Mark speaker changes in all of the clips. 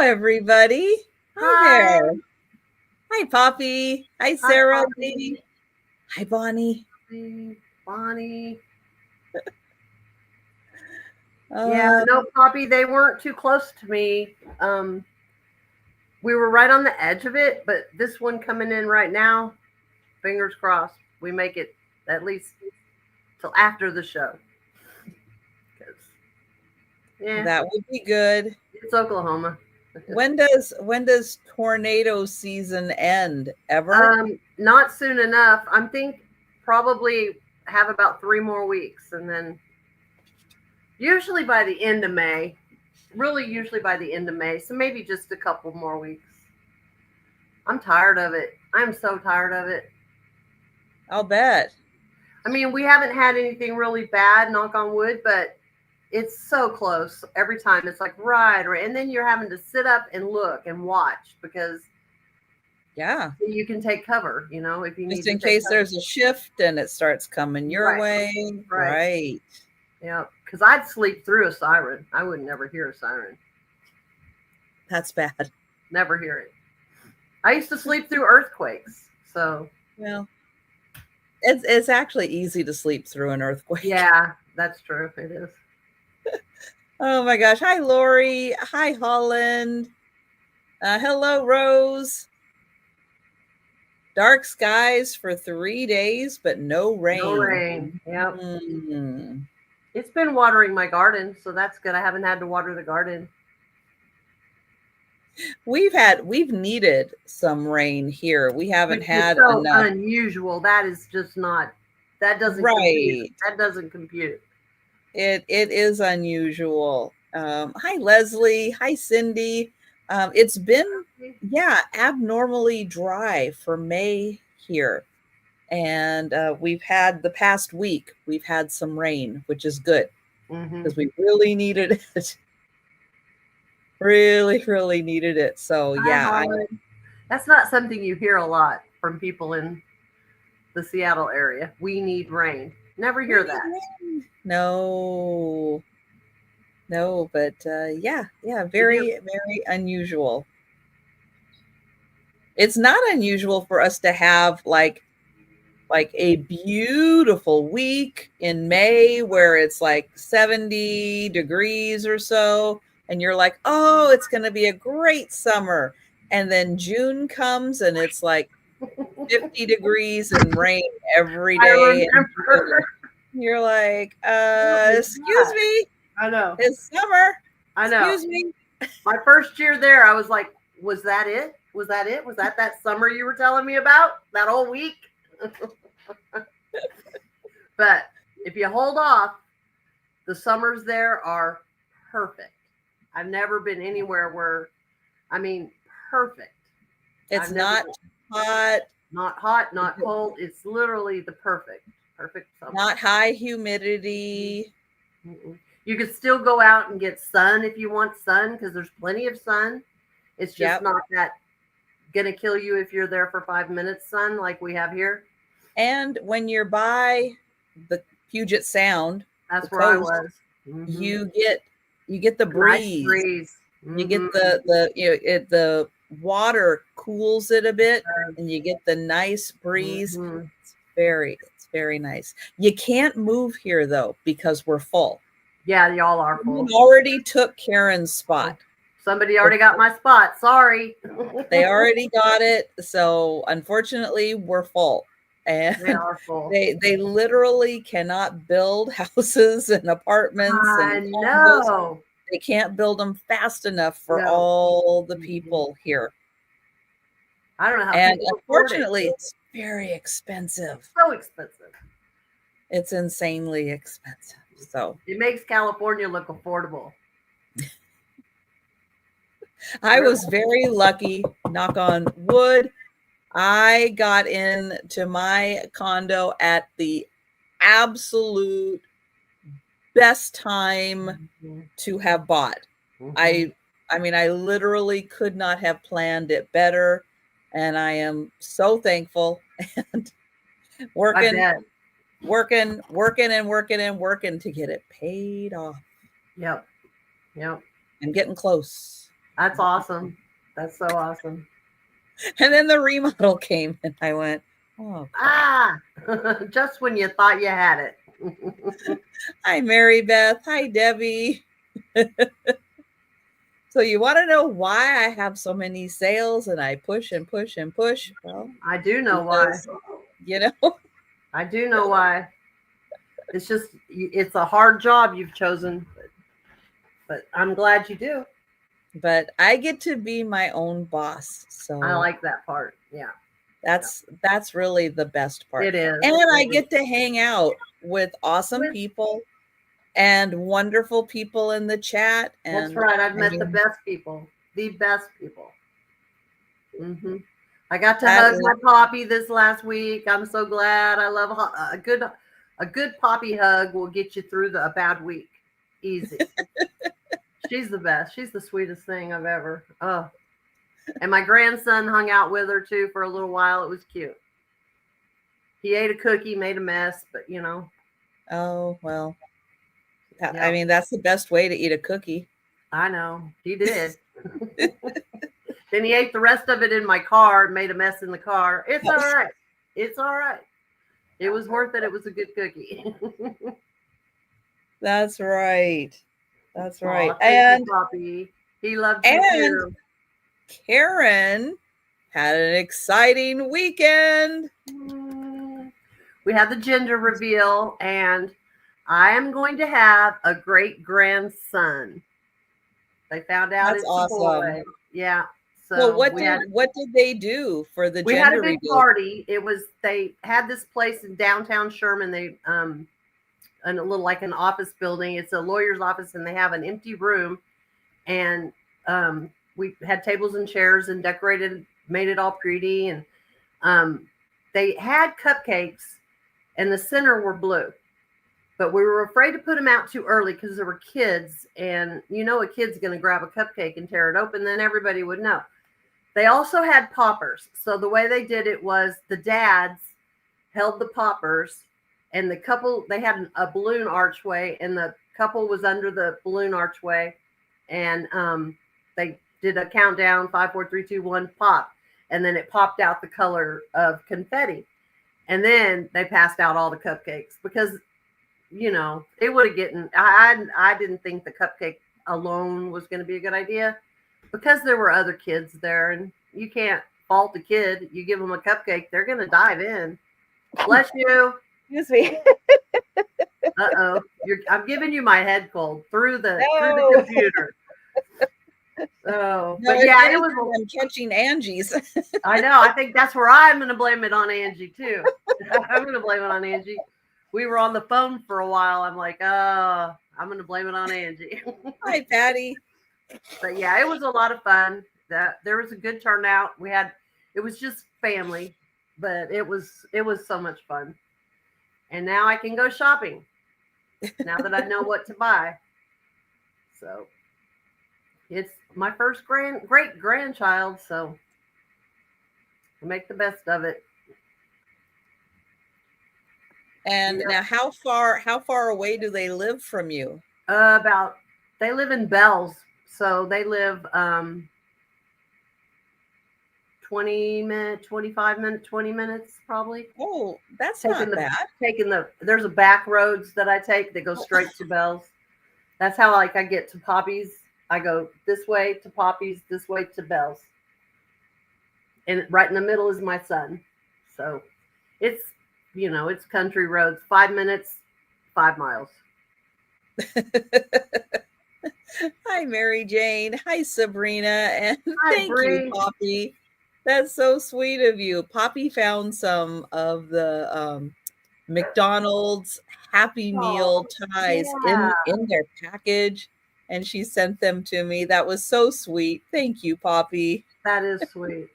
Speaker 1: everybody. Hi
Speaker 2: Hi.
Speaker 1: there. Hi, Poppy. Hi,
Speaker 2: Hi,
Speaker 1: Sarah.
Speaker 2: Poppy.
Speaker 1: Hi, Bonnie.
Speaker 2: Bonnie. Yeah,
Speaker 1: Uh,
Speaker 2: no, Poppy, they weren't too close to me. We were right on the edge of it, but this one coming in right now, fingers crossed, we make it at least till after the show. 'Cause, yeah,
Speaker 1: that would be good.
Speaker 2: it's Oklahoma.
Speaker 1: When does tornado season end? Ever?
Speaker 2: Not soon enough. I'm think probably have about 3 more weeks, and then usually by the end of May. Really, usually by the end of May. So maybe just a couple more weeks. I'm tired of it. I'm so tired of it.
Speaker 1: I'll bet.
Speaker 2: I mean, we haven't had anything really bad, knock on wood, but it's so close every time. It's like, right. And then you're having to sit up and look and watch because
Speaker 1: Yeah.
Speaker 2: you can take cover, if you need
Speaker 1: Just
Speaker 2: to
Speaker 1: in
Speaker 2: take
Speaker 1: case
Speaker 2: cover.
Speaker 1: there's a shift and it starts coming your
Speaker 2: Right.
Speaker 1: way.
Speaker 2: Right.
Speaker 1: Right.
Speaker 2: Yeah. Because I'd sleep through a siren. I would never hear a siren.
Speaker 1: That's bad.
Speaker 2: Never hear it. I used to sleep through earthquakes. So.
Speaker 1: Well, it's actually easy to sleep through an earthquake.
Speaker 2: Yeah, that's true. It is.
Speaker 1: Oh my gosh. Hi, Lori. Hi, Holland. Hello, Rose. Dark skies for 3 days, but no rain.
Speaker 2: No rain. Yep.
Speaker 1: Mm.
Speaker 2: It's been watering my garden, so that's good. I haven't had to water the garden.
Speaker 1: We've needed some rain here. We haven't had
Speaker 2: so
Speaker 1: enough.
Speaker 2: Unusual. That is just not. That doesn't
Speaker 1: right.
Speaker 2: compute. That doesn't compute.
Speaker 1: It is unusual. Hi, Leslie. Hi, Cindy. It's been abnormally dry for May here. And we've had the past week, we've had some rain, which is good because we really needed it. Really needed it. So yeah,
Speaker 2: that's not something you hear a lot from people in the Seattle area. We need rain. Never hear that.
Speaker 1: No, but very unusual. It's not unusual for us to have like a beautiful week in May where it's like 70 degrees or so. And you're like, oh, it's going to be a great summer. And then June comes and it's like 50 degrees and rain every day. You're like, excuse me.
Speaker 2: I know.
Speaker 1: It's summer.
Speaker 2: I know.
Speaker 1: Excuse me.
Speaker 2: My first year there, I was like, was that it? Was that it? Was that summer you were telling me about? That whole week? But if you hold off, the summers there are perfect. I've never been anywhere where, perfect.
Speaker 1: It's not hot.
Speaker 2: Not hot, not cold. It's literally the perfect summer.
Speaker 1: Not high humidity.
Speaker 2: You could still go out and get sun if you want sun because there's plenty of sun. It's just not that gonna kill you if you're there for 5 minutes sun like we have here.
Speaker 1: And when you're by the Puget Sound,
Speaker 2: that's where coast, I was.
Speaker 1: You get the breeze.
Speaker 2: Nice breeze.
Speaker 1: You get the water cools it a bit, and you get the nice breeze. It's very nice. You can't move here though because we're full.
Speaker 2: Yeah, y'all are full.
Speaker 1: You already took Karen's spot.
Speaker 2: Somebody already got my spot. Sorry.
Speaker 1: They already got it. So unfortunately, we're full. And
Speaker 2: they are full.
Speaker 1: They literally cannot build houses and apartments.
Speaker 2: I know.
Speaker 1: They can't build them fast enough for all the people here.
Speaker 2: I don't know how.
Speaker 1: And unfortunately, it's very expensive.
Speaker 2: So expensive.
Speaker 1: It's insanely expensive. So
Speaker 2: it makes California look affordable.
Speaker 1: I was very lucky, knock on wood. I got into my condo at the absolute best time to have bought. I literally could not have planned it better. And I am so thankful and working to get it paid off.
Speaker 2: Yep.
Speaker 1: I'm getting close.
Speaker 2: That's awesome. That's so awesome.
Speaker 1: And then the remodel came, and I went, oh, crap.
Speaker 2: Just when you thought you had it.
Speaker 1: Hi, Mary Beth. Hi, Debbie. So you want to know why I have so many sales and I push and push and push? Well,
Speaker 2: I do know
Speaker 1: because,
Speaker 2: why.
Speaker 1: you know,
Speaker 2: I do know why. It's just, it's a hard job you've chosen, but I'm glad you do.
Speaker 1: but I get to be my own boss. So
Speaker 2: I like that part. Yeah.
Speaker 1: that's really the best part.
Speaker 2: It is.
Speaker 1: And I get to hang out with awesome people and wonderful people in the chat. And
Speaker 2: that's right. I've met the best people. The best people. Mm-hmm. I got to hug my Poppy this last week. I'm so glad. I love a good Poppy hug will get you through a bad week. Easy. She's the best. She's the sweetest thing I've ever. Oh. And my grandson hung out with her too for a little while. It was cute. He ate a cookie, made a mess, but you know.
Speaker 1: Oh, well. Yep. I mean, that's the best way to eat a cookie.
Speaker 2: I know. He did. Then he ate the rest of it in my car, made a mess in the car. It's all right. It's all right. It was worth it. It was a good cookie.
Speaker 1: That's right. That's right.
Speaker 2: And Poppy. He loved you too.
Speaker 1: Karen had an exciting weekend.
Speaker 2: We had the gender reveal, and I am going to have a great grandson. They found out it's awesome. A boy. Yeah.
Speaker 1: So what did they do for the gender reveal?
Speaker 2: We had a big party. They had this place in downtown Sherman. They a little like an office building. It's a lawyer's office, and they have an empty room. And we had tables and chairs and decorated, made it all pretty. And they had cupcakes, and the center were blue. But we were afraid to put them out too early because there were kids. And you know a kid's going to grab a cupcake and tear it open, then everybody would know. They also had poppers. So the way they did it was the dads held the poppers, and the couple, they had a balloon archway, and the couple was under the balloon archway. And they did a countdown, 5, 4, 3, 2, 1, pop. And then it popped out the color of confetti. And then they passed out all the cupcakes because, you know, it would have gotten, I didn't think the cupcake alone was going to be a good idea because there were other kids there, and you can't fault the kid. You give them a cupcake, they're going to dive in. Bless you.
Speaker 1: Excuse me.
Speaker 2: Uh-oh. I'm giving you my head cold through the computer. Oh, no, but yeah, it was.
Speaker 1: I'm catching Angie's.
Speaker 2: I know. I think that's where I'm going to blame it on Angie too. I'm going to blame it on Angie. We were on the phone for a while. I'm like, I'm going to blame it on Angie.
Speaker 1: Hi, Patty.
Speaker 2: But yeah, it was a lot of fun. There was a good turnout. It was just family, but it was so much fun. And now I can go shopping now that I know what to buy. So it's my first great grandchild, so I make the best of it.
Speaker 1: And now how far away do they live from you?
Speaker 2: They live in Bells, so they live 20 minutes, 25 minutes, 20 minutes probably.
Speaker 1: Oh, that's not bad.
Speaker 2: There's a back roads that I take that go straight to Bells. That's how I get to Poppy's. I go this way to Poppy's, this way to Bells. And right in the middle is my son. So it's, it's country roads, 5 minutes, 5 miles.
Speaker 1: Hi, Mary Jane. Hi, Sabrina. And thank
Speaker 2: Bree.
Speaker 1: You, Poppy. That's so sweet of you. Poppy found some of the McDonald's Happy Meal ties in their package, and she sent them to me. That was so sweet. Thank you, Poppy.
Speaker 2: That is sweet.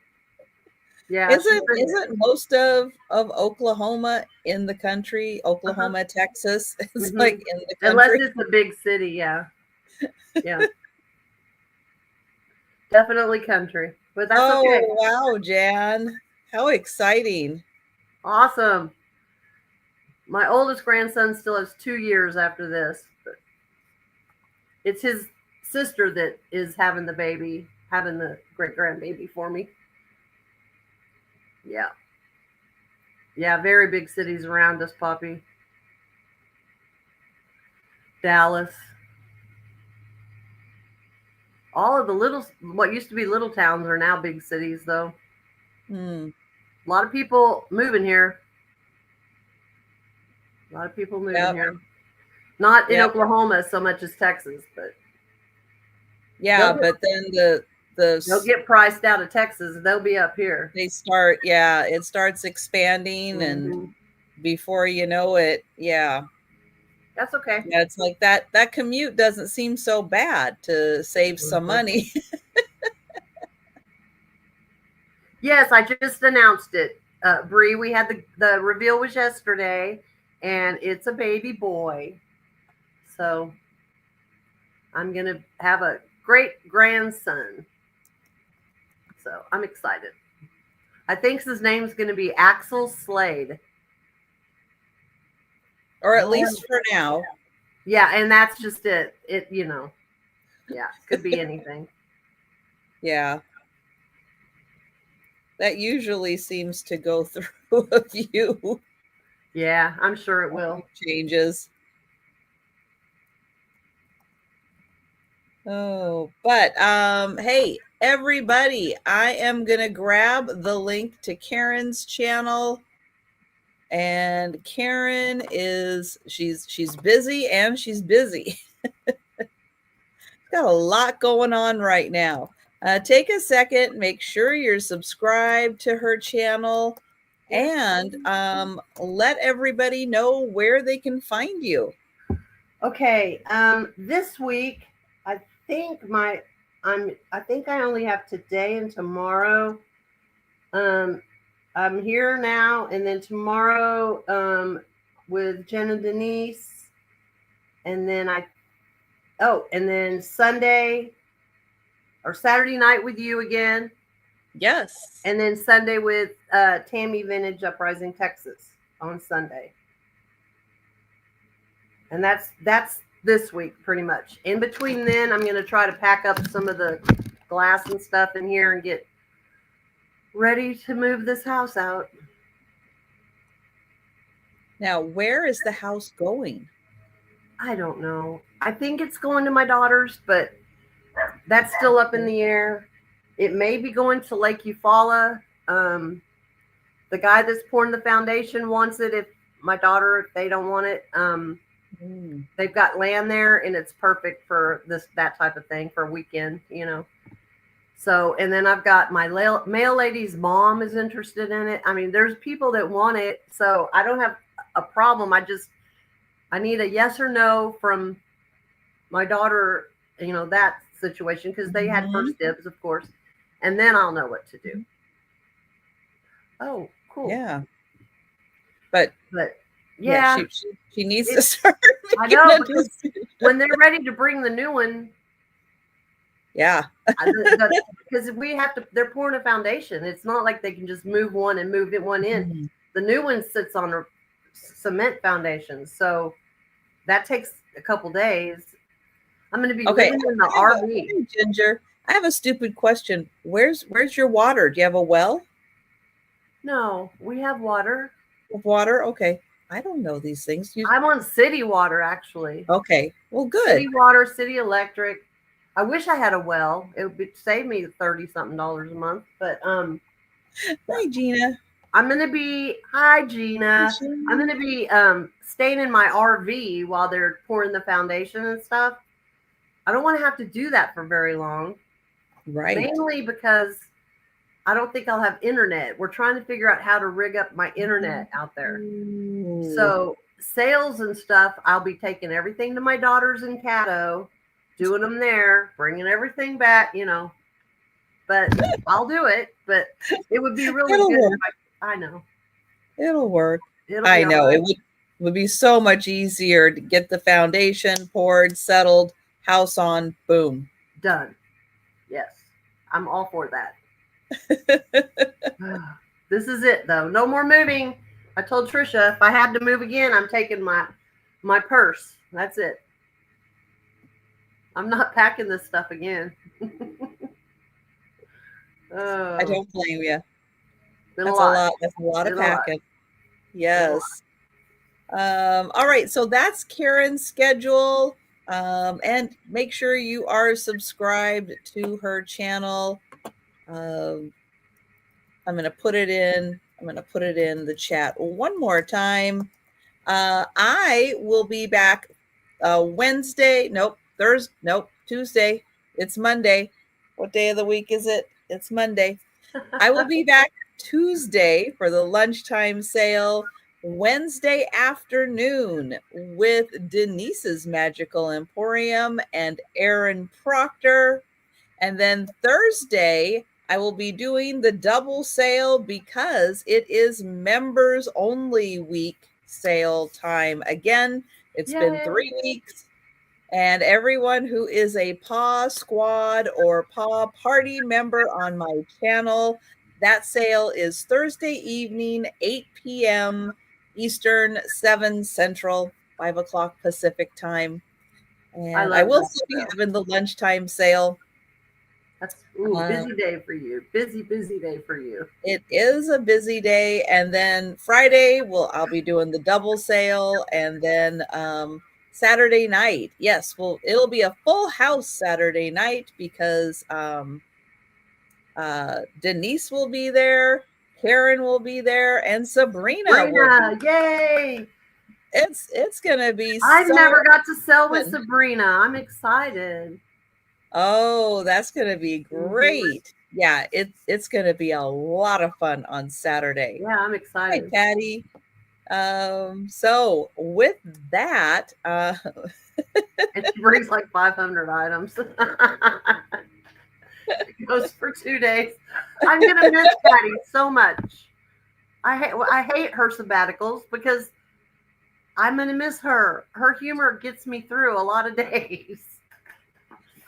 Speaker 2: Yeah.
Speaker 1: Isn't most of Oklahoma in the country? Oklahoma, Texas. It's like in the country.
Speaker 2: Unless it's a big city, yeah. Yeah. Definitely country. But that's okay.
Speaker 1: Oh, wow, Jan. How exciting.
Speaker 2: Awesome. My oldest grandson still has 2 years after this. But it's his sister that is having the baby. having the great grandbaby for me. Yeah. Yeah, very big cities around us, Poppy. Dallas. All of the what used to be little towns are now big cities, though.
Speaker 1: Hmm.
Speaker 2: A lot of people moving here. A lot of people moving
Speaker 1: Yep.
Speaker 2: here. Not in
Speaker 1: Yep.
Speaker 2: Oklahoma so much as Texas, but
Speaker 1: Yeah, but then
Speaker 2: they'll get priced out of Texas. They'll be up here.
Speaker 1: They start, yeah, it starts expanding, and before you know it, yeah.
Speaker 2: That's okay.
Speaker 1: Yeah, it's like that commute doesn't seem so bad to save some money.
Speaker 2: Yes, I just announced it. Bree, we had the reveal was yesterday, and it's a baby boy. So I'm going to have a great grandson. So I'm excited. I think his name's going to be Axel Slade.
Speaker 1: Or at least for now.
Speaker 2: Yeah, and that's just it. It, yeah, could be anything.
Speaker 1: Yeah. That usually seems to go through a few.
Speaker 2: Yeah, I'm sure it will.
Speaker 1: Changes. Oh, but hey, everybody, I am going to grab the link to Karen's channel. And Karen she's busy, and she's busy. Got a lot going on right now. Take a second, make sure you're subscribed to her channel, and let everybody know where they can find you.
Speaker 2: Okay, this week I think I only have today and tomorrow. I'm here now, and then tomorrow with Jen and Denise, and then and then Sunday or Saturday night with you again.
Speaker 1: Yes.
Speaker 2: And then Sunday with Tammy Vintage Uprising Texas on Sunday. And that's this week pretty much. In between then, I'm going to try to pack up some of the glass and stuff in here and get ready to move this house out.
Speaker 1: Now, where is the house going?
Speaker 2: I don't know. I think it's going to my daughter's, but that's still up in the air. It may be going to Lake Eufaula. The guy that's pouring the foundation wants it. If they don't want it, they've got land there, and it's perfect for that type of thing for a weekend, So, and then I've got my mail lady's mom is interested in it. I mean, there's people that want it, so I don't have a problem. I need a yes or no from my daughter, that situation, because they had first dibs, of course, and then I'll know what to do. Oh, cool.
Speaker 1: Yeah. But
Speaker 2: yeah,
Speaker 1: she needs to start.
Speaker 2: I know, because when they're ready to bring the new one.
Speaker 1: Yeah.
Speaker 2: Because they're pouring a foundation. It's not like they can just move one and move one in. The new one sits on a cement foundation. So that takes a couple days. I'm going to be living in the RV.
Speaker 1: Ginger, I have a stupid question. Where's your water? Do you have a well?
Speaker 2: No, we have water.
Speaker 1: Water? Okay. I don't know these things.
Speaker 2: I'm on city water, actually.
Speaker 1: Okay. Well, good.
Speaker 2: City water, city electric. I wish I had a well. It would save me $30-something a month. But
Speaker 1: hi, Gina.
Speaker 2: Hi, Gina. I'm gonna be staying in my RV while they're pouring the foundation and stuff. I don't want to have to do that for very long.
Speaker 1: Right.
Speaker 2: Mainly because I don't think I'll have internet. We're trying to figure out how to rig up my internet out there. So sales and stuff, I'll be taking everything to my daughters in Caddo, doing them there, bringing everything back, But I'll do it. But it would be really good. I know.
Speaker 1: It'll work. I know. Right. It would be so much easier to get the foundation poured, settled, house on, boom.
Speaker 2: Done. Yes. I'm all for that. This is it, though. No more moving. I told Trisha if I had to move again, I'm taking my purse. That's it. I'm not packing this stuff again.
Speaker 1: I
Speaker 2: Oh,
Speaker 1: don't blame you.
Speaker 2: been a
Speaker 1: That's a
Speaker 2: lot.
Speaker 1: lot. That's a lot of
Speaker 2: Been a lot.
Speaker 1: packing.
Speaker 2: Been a lot.
Speaker 1: Yes. All right. So that's Karen's schedule. And make sure you are subscribed to her channel. Um, I'm going to put it in. I'm going to put it in the chat one more time. I will be back Wednesday. Nope. Thursday. Nope. Tuesday. It's Monday. What day of the week is it? It's Monday. I will be back Tuesday for the lunchtime sale, Wednesday afternoon with Denise's Magical Emporium and Aaron Proctor. And then Thursday, I will be doing the double sale because it is members only week sale time. Again, it's been 3 weeks. And everyone who is a Paw Squad or Paw Party member on my channel, that sale is Thursday evening, 8 p.m. Eastern, 7 Central, 5 o'clock Pacific time.
Speaker 2: I
Speaker 1: And I
Speaker 2: love
Speaker 1: will
Speaker 2: that
Speaker 1: still be
Speaker 2: sale.
Speaker 1: having the lunchtime sale.
Speaker 2: That's busy day for you. Busy day for you.
Speaker 1: It is a busy day, and then Friday I'll be doing the double sale, and then Saturday night, yes, it'll be a full house Saturday night because Denise will be there, Karen will be there, and Sabrina will be.
Speaker 2: Yay!
Speaker 1: It's gonna be
Speaker 2: I
Speaker 1: so
Speaker 2: never got to sell with
Speaker 1: fun.
Speaker 2: Sabrina. I'm excited.
Speaker 1: Oh, that's gonna be great. Yeah, it's gonna be a lot of fun on Saturday.
Speaker 2: Yeah, I'm
Speaker 1: Hi,
Speaker 2: excited.
Speaker 1: Patty. So with that,
Speaker 2: And she brings like 500 items. It goes for 2 days. I'm gonna miss Patty so much. I hate her sabbaticals because I'm gonna miss her. Her humor gets me through a lot of days.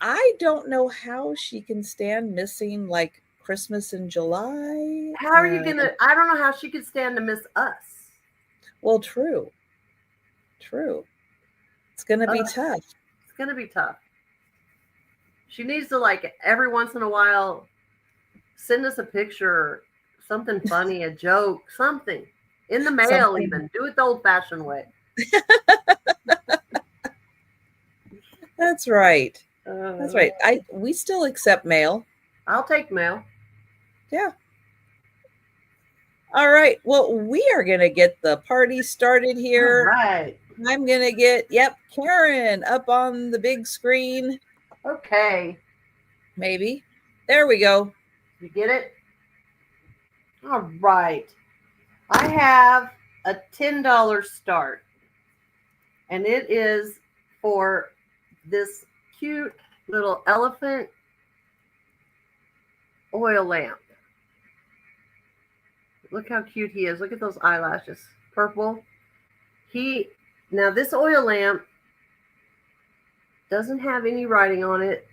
Speaker 1: I don't know how she can stand missing like Christmas in July.
Speaker 2: How are you gonna? I don't know how she could stand to miss us.
Speaker 1: Well, true. It's gonna be tough.
Speaker 2: It's gonna be tough. She needs to like every once in a while send us a picture, something funny, a joke, something in the mail.
Speaker 1: Something.
Speaker 2: Even do it the old-fashioned way.
Speaker 1: That's right. That's right. We still accept mail.
Speaker 2: I'll take mail.
Speaker 1: Yeah. All right. Well, we are going to get the party started here.
Speaker 2: All right.
Speaker 1: I'm going to get, Karen up on the big screen.
Speaker 2: Okay.
Speaker 1: Maybe. There we go.
Speaker 2: You get it? All right. I have a $10 start. And it is for this cute little elephant oil lamp. Look how cute he is. Look at those eyelashes. Purple. Now this oil lamp doesn't have any writing on it.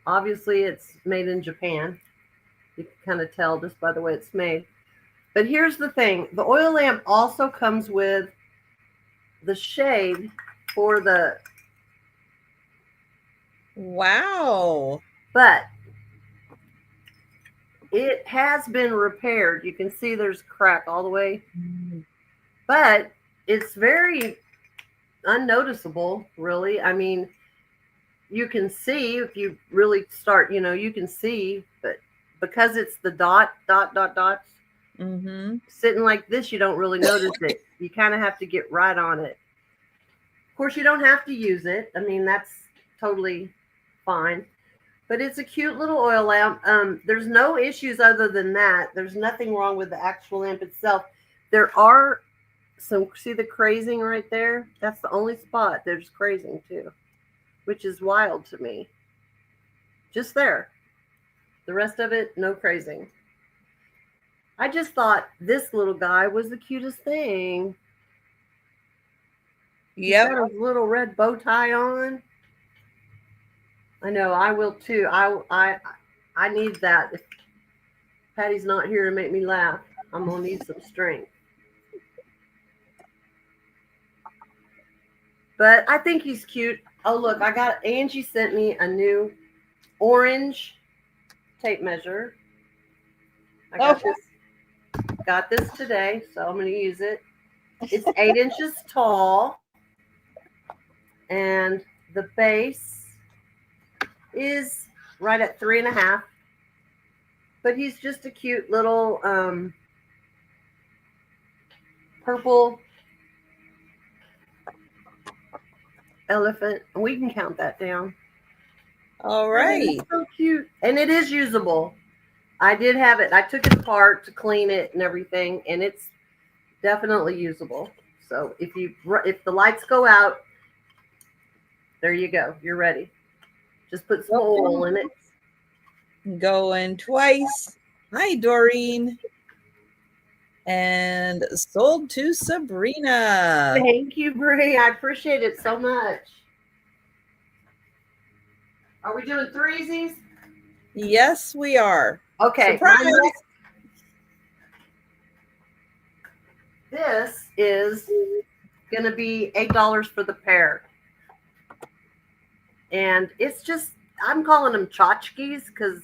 Speaker 2: Obviously it's made in Japan. You can kind of tell just by the way it's made. But here's the thing. The oil lamp also comes with the shade for the...
Speaker 1: Wow.
Speaker 2: But it has been repaired. You can see there's crack all the way. But it's very unnoticeable, really. I mean, you can see if you really start, you can see, but because it's the dots, sitting like this, you don't really notice it. You kind of have to get right on it. Of course, you don't have to use it. I mean, that's totally fine. But it's a cute little oil lamp. There's no issues other than that. There's nothing wrong with the actual lamp itself. There are some, see the crazing right there? That's the only spot there's crazing too, which is wild to me. Just there. The rest of it, no crazing. I just thought this little guy was the cutest thing.
Speaker 1: Yep.
Speaker 2: He's got a little red bow tie on. I know, I will too. I need that. If Patty's not here to make me laugh, I'm gonna need some strength. But I think he's cute. Oh look, Angie sent me a new orange tape measure. I got this today, so I'm going to use it. It's 8 inches tall, and the base is right at 3.5. But he's just a cute little purple elephant. We can count that down.
Speaker 1: All right.
Speaker 2: It's so cute. And it is usable. I did have it. I took it apart to clean it and everything, and it's definitely usable. So if the lights go out, there you go. You're ready. Just put some oil in it.
Speaker 1: Going twice. Hi, Doreen. And sold to Sabrina.
Speaker 2: Thank you, Bree. I appreciate it so much. Are we doing threesies?
Speaker 1: Yes, we are.
Speaker 2: Okay.
Speaker 1: Surprise!
Speaker 2: This is going to be $8 for the pair. And it's just, I'm calling them tchotchkes because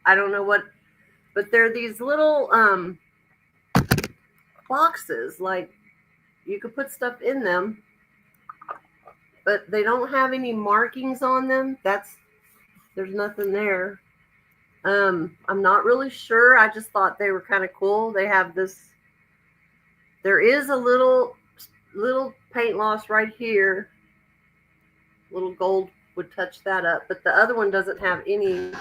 Speaker 2: I don't know what, but they're these little boxes. Like you could put stuff in them, but they don't have any markings on them. There's nothing there. I'm not really sure. I just thought they were kind of cool. They have this, there is a little paint loss right here. Little gold would touch that up, but the other one doesn't have any.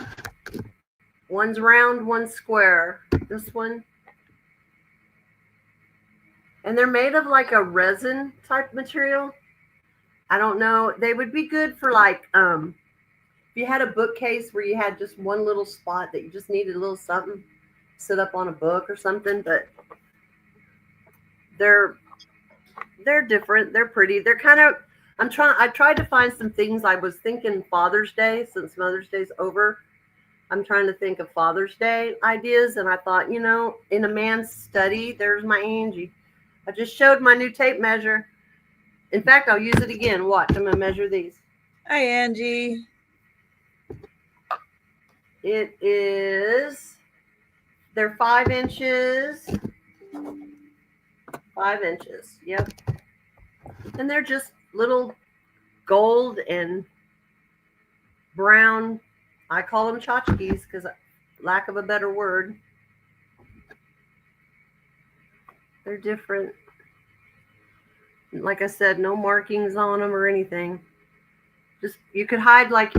Speaker 2: One's round, one's square. This one. And they're made of like a resin type material. I don't know. They would be good for like, if you had a bookcase where you had just one little spot that you just needed a little something, sit up on a book or something, but they're different. They're pretty. They're kind of, I tried to find some things. I was thinking Father's Day, since Mother's Day's over. I'm trying to think of Father's Day ideas. And I thought, in a man's study, there's my Angie. I just showed my new tape measure. In fact, I'll use it again. Watch, I'm going to measure these.
Speaker 1: Hi, Angie.
Speaker 2: They're 5 inches. 5 inches. Yep. And they're just little gold and brown. I call them tchotchkes because, lack of a better word, they're different. Like I said, no markings on them or anything. Just, you could hide like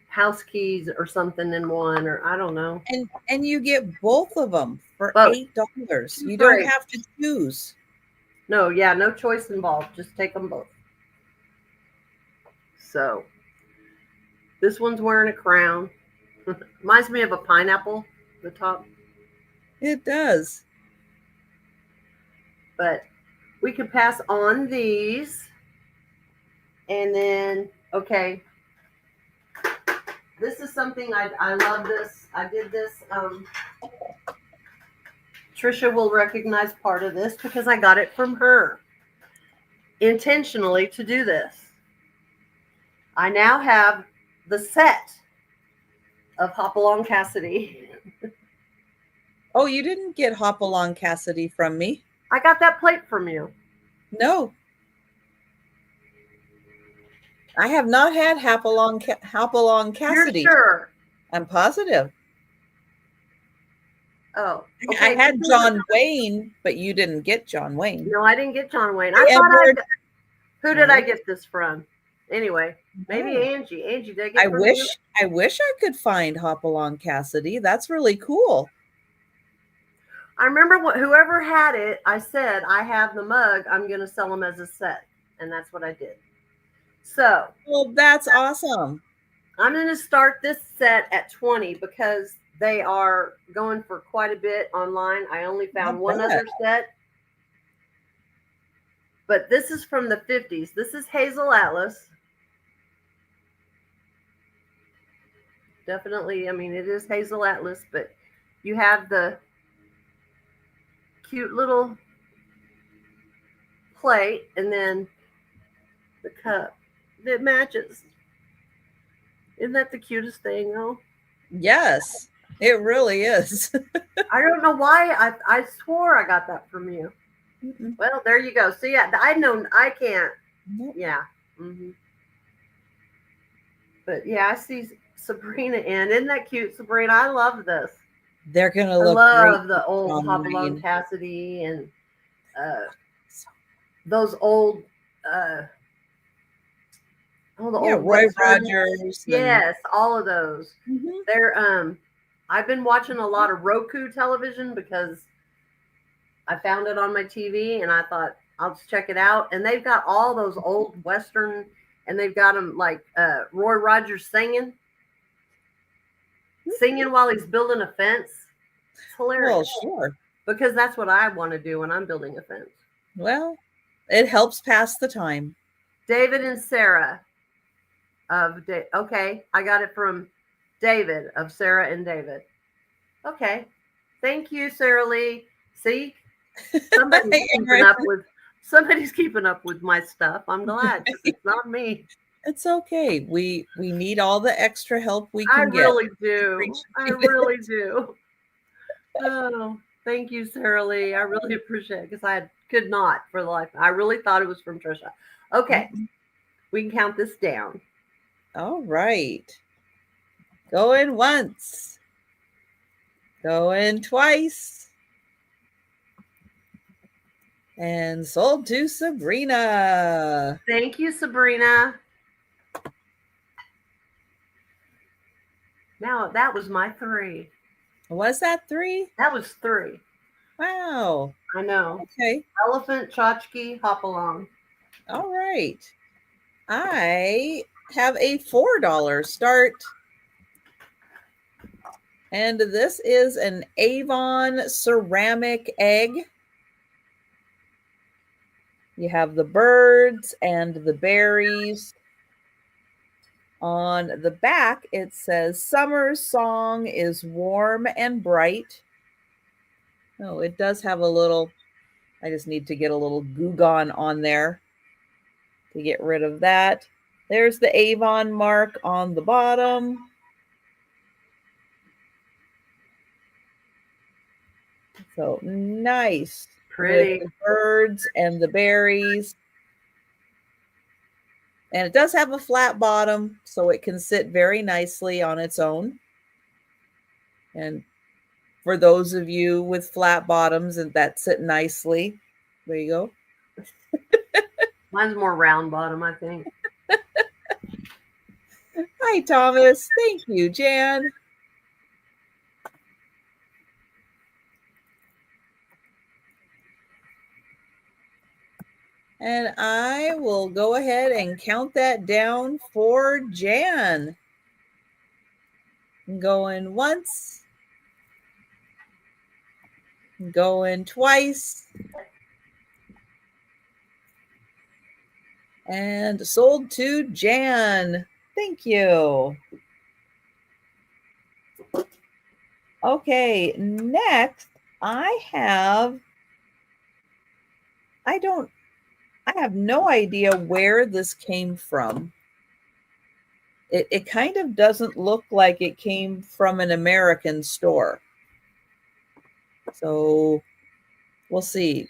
Speaker 2: house keys or something in one, or I don't know.
Speaker 1: And you get both of them for $8. You don't have to choose.
Speaker 2: No, yeah, no choice involved. Just take them both. So this one's wearing a crown. Reminds me of a pineapple, the top.
Speaker 1: It does.
Speaker 2: But we could pass on these. And then, okay. This is something I love this. I did this. Trisha will recognize part of this because I got it from her intentionally to do this. I now have the set of Hopalong Cassidy.
Speaker 1: Oh, you didn't get Hopalong Cassidy from me.
Speaker 2: I got that plate from you.
Speaker 1: No. I have not had Hopalong Cassidy.
Speaker 2: You're sure?
Speaker 1: I'm positive.
Speaker 2: Oh,
Speaker 1: okay. I had John Wayne, but you didn't get John Wayne.
Speaker 2: No, I didn't get John Wayne. Who did I get this from? Anyway, maybe Angie. Angie, did I get from you?
Speaker 1: I wish I could find Hopalong Cassidy. That's really cool.
Speaker 2: I remember whoever had it, I said, I have the mug. I'm going to sell them as a set. And that's what I did. So.
Speaker 1: Well, that's awesome.
Speaker 2: I'm going to start this set at 20 because they are going for quite a bit online. I only found one other set. But this is from the 50s. This is Hazel Atlas. Definitely, I mean, it is Hazel Atlas, but you have the cute little plate and then the cup that matches. Isn't that the cutest thing, though?
Speaker 1: Yes. It really is.
Speaker 2: I don't know why. I swore I got that from you.
Speaker 1: Mm-mm.
Speaker 2: Well, there you go. See, I know I can't.
Speaker 1: Nope.
Speaker 2: Yeah. But yeah, I see Sabrina in. Isn't that cute, Sabrina? I love this.
Speaker 1: They're going to
Speaker 2: I
Speaker 1: look great
Speaker 2: love the old
Speaker 1: on
Speaker 2: Hopalong
Speaker 1: mine.
Speaker 2: Cassidy and those old, uh, all the
Speaker 1: Yeah,
Speaker 2: old
Speaker 1: Roy
Speaker 2: Western.
Speaker 1: Rogers and
Speaker 2: Yes, all of those.
Speaker 1: Mhm.
Speaker 2: They're I've been watching a lot of Roku television because I found it on my TV and I thought I'll just check it out. And they've got all those old Western, and they've got them like Roy Rogers singing while he's building a fence. It's
Speaker 1: Well,
Speaker 2: hilarious
Speaker 1: sure.
Speaker 2: because that's what I want to do when I'm building a fence.
Speaker 1: Well, it helps pass the time.
Speaker 2: David and Sarah okay, I got it from David of Sarah and David. Okay, thank you, Sarah Lee. See, somebody's keeping up with my stuff. I'm glad because it's not me.
Speaker 1: It's okay. We need all the extra help we
Speaker 2: I
Speaker 1: can get.
Speaker 2: really do. I really do. Oh, thank you, Sarah Lee. I really appreciate it because I could not for the life. I really thought it was from Trisha. Okay, we can count this down.
Speaker 1: All right. Going once. Going twice. And sold to Sabrina.
Speaker 2: Thank you, Sabrina. Now that was my 3.
Speaker 1: Was that 3?
Speaker 2: That was 3.
Speaker 1: Wow.
Speaker 2: I know.
Speaker 1: Okay.
Speaker 2: Elephant, tchotchke, hopalong.
Speaker 1: All right. I have a $4 start. And this is an Avon ceramic egg. You have the birds and the berries. On the back, it says, "Summer's song is warm and bright." Oh, it does have a little, I just need to get a little Goo on there to get rid of that. There's the Avon mark on the bottom. So nice.
Speaker 2: Pretty.
Speaker 1: With the birds and the berries. And it does have a flat bottom, so it can sit very nicely on its own. And for those of you with flat bottoms and that sit nicely, there you go.
Speaker 2: Mine's more round bottom, I think.
Speaker 1: Hi, Thomas. Thank you, Jan. And I will go ahead and count that down for Jan. Going once. Going twice. And sold to Jan. Thank you. Okay, next I have no idea where this came from. It kind of doesn't look like it came from an American store. So we'll see.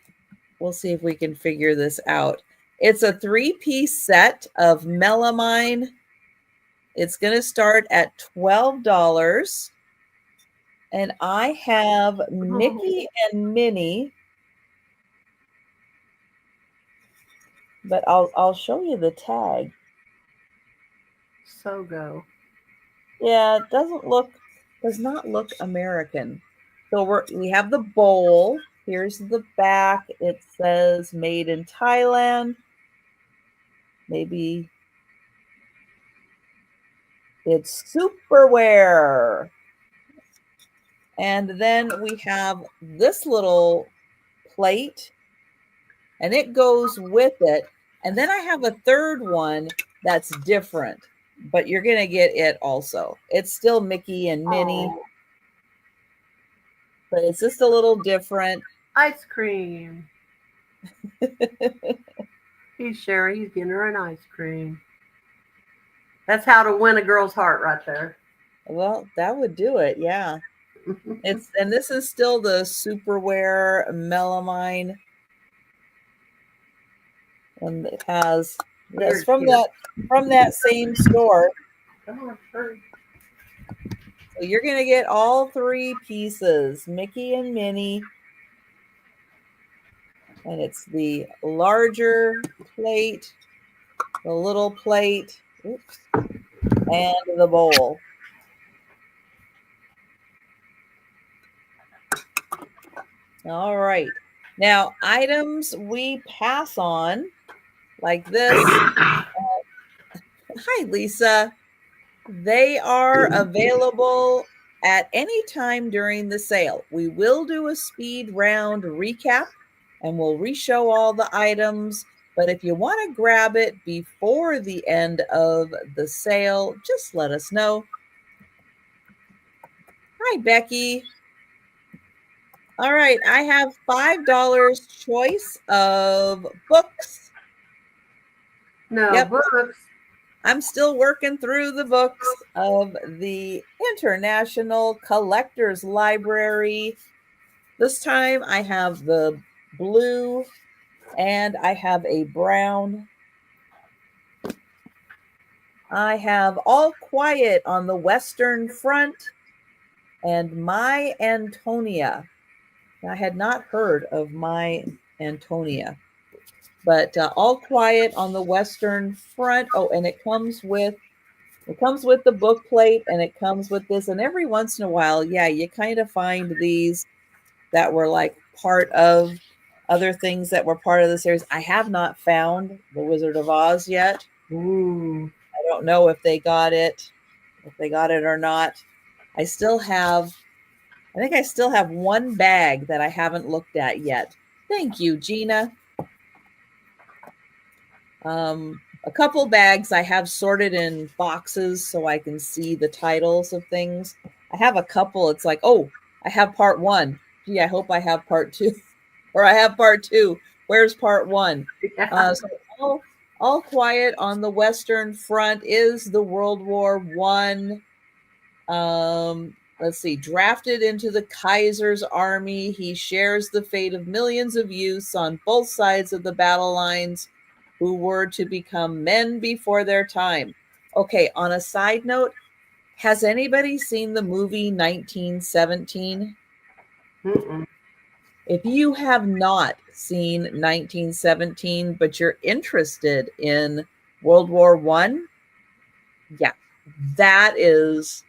Speaker 1: We'll see if we can figure this out. It's a 3-piece set of melamine. It's going to start at $12. And I have Mickey and Minnie. But I'll show you the tag.
Speaker 2: So go.
Speaker 1: Yeah, it does not look American. So we have the bowl. Here's the back. It says made in Thailand. Maybe it's Superwear. And then we have this little plate, and it goes with it. And then I have a third one that's different, but you're going to get it also. It's still Mickey and Minnie, but it's just a little different.
Speaker 2: Ice cream. He's Sherry. He's getting her an ice cream. That's how to win a girl's heart right there.
Speaker 1: Well, that would do it. Yeah. And this is still the Superwear melamine. And it has, yes, from that same store.
Speaker 2: Come on, hurry.
Speaker 1: So you're going to get all 3 pieces, Mickey and Minnie. And it's the larger plate, the little plate, oops, and the bowl. All right. Now, items we pass on like this. Hi, Lisa. They are available at any time during the sale. We will do a speed round recap and we'll re-show all the items. But if you want to grab it before the end of the sale, just let us know. Hi, Becky. All right, I have $5 choice of books.
Speaker 2: No,
Speaker 1: Yep.
Speaker 2: books.
Speaker 1: I'm still working through the books of the International Collectors Library. This time I have the blue and I have a brown. I have All Quiet on the Western Front and My Antonia. I had not heard of My Antonia, but All Quiet on the Western Front. Oh, and it comes with the book plate and it comes with this. And every once in a while, yeah, you kind of find these that were like part of other things that were part of the series. I have not found The Wizard of Oz yet.
Speaker 2: Ooh.
Speaker 1: I don't know if they got it or not. I think I still have one bag that I haven't looked at yet. Thank you, Gina. A couple bags I have sorted in boxes so I can see the titles of things. I have a couple. It's like, oh, I have part 1. Gee, I hope I have part 2. Or I have part 2. Where's part 1?
Speaker 2: Yeah.
Speaker 1: So all Quiet on the Western Front is the World War I. Let's see, drafted into the Kaiser's army, he shares the fate of millions of youths on both sides of the battle lines who were to become men before their time. Okay, on a side note, has anybody seen the movie 1917?
Speaker 2: Mm-mm.
Speaker 1: If you have not seen 1917, but you're interested in World War I, yeah, that is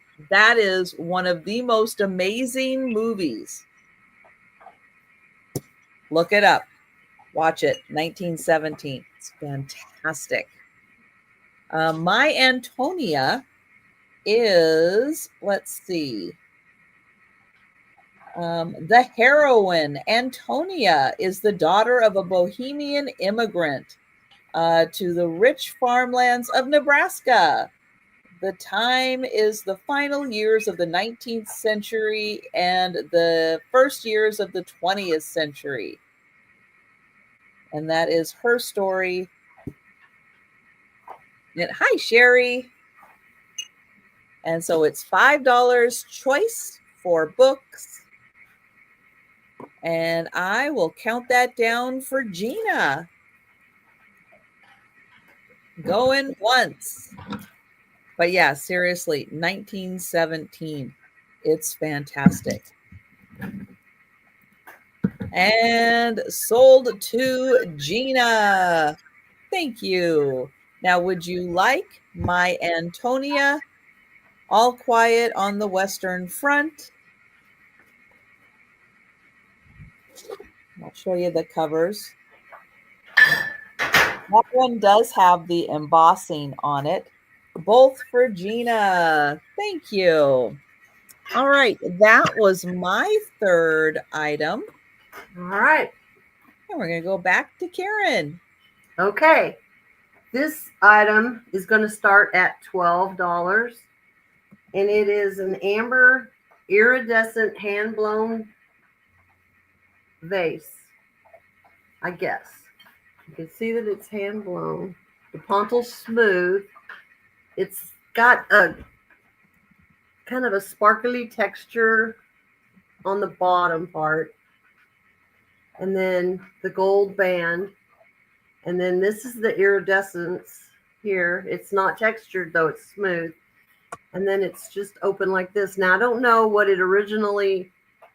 Speaker 1: one of the most amazing movies. Look it up. Watch it. 1917. It's fantastic. My Antonia is, let's see, the heroine. Antonia is the daughter of a Bohemian immigrant to the rich farmlands of Nebraska. The time is the final years of the 19th century and the first years of the 20th century. And that is her story. And hi, Sherry. And so it's $5 choice for books. And I will count that down for Gina. Going once. But yeah, seriously, 1917. It's fantastic. And sold to Gina. Thank you. Now, would you like My Antonia, All Quiet on the Western Front? I'll show you the covers. That one does have the embossing on it. Both for Gina. Thank you. All right, that was my third item.
Speaker 2: All right.
Speaker 1: And we're going to go back to Karen.
Speaker 2: Okay. This item is going to start at $12. And it is an amber iridescent hand-blown vase, I guess. You can see that it's hand-blown. The pontil's smooth. It's got a kind of a sparkly texture on the bottom part. And then the gold band. And then this is the iridescence here. It's not textured though, it's smooth. And then it's just open like this. Now, I don't know what it originally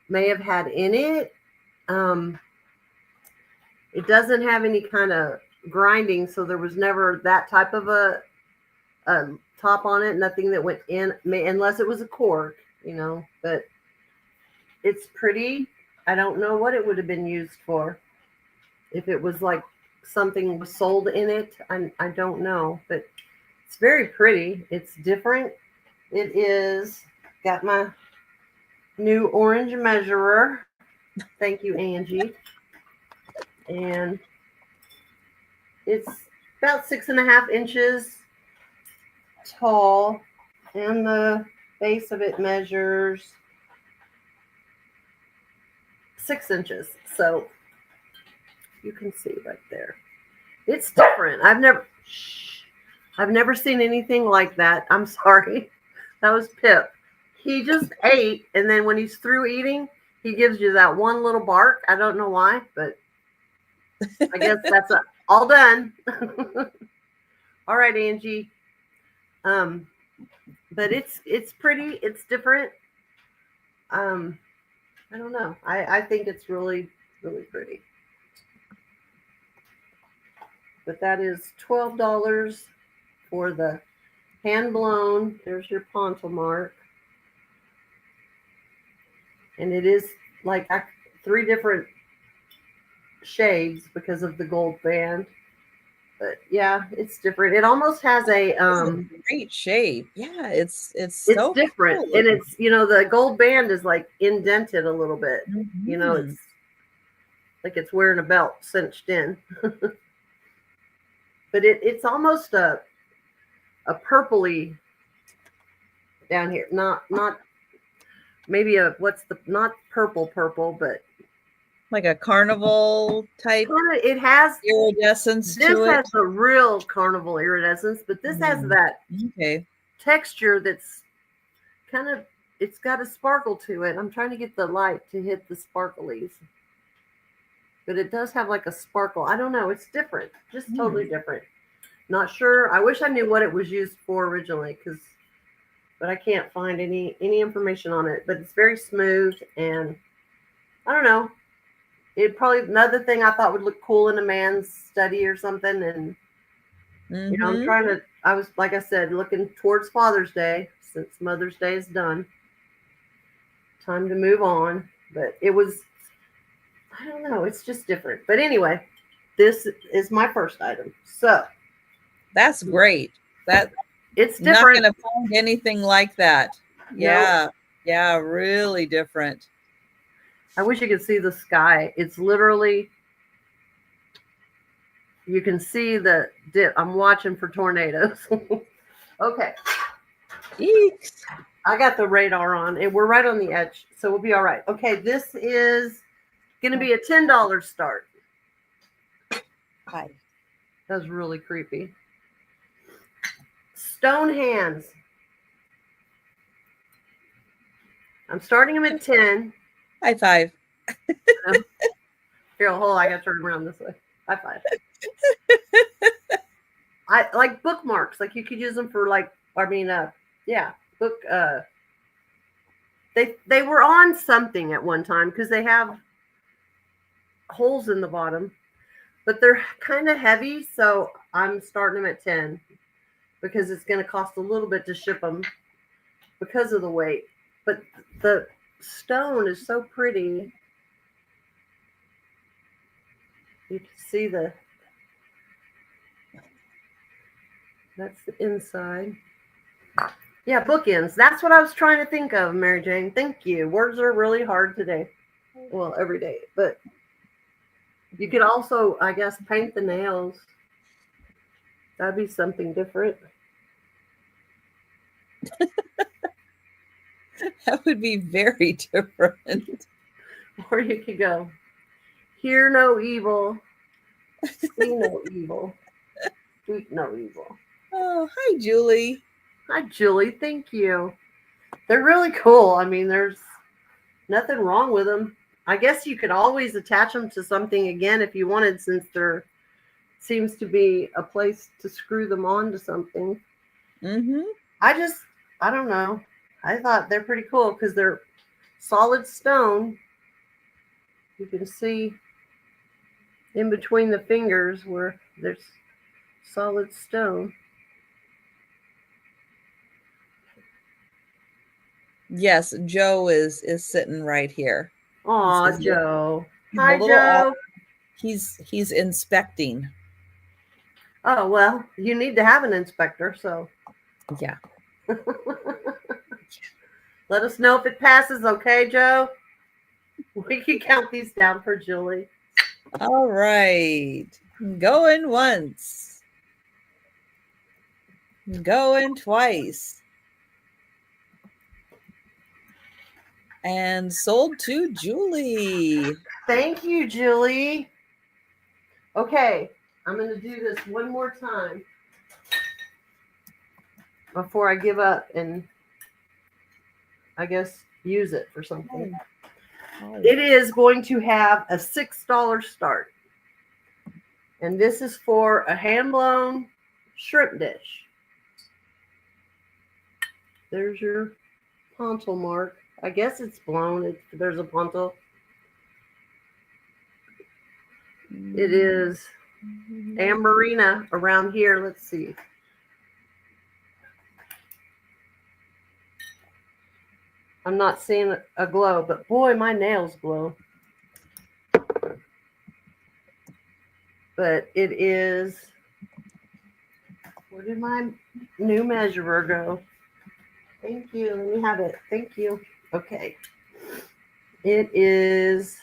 Speaker 2: may have had in it. It doesn't have any kind of grinding, so there was never that type of a top on it. Nothing that went in, unless it was a cork, But it's pretty. I don't know what it would have been used for. If it was like something was sold in it, I don't know. But it's very pretty. It's different. It is, got my new orange measurer. Thank you, Angie. And it's about 6.5 inches tall. And the base of it measures 6 inches. So you can see right there. It's different. I've never seen anything like that. I'm sorry. That was Pip. He just ate, and then when he's through eating, he gives you that one little bark. I don't know why, but I guess that's all done. All right, Angie. But it's pretty. It's different. I don't know. I think it's really, really pretty. But that is $12 for the hand blown. There's your ponto mark. And it is like 3 different shades because of the gold band. But yeah, it's different. It almost has a
Speaker 1: great shape. Yeah, it's
Speaker 2: so different. Cool. And it's, the gold band is like indented a little bit.
Speaker 1: Mm-hmm.
Speaker 2: It's like it's wearing a belt cinched in. But it's almost a purpley down here. Not maybe not purple, but
Speaker 1: like a carnival type.
Speaker 2: It has
Speaker 1: iridescence.
Speaker 2: This has a real carnival iridescence, but this has that texture that's kind of, it's got a sparkle to it. I'm trying to get the light to hit the sparklies. But it does have like a sparkle. I don't know. It's different. Just totally different. Not sure. I wish I knew what it was used for originally, but I can't find any information on it. But it's very smooth, and I don't know. It probably, another thing I thought would look cool in a man's study or something. And I was, like I said, looking towards Father's Day, since Mother's Day is done. Time to move on. But it was, I don't know, it's just different. But anyway, this is my first item. So
Speaker 1: that's great.
Speaker 2: It's different.
Speaker 1: Not going to find anything like that. Yeah. Nope. Yeah, really different.
Speaker 2: I wish you could see the sky. It's literally, you can see the dip. I'm watching for tornadoes. Okay.
Speaker 1: Eeks.
Speaker 2: I got the radar on, and we're right on the edge, so we'll be all right. Okay, this is going to be a $10 start.
Speaker 1: Hi.
Speaker 2: That was really creepy. Stone hands. I'm starting them at 10.
Speaker 1: High five.
Speaker 2: Here, hold on. I got to turn around this way. High five. I like bookmarks. Like you could use them for book. They were on something at one time because they have holes in the bottom, but they're kind of heavy. So I'm starting them at 10 because it's going to cost a little bit to ship them because of the weight. But the stone is so pretty. You can see that's the inside. Yeah, bookends. That's what I was trying to think of, Mary Jane. Thank you. Words are really hard today. Well, every day. But you could also, I guess, paint the nails. That'd be something different.
Speaker 1: That would be very different.
Speaker 2: Or you could go, hear no evil, see no evil, speak no evil.
Speaker 1: Oh, hi, Julie.
Speaker 2: Hi, Julie. Thank you. They're really cool. I mean, there's Nothing wrong with them. I guess you could always attach them to something again if you wanted, since there seems to be a place to screw them on to something.
Speaker 1: Mm-hmm.
Speaker 2: I don't know. I thought they're pretty cool because they're solid stone. You can see in between the fingers where there's solid stone.
Speaker 1: Yes, Joe is sitting right here.
Speaker 2: Aw, Joe.
Speaker 1: He's a
Speaker 2: Hi,
Speaker 1: little off.
Speaker 2: Joe.
Speaker 1: He's inspecting.
Speaker 2: Oh, well, you need to have an inspector, so
Speaker 1: Yeah.
Speaker 2: let us know if it passes, okay, Joe? We can count these down for Julie.
Speaker 1: All right. Going once. Going twice. And sold to Julie.
Speaker 2: Thank you, Julie. Okay, I'm going to do this one more time before I give up and, I guess, use it for something. It is going to have a $6 start. And this is for a hand-blown shrimp dish. There's your pontal mark. I guess it's blown. There's a pontal. It is Amberina around here. Let's see. I'm not seeing a glow, but boy, my nails glow. But it is, where did my new measurer go? Thank you. Let me have it. Thank you. Okay. It is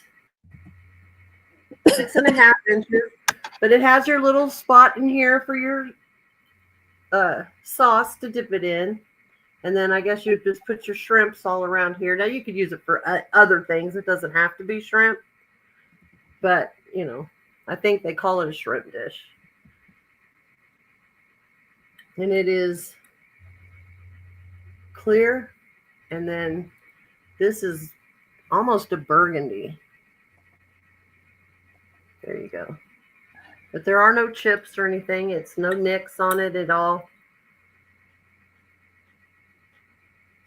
Speaker 2: 6.5 inches, but it has your little spot in here for your sauce to dip it in. And then I guess you just put your shrimps all around here. Now you could use it for other things. It doesn't have to be shrimp. But, you know, I think they call it a shrimp dish. And it is clear. And then this is almost a burgundy. There you go. But there are no chips or anything. It's no nicks on it at all.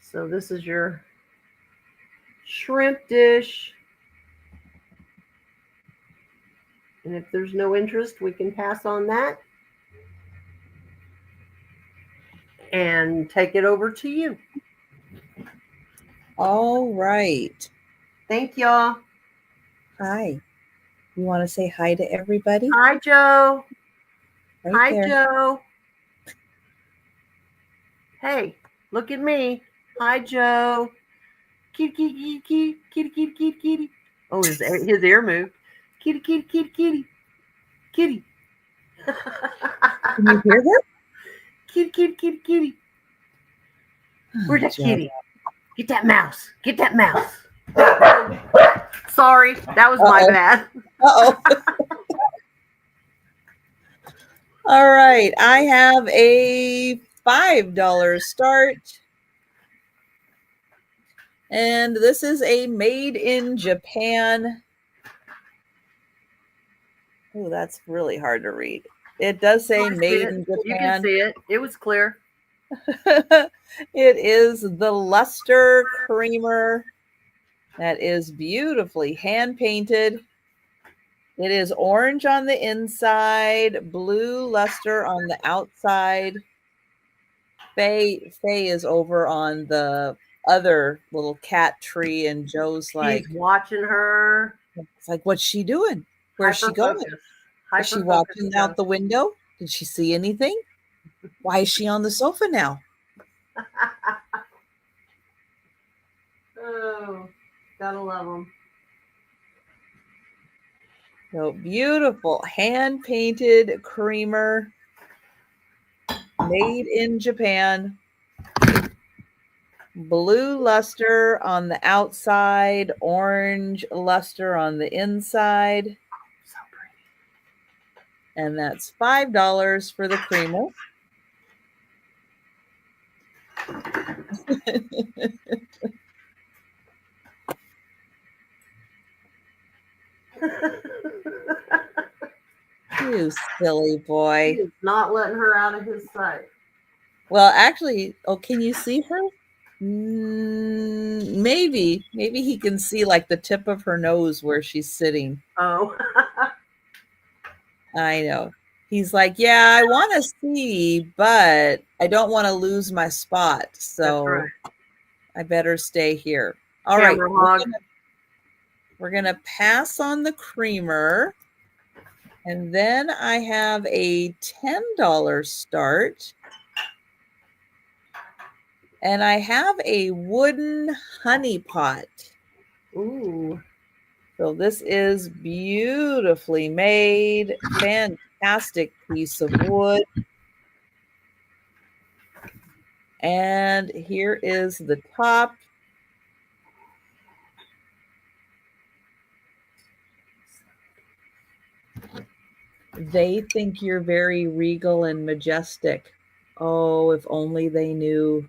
Speaker 2: So this is your shrimp dish. And if there's no interest, we can pass on that and take it over to you.
Speaker 1: All right.
Speaker 2: Thank y'all.
Speaker 1: Hi. You want to say hi to everybody?
Speaker 2: Hi, Joe.
Speaker 1: Right
Speaker 2: Hi,
Speaker 1: there.
Speaker 2: Joe. Hey, look at me. Hi, Joe. Kitty, kitty, kitty, kitty, kitty, kitty, kitty. Oh, his ear moved. Kitty, kitty, kitty, kitty, kitty.
Speaker 1: Can you hear her?
Speaker 2: Kitty, kitty, kitty, kitty. Where's that kitty? Get that mouse. Get that mouse. Sorry, that was my bad.
Speaker 1: Uh-oh. All right. I have a $5 start. And this is a made in Japan. Oh, that's really hard to read. It does say made in Japan.
Speaker 2: You can see it. It was clear.
Speaker 1: It is the luster creamer that is beautifully hand painted. It is orange on the inside, blue luster on the outside. Faye is over on the other little cat tree, and Joe's like,
Speaker 2: he's watching her.
Speaker 1: It's like, what's she doing? Where's she going? Is she watching out the window? Did she see anything? Why is she on the sofa now?
Speaker 2: Oh, gotta love them.
Speaker 1: So beautiful hand painted creamer made in Japan. Blue luster on the outside, orange luster on the inside.
Speaker 2: So pretty.
Speaker 1: And that's $5 for the creamer. You silly boy.
Speaker 2: He is not letting her out of his sight.
Speaker 1: Well, actually, oh, can you see her? Maybe he can see like the tip of her nose where she's sitting.
Speaker 2: Oh.
Speaker 1: I know. He's like, yeah, I want to see, but I don't want to lose my spot.
Speaker 2: That's
Speaker 1: So
Speaker 2: right.
Speaker 1: I better stay here. All
Speaker 2: Camera
Speaker 1: right.
Speaker 2: hog.
Speaker 1: We're going to pass on the creamer. And then I have a $10 start. And I have a wooden honey pot.
Speaker 2: Ooh.
Speaker 1: So this is beautifully made, fantastic piece of wood. And here is the top. They think you're very regal and majestic. Oh, if only they knew.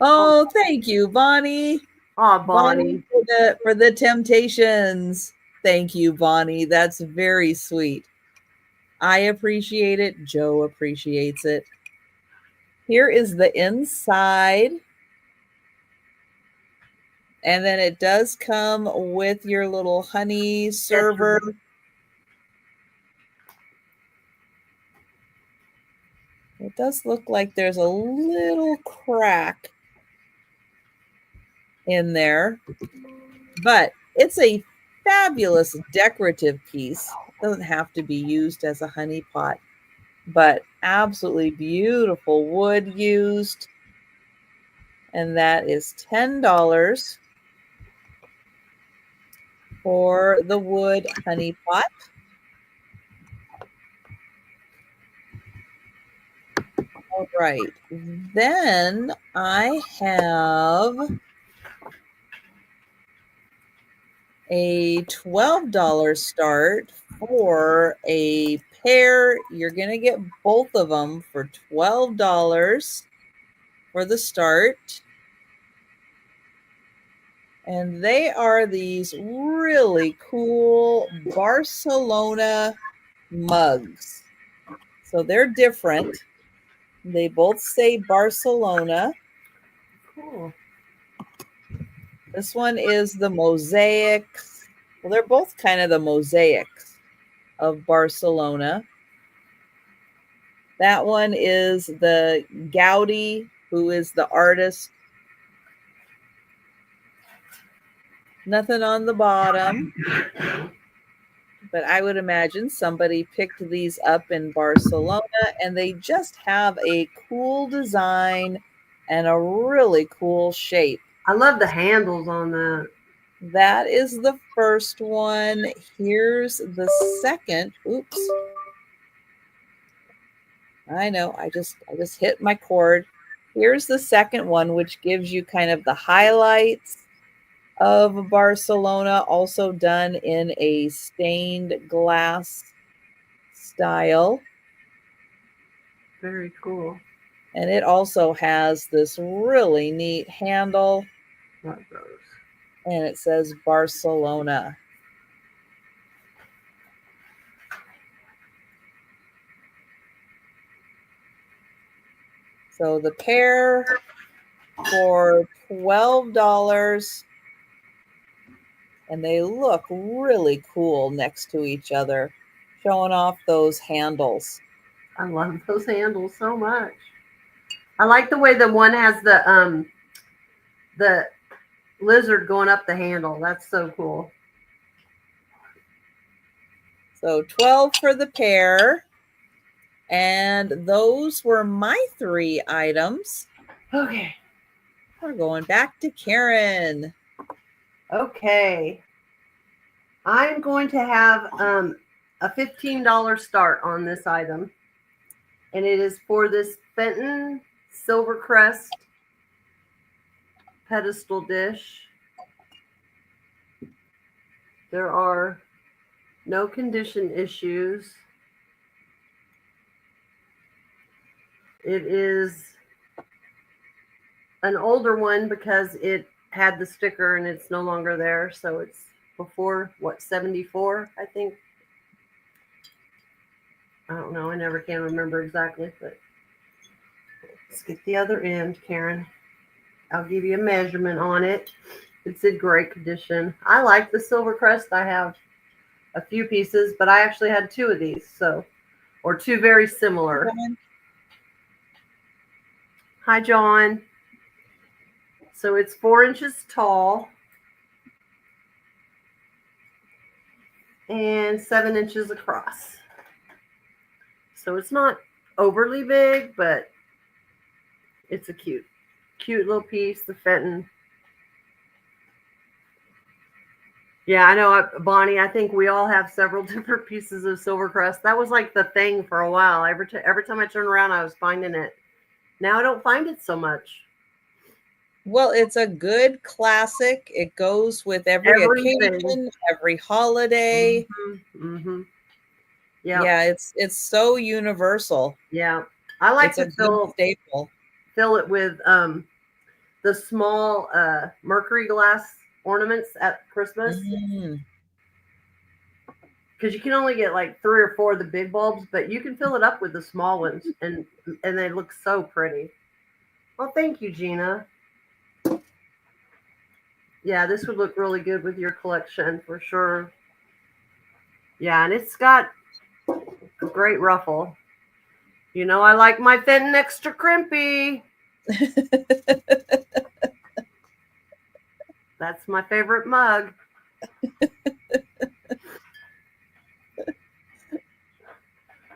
Speaker 1: Oh, thank you, Bonnie.
Speaker 2: Oh, Bonnie.
Speaker 1: For the temptations. Thank you, Bonnie. That's very sweet. I appreciate it. Joe appreciates it. Here is the inside. And then it does come with your little honey server. It does look like there's a little crack in there, but it's a fabulous decorative piece. It doesn't have to be used as a honey pot, but absolutely beautiful wood used. And that is $10 for the wood honey pot. All right. Then I have a $12 start for a pair. You're going to get both of them for $12 for the start. And they are these really cool Barcelona mugs. So they're different. They both say Barcelona.
Speaker 2: Cool.
Speaker 1: This one is the mosaics. Well, they're both kind of the mosaics of Barcelona. That one is the Gaudi, who is the artist. Nothing on the bottom. But I would imagine somebody picked these up in Barcelona, and they just have a cool design and a really cool shape.
Speaker 2: I love the handles on that.
Speaker 1: That is the first one. Here's the second. Oops. I know, I just hit my cord. Here's the second one, which gives you kind of the highlights of Barcelona, also done in a stained glass style.
Speaker 2: Very cool.
Speaker 1: And it also has this really neat handle.
Speaker 2: Love those.
Speaker 1: And it says Barcelona. So the pair for $12, and they look really cool next to each other, showing off those handles.
Speaker 2: I love those handles so much. I like the way the one has the lizard going up the handle. That's so cool.
Speaker 1: So 12 for the pair. And those were my 3 items.
Speaker 2: Okay.
Speaker 1: We're going back to Karen.
Speaker 2: Okay. I'm going to have a $15 start on this item. And it is for this Fenton Silver Crest pedestal dish. There are no condition issues. It is an older one because it had the sticker and it's no longer there. So it's before, what, 74, I think. I don't know. I never can remember exactly, but let's get the other end, Karen. I'll give you a measurement on it. It's in great condition. I like the silver crest. I have a few pieces, but I actually had two of these, so, or two very similar. Hi, John. So it's 4 inches tall and 7 inches across. So it's not overly big, but it's a cute little piece, the Fenton. Yeah, I know, Bonnie, I think we all have several different pieces of silver crest. That was like the thing for a while. Every time I turn around, I was finding it. Now I don't find it so much.
Speaker 1: Well, it's a good classic. It goes with every occasion, every holiday. Yeah, it's so universal.
Speaker 2: Yeah, I like
Speaker 1: to fill
Speaker 2: it with the small mercury glass ornaments at Christmas. Because you can only get like 3 or 4 of the big bulbs, but you can fill it up with the small ones, and they look so pretty. Well, thank you, Gina. Yeah, this would look really good with your collection for sure. Yeah, and it's got a great ruffle. You know, I like my Fenton extra crimpy. That's my favorite mug.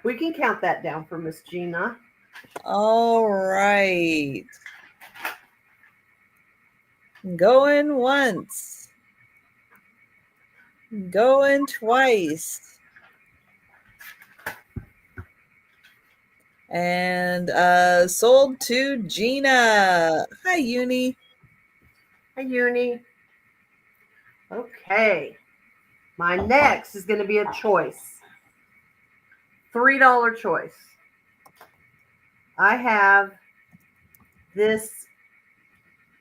Speaker 2: We can count that down for Miss Gina.
Speaker 1: All right. Going once. Going twice. And sold to Gina. Hi, Uni.
Speaker 2: Hi, Uni. Okay. My next is going to be a choice. $3 choice. I have this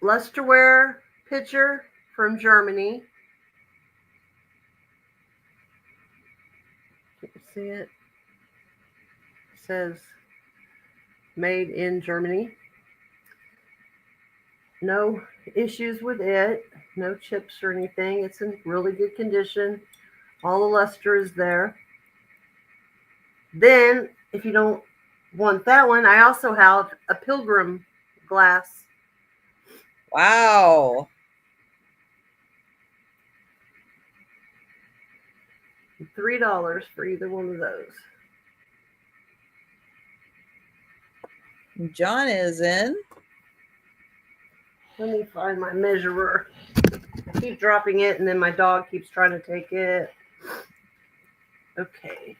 Speaker 2: lusterware pitcher from Germany. Can you see it? It says made in Germany. No issues with it. No chips or anything. It's in really good condition. All the luster is there. Then, if you don't want that one, I also have a pilgrim glass.
Speaker 1: Wow.
Speaker 2: $3 for either one of those.
Speaker 1: John is in.
Speaker 2: Let me find my measurer. I keep dropping it, and then my dog keeps trying to take it. Okay.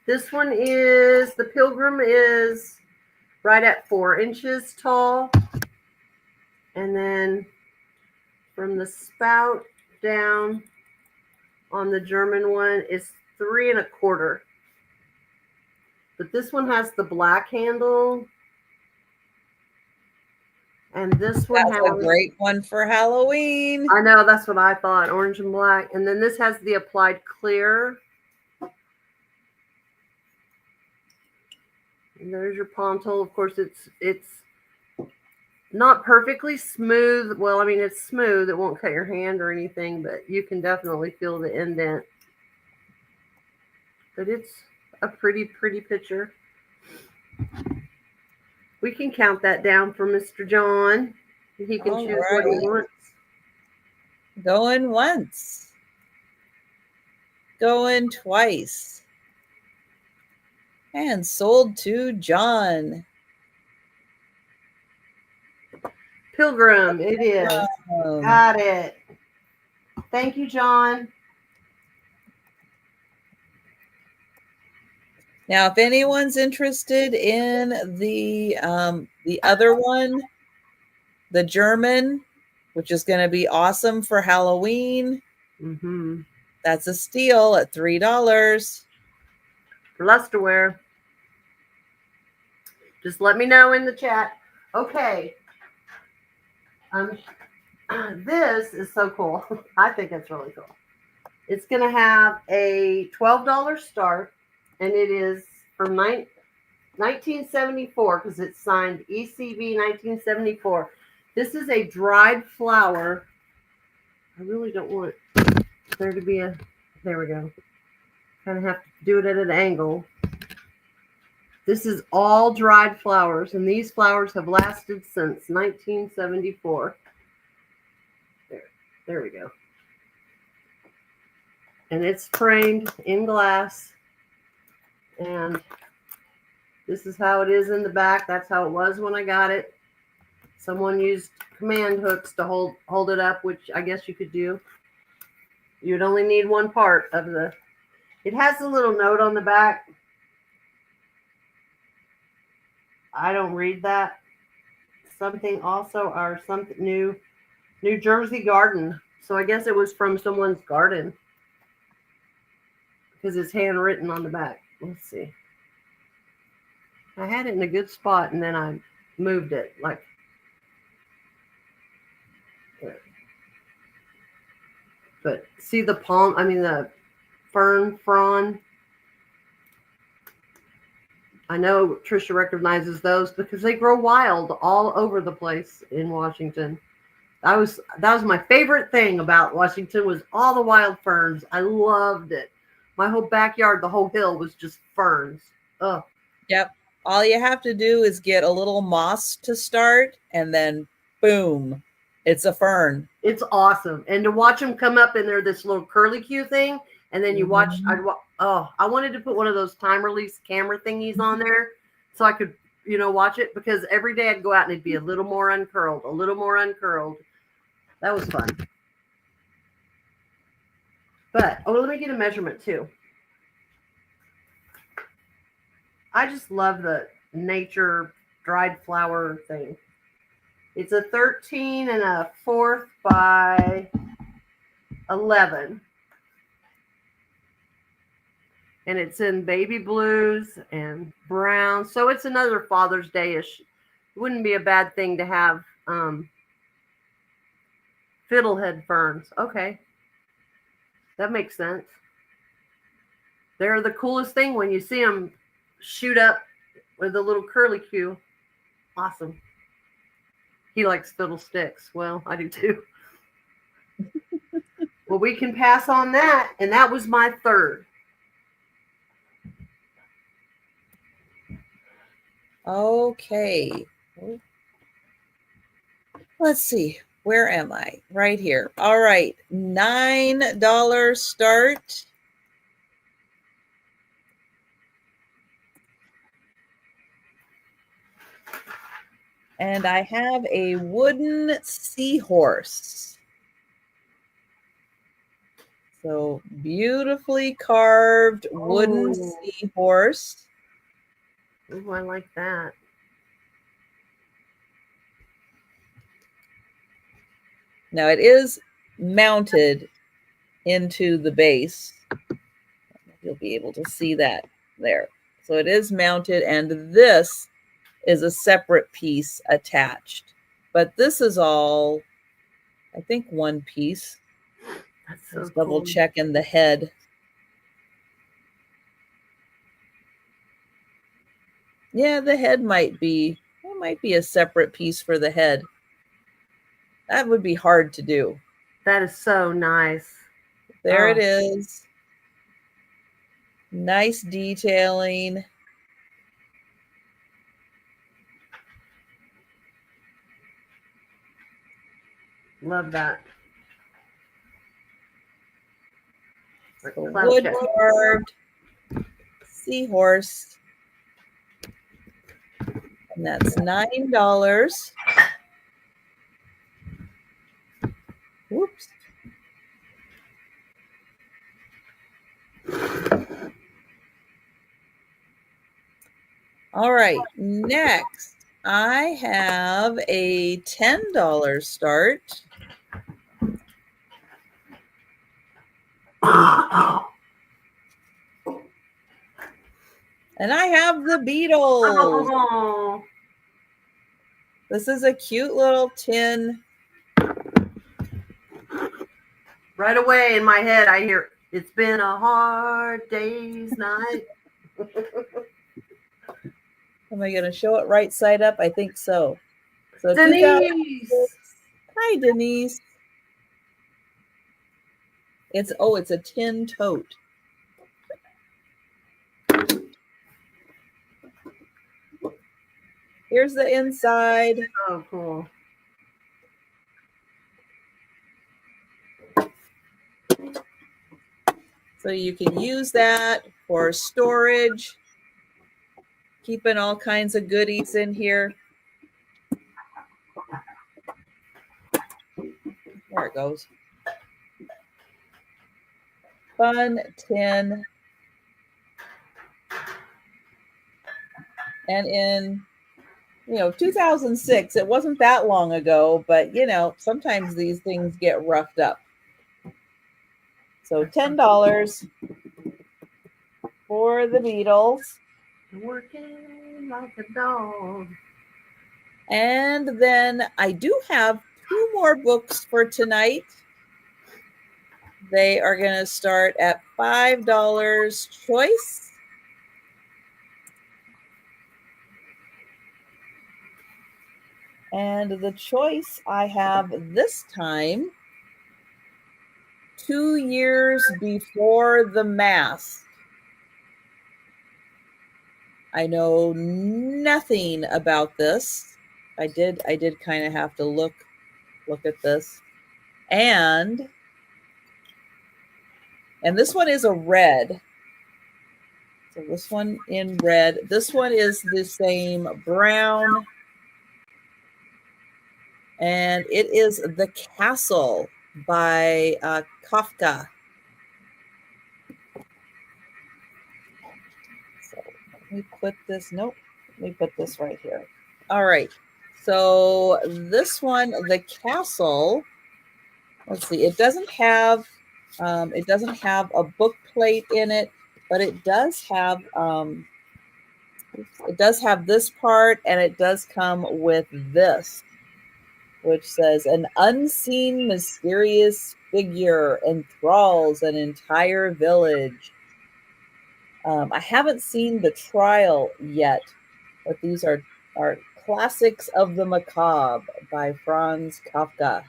Speaker 2: This one is, the pilgrim is right at 4 inches tall. And then from the spout down on the German one is 3 1/4. But this one has the black handle. And this one has
Speaker 1: a great one for Halloween.
Speaker 2: I know, that's what I thought, orange and black. And then this has the applied clear. And there's your pontal. Of course, it's not perfectly smooth. Well, I mean, it's smooth. It won't cut your hand or anything, but you can definitely feel the indent. But it's a pretty, pretty picture. We can count that down for Mr. John. He can choose what he wants.
Speaker 1: Going once. Going twice. And sold to John.
Speaker 2: Pilgrim, it is. Got it. Thank you, John.
Speaker 1: Now, if anyone's interested in the other one, the German, which is going to be awesome for Halloween, that's a steal at $3.
Speaker 2: For lusterware. Just let me know in the chat. Okay. Um, this is so cool. I think it's really cool. It's going to have a $12 start, and it is from 1974 because it's signed ECB 1974. This is a dried flower. I really don't want there to be a, there we go. Kind of have to do it at an angle. This is all dried flowers, and these flowers have lasted since 1974. There we go. And it's framed in glass, and this is how it is in the back. That's how it was when I got it. Someone used command hooks to hold it up, which I guess you could do. You'd only need one part of the, it has a little note on the back. I don't read that. Something also, or something New Jersey garden. So I guess it was from someone's garden because it's handwritten on the back. Let's see. I had it in a good spot and then I moved it like. But see the palm, I mean the fern frond. I know Trisha recognizes those because they grow wild all over the place in Washington. That was my favorite thing about Washington was all the wild ferns. I loved it. My whole backyard, the whole hill was just ferns. Oh.
Speaker 1: Yep. All you have to do is get a little moss to start, and then boom, it's a fern.
Speaker 2: It's awesome. And to watch them come up in there, this little curlicue thing, and then you watch, I wanted to put one of those time release camera thingies on there so I could, watch it, because every day I'd go out and it'd be a little more uncurled, a little more uncurled. That was fun. But, let me get a measurement too. I just love the nature dried flower thing. It's a 13 1/4 by 11. And it's in baby blues and brown. So it's another Father's Day-ish. It wouldn't be a bad thing to have fiddlehead ferns. Okay. That makes sense. They're the coolest thing when you see them shoot up with a little curlicue. Awesome. He likes fiddlesticks. Well, I do too. Well, we can pass on that. And that was my third.
Speaker 1: Okay. Let's see. Where am I? Right here. All right. $9 start. And I have a wooden seahorse. So beautifully carved wooden seahorse.
Speaker 2: Oh, I like that.
Speaker 1: Now it is mounted into the base. You'll be able to see that there. So it is mounted, and this is a separate piece attached. But this is all, I think, one piece.
Speaker 2: That's so
Speaker 1: Let's double check in the head. Yeah, the head might be a separate piece for the head. That would be hard to do.
Speaker 2: That is so nice.
Speaker 1: There it is. Nice detailing.
Speaker 2: Love that.
Speaker 1: Wood carved seahorse. And that's $9. Whoops. All right, next I have a $10 start. And I have the Beatles.
Speaker 2: Oh.
Speaker 1: This is a cute little tin
Speaker 2: Right away in my head, I hear, it's been a hard day's night.
Speaker 1: Am I going to show it right side up? I think so. So
Speaker 2: Denise!
Speaker 1: 2006. Hi, Denise. It's a tin tote. Here's the inside.
Speaker 2: Oh, cool.
Speaker 1: So you can use that for storage, keeping all kinds of goodies in here. There it goes. Fun tin. And in 2006, it wasn't that long ago, but sometimes these things get roughed up. So $10 for the Beatles.
Speaker 2: Working like a dog.
Speaker 1: And then I do have 2 more books for tonight. They are going to start at $5 choice. And the choice I have this time, 2 years before the mask. I know nothing about this. I did kind of have to look at this. And this one is a red. So this one in red. This one is the same brown. And it is The Castle by Kafka. So let me put this, nope, let me put this right here. All right. So this one, The Castle, let's see, it doesn't have a book plate in it, but it does have this part, and it does come with this, which says an unseen mysterious figure enthralls an entire village. I haven't seen The Trial yet, but these are Classics of the Macabre by Franz Kafka.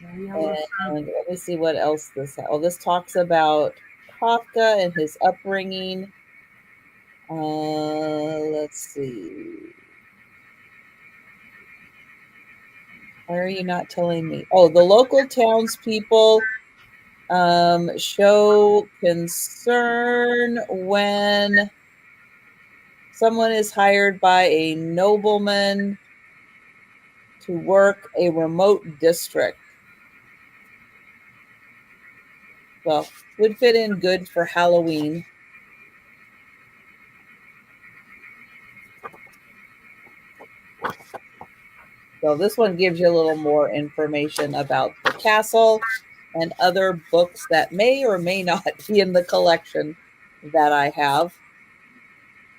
Speaker 1: And let me see what else this has. Oh, this talks about Kafka and his upbringing. Let's see. Why are you not telling me? Oh, the local townspeople show concern when someone is hired by a nobleman to work a remote district. Well, would fit in good for Halloween. So this one gives you a little more information about the castle and other books that may or may not be in the collection that I have.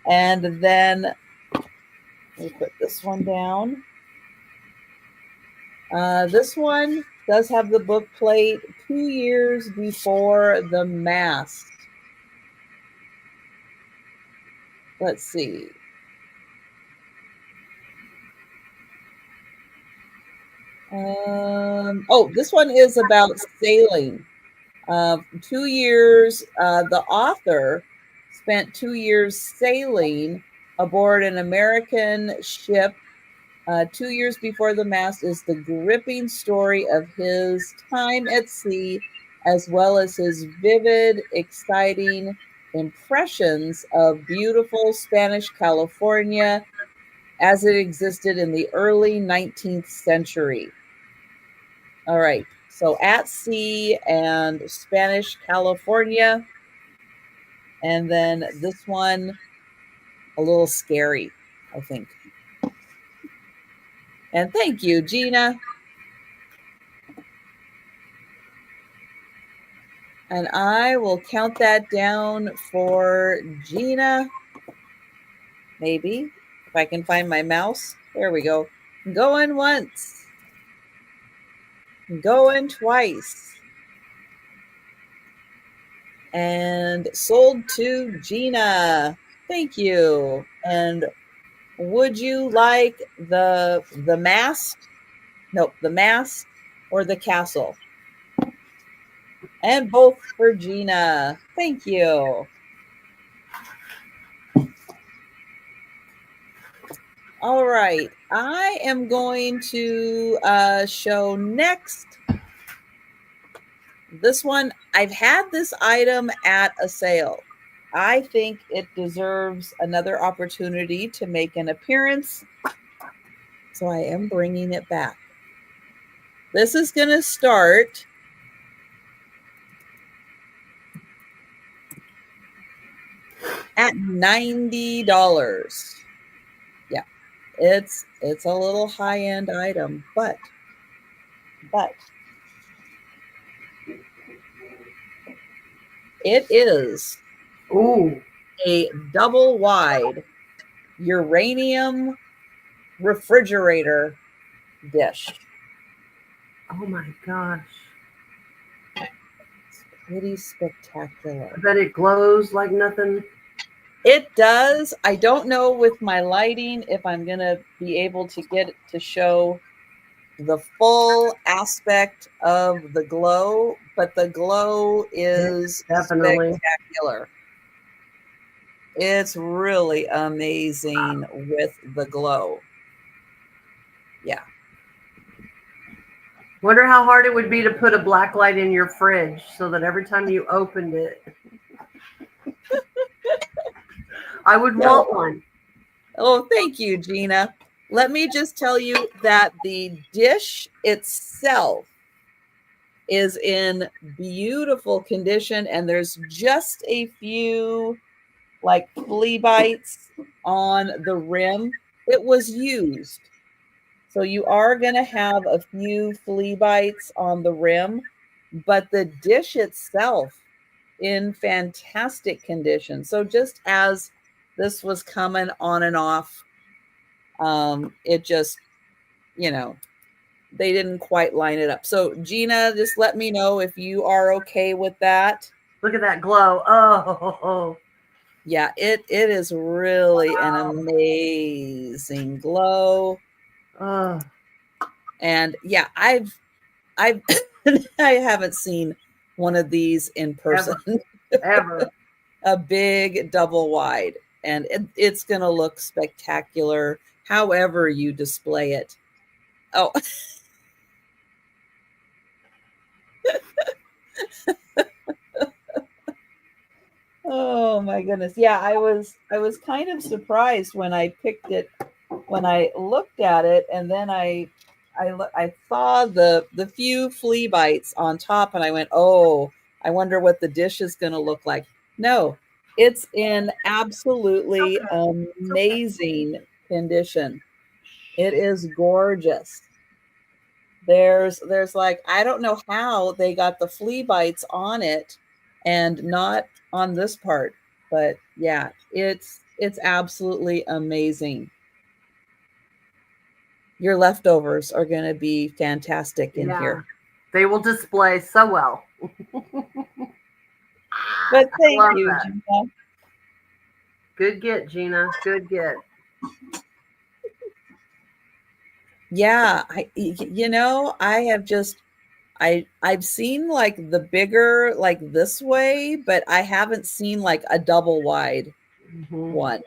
Speaker 1: And then let me put this one down. This one does have the book plate 2 years before the mask. Let's see. This one is about sailing. 2 years, the author spent 2 years sailing aboard an American ship. 2 years before the mast is the gripping story of his time at sea, as well as his vivid, exciting impressions of beautiful Spanish California as it existed in the early 19th century. All right, so at sea and Spanish California. And then this one, a little scary, I think. And thank you, Gina. And I will count that down for Gina. Maybe, if I can find my mouse. There we go. Going once. Going twice. And sold to Gina. Thank you. And would you like the mast? Nope, the mast or the castle? And both for Gina. Thank you. All right. I am going to show next. This one, I've had this item at a sale. I think it deserves another opportunity to make an appearance. So I am bringing it back. This is going to start at $90. Yeah, it's a little high-end item, but it is a double wide uranium refrigerator dish.
Speaker 2: Oh my gosh.
Speaker 1: It's pretty spectacular.
Speaker 2: I bet it glows like nothing.
Speaker 1: It does. I don't know with my lighting if I'm going to be able to get it to show the full aspect of the glow, but the glow is
Speaker 2: definitely
Speaker 1: spectacular. It's really amazing with the glow. Yeah.
Speaker 2: Wonder how hard it would be to put a black light in your fridge so that every time you opened it, I would want one.
Speaker 1: Oh, thank you, Gina. Let me just tell you that the dish itself is in beautiful condition, and there's just a few like flea bites on the rim. It was used. So you are going to have a few flea bites on the rim, but the dish itself in fantastic condition. So just as this was coming on and off, it just, they didn't quite line it up. So Gina, just let me know if you are okay with that.
Speaker 2: Look at that glow. Oh,
Speaker 1: yeah, it is really an amazing glow. And yeah, I've I haven't seen one of these in person
Speaker 2: ever.
Speaker 1: A big double wide, and it's gonna look spectacular however you display it. Oh. Oh my goodness. Yeah, I was kind of surprised when I picked it, when I looked at it, and then I saw the few flea bites on top, and I went, "Oh, I wonder what the dish is going to look like." No, it's in absolutely amazing condition. It is gorgeous. There's like, I don't know how they got the flea bites on it and not on this part, but yeah, it's absolutely amazing. Your leftovers are going to be fantastic in here.
Speaker 2: They will display so well.
Speaker 1: But thank you, Gina.
Speaker 2: Good get, Gina. Good get.
Speaker 1: Yeah, I have just I've seen like the bigger like this way, but I haven't seen like a double wide one.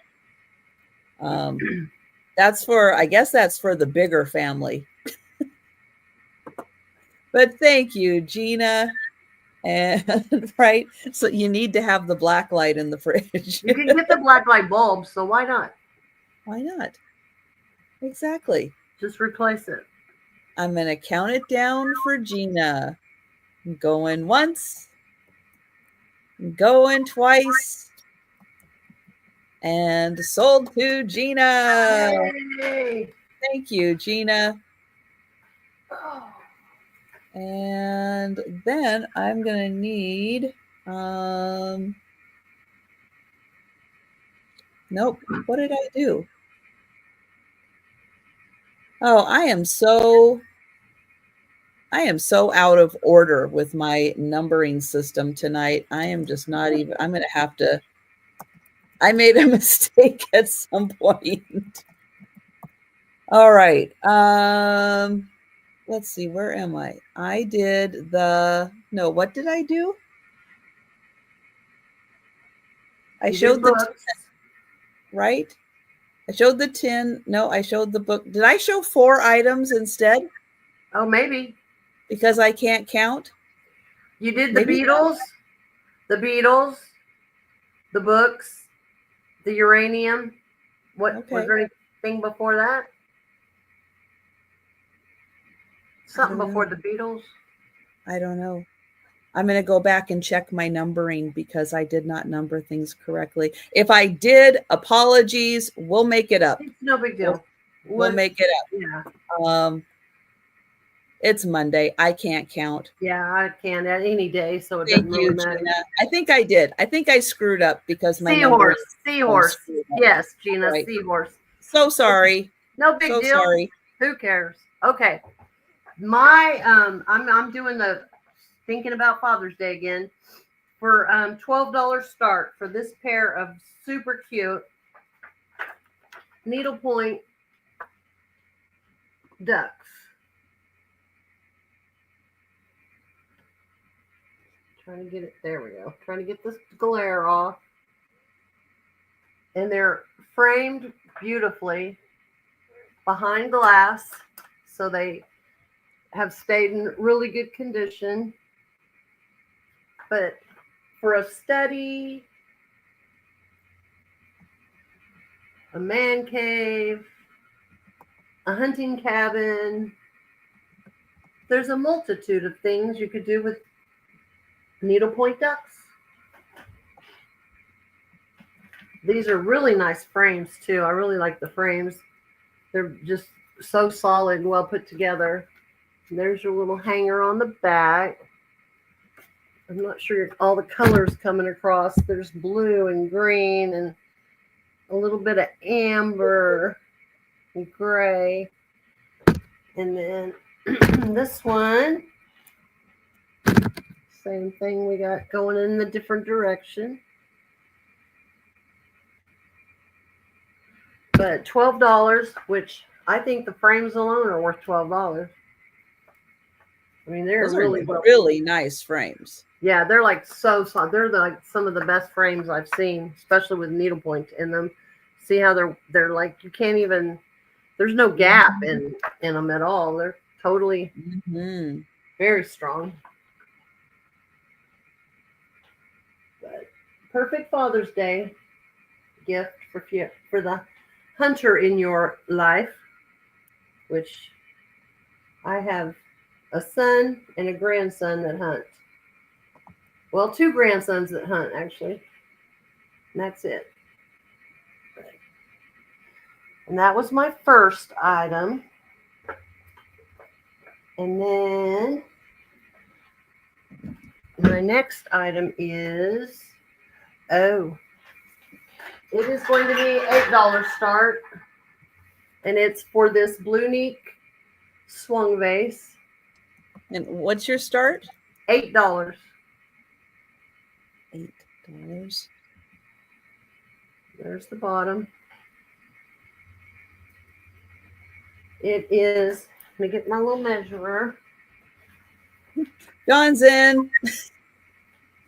Speaker 1: I guess that's for the bigger family. But thank you, Gina. And right, so you need to have the black light in the fridge.
Speaker 2: You can get the black light bulb, so why not?
Speaker 1: Why not? Exactly.
Speaker 2: Just replace it.
Speaker 1: I'm going to count it down for Gina. Going once, going twice, and sold to Gina.
Speaker 2: Yay.
Speaker 1: Thank you, Gina. And then I'm going to need, nope, what did I do? Oh, I I am so out of order with my numbering system tonight. I am just not even, I'm going to have to, I made a mistake at some point. All right. Let's see, where am I? I did no, what did I do? I showed the tin, right? I showed the tin. No, I showed the book. Did I show 4 items instead?
Speaker 2: Oh, maybe.
Speaker 1: Because I can't count?
Speaker 2: You did
Speaker 1: Maybe.
Speaker 2: the Beatles, the books, the uranium. What
Speaker 1: Okay.
Speaker 2: was there anything before that? Something before the Beatles?
Speaker 1: I don't know. I'm going to go back and check my numbering because I did not number things correctly. If I did, apologies. We'll make it up.
Speaker 2: It's no big deal.
Speaker 1: We'll make it up.
Speaker 2: Yeah.
Speaker 1: It's Monday. I can't count.
Speaker 2: Yeah, I can at any day, so it
Speaker 1: Thank
Speaker 2: doesn't
Speaker 1: you,
Speaker 2: really matter.
Speaker 1: Gina. I think I did. I think I screwed up because my
Speaker 2: Seahorse.
Speaker 1: numbers.
Speaker 2: Yes, Gina,
Speaker 1: right.
Speaker 2: Seahorse.
Speaker 1: So sorry.
Speaker 2: No big deal.
Speaker 1: Sorry.
Speaker 2: Who cares? Okay. My I'm doing the thinking about Father's Day again for $12 start for this pair of super cute needlepoint ducks. Trying to get it, there we go. Trying to get this glare off. And they're framed beautifully behind glass, so they have stayed in really good condition. But for a study, a man cave, a hunting cabin, there's a multitude of things you could do with needlepoint ducks. These are really nice frames too. I really like the frames. They're just so solid and well put together. And there's your little hanger on the back. I'm not sure all the colors coming across. There's blue and green and a little bit of amber and gray. And then this one, same thing we got going in the different direction. But $12, which I think the frames alone are worth $12. I mean, they're
Speaker 1: really nice frames.
Speaker 2: Yeah, they're like so soft. They're like some of the best frames I've seen, especially with needlepoint in them. See how they're like, you can't even, there's no gap in them at all. They're totally very strong. But perfect Father's Day gift for the hunter in your life, which I have a son and a grandson that hunt. Well, 2 grandsons that hunt, actually. And that's it. And that was my first item. And then my next item is, it is going to be $8 start. And it's for this Blue Neek swung vase.
Speaker 1: And what's your start?
Speaker 2: $8.
Speaker 1: $8.
Speaker 2: There's the bottom. It is, let me get my little measurer.
Speaker 1: John's in.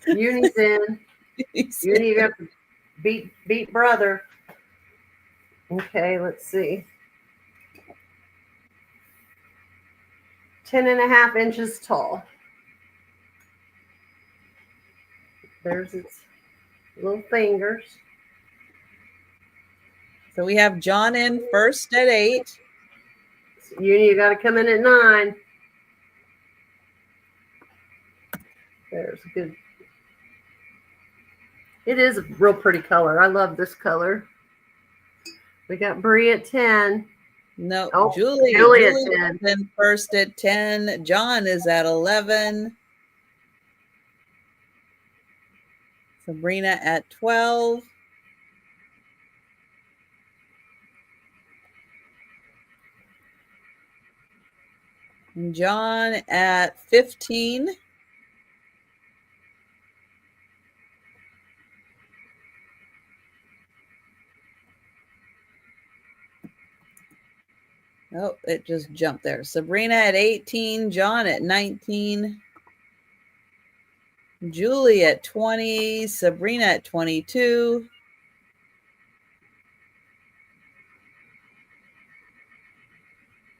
Speaker 2: Uni's in. Uni got beat brother. Okay, let's see. 10.5 inches tall. There's its little fingers.
Speaker 1: So we have John in first at 8.
Speaker 2: You got to come in at 9. There's a good. It is a real pretty color. I love this color. We got Bree at 10.
Speaker 1: No,
Speaker 2: oh,
Speaker 1: Julie
Speaker 2: at 10.
Speaker 1: In first at 10. John is at 11. Sabrina at 12. John at 15. Oh, it just jumped there. Sabrina at 18, John at 19, Julie at 20, Sabrina at 22.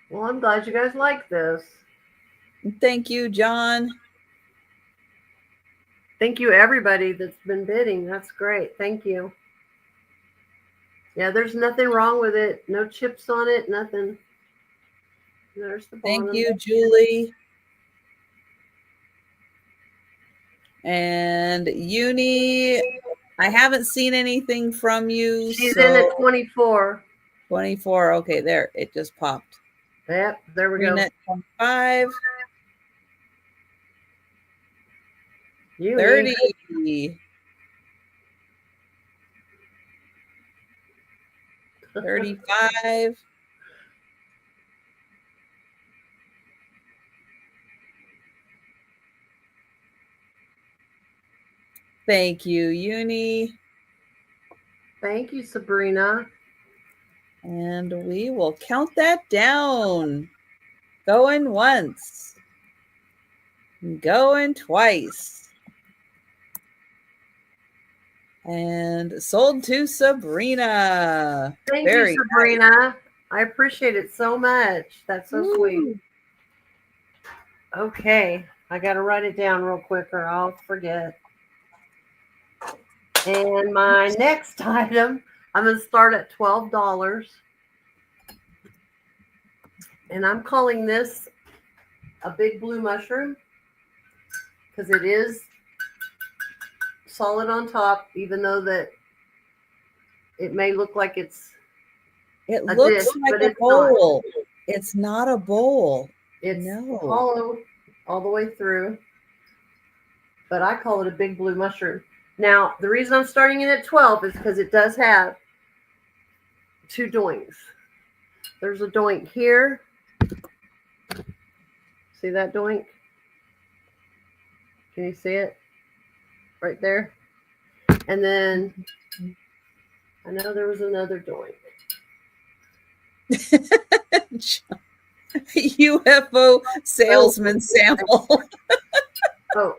Speaker 2: Well, I'm glad you guys like this.
Speaker 1: Thank you, John.
Speaker 2: Thank you, everybody that's been bidding. That's great. Thank you. Yeah, there's nothing wrong with it. No chips on it, nothing. There's the bottom.
Speaker 1: Thank you, Julie. And Uni, I haven't seen anything from you.
Speaker 2: She's in at 24.
Speaker 1: 24. Okay, there. It just popped.
Speaker 2: Yep, there we go.
Speaker 1: 25.
Speaker 2: Uni.
Speaker 1: 30. 35. Thank you, Uni.
Speaker 2: Thank you, Sabrina.
Speaker 1: And we will count that down. Going once. Going twice. And sold to Sabrina.
Speaker 2: Thank you, Sabrina. Nice. I appreciate it so much. That's so sweet. Okay. I got to write it down real quick or I'll forget. And my next item, I'm going to start at $12. And I'm calling this a big blue mushroom because it is solid on top, even though that it may look like it
Speaker 1: looks dish, like a bowl. Not. It's not a bowl.
Speaker 2: It's hollow all the way through, but I call it a big blue mushroom. Now, the reason I'm starting it at 12 is because it does have 2 doinks. There's a doink here. See that doink? Can you see it? Right there. And then I know there was another doink.
Speaker 1: UFO salesman sample.
Speaker 2: Oh,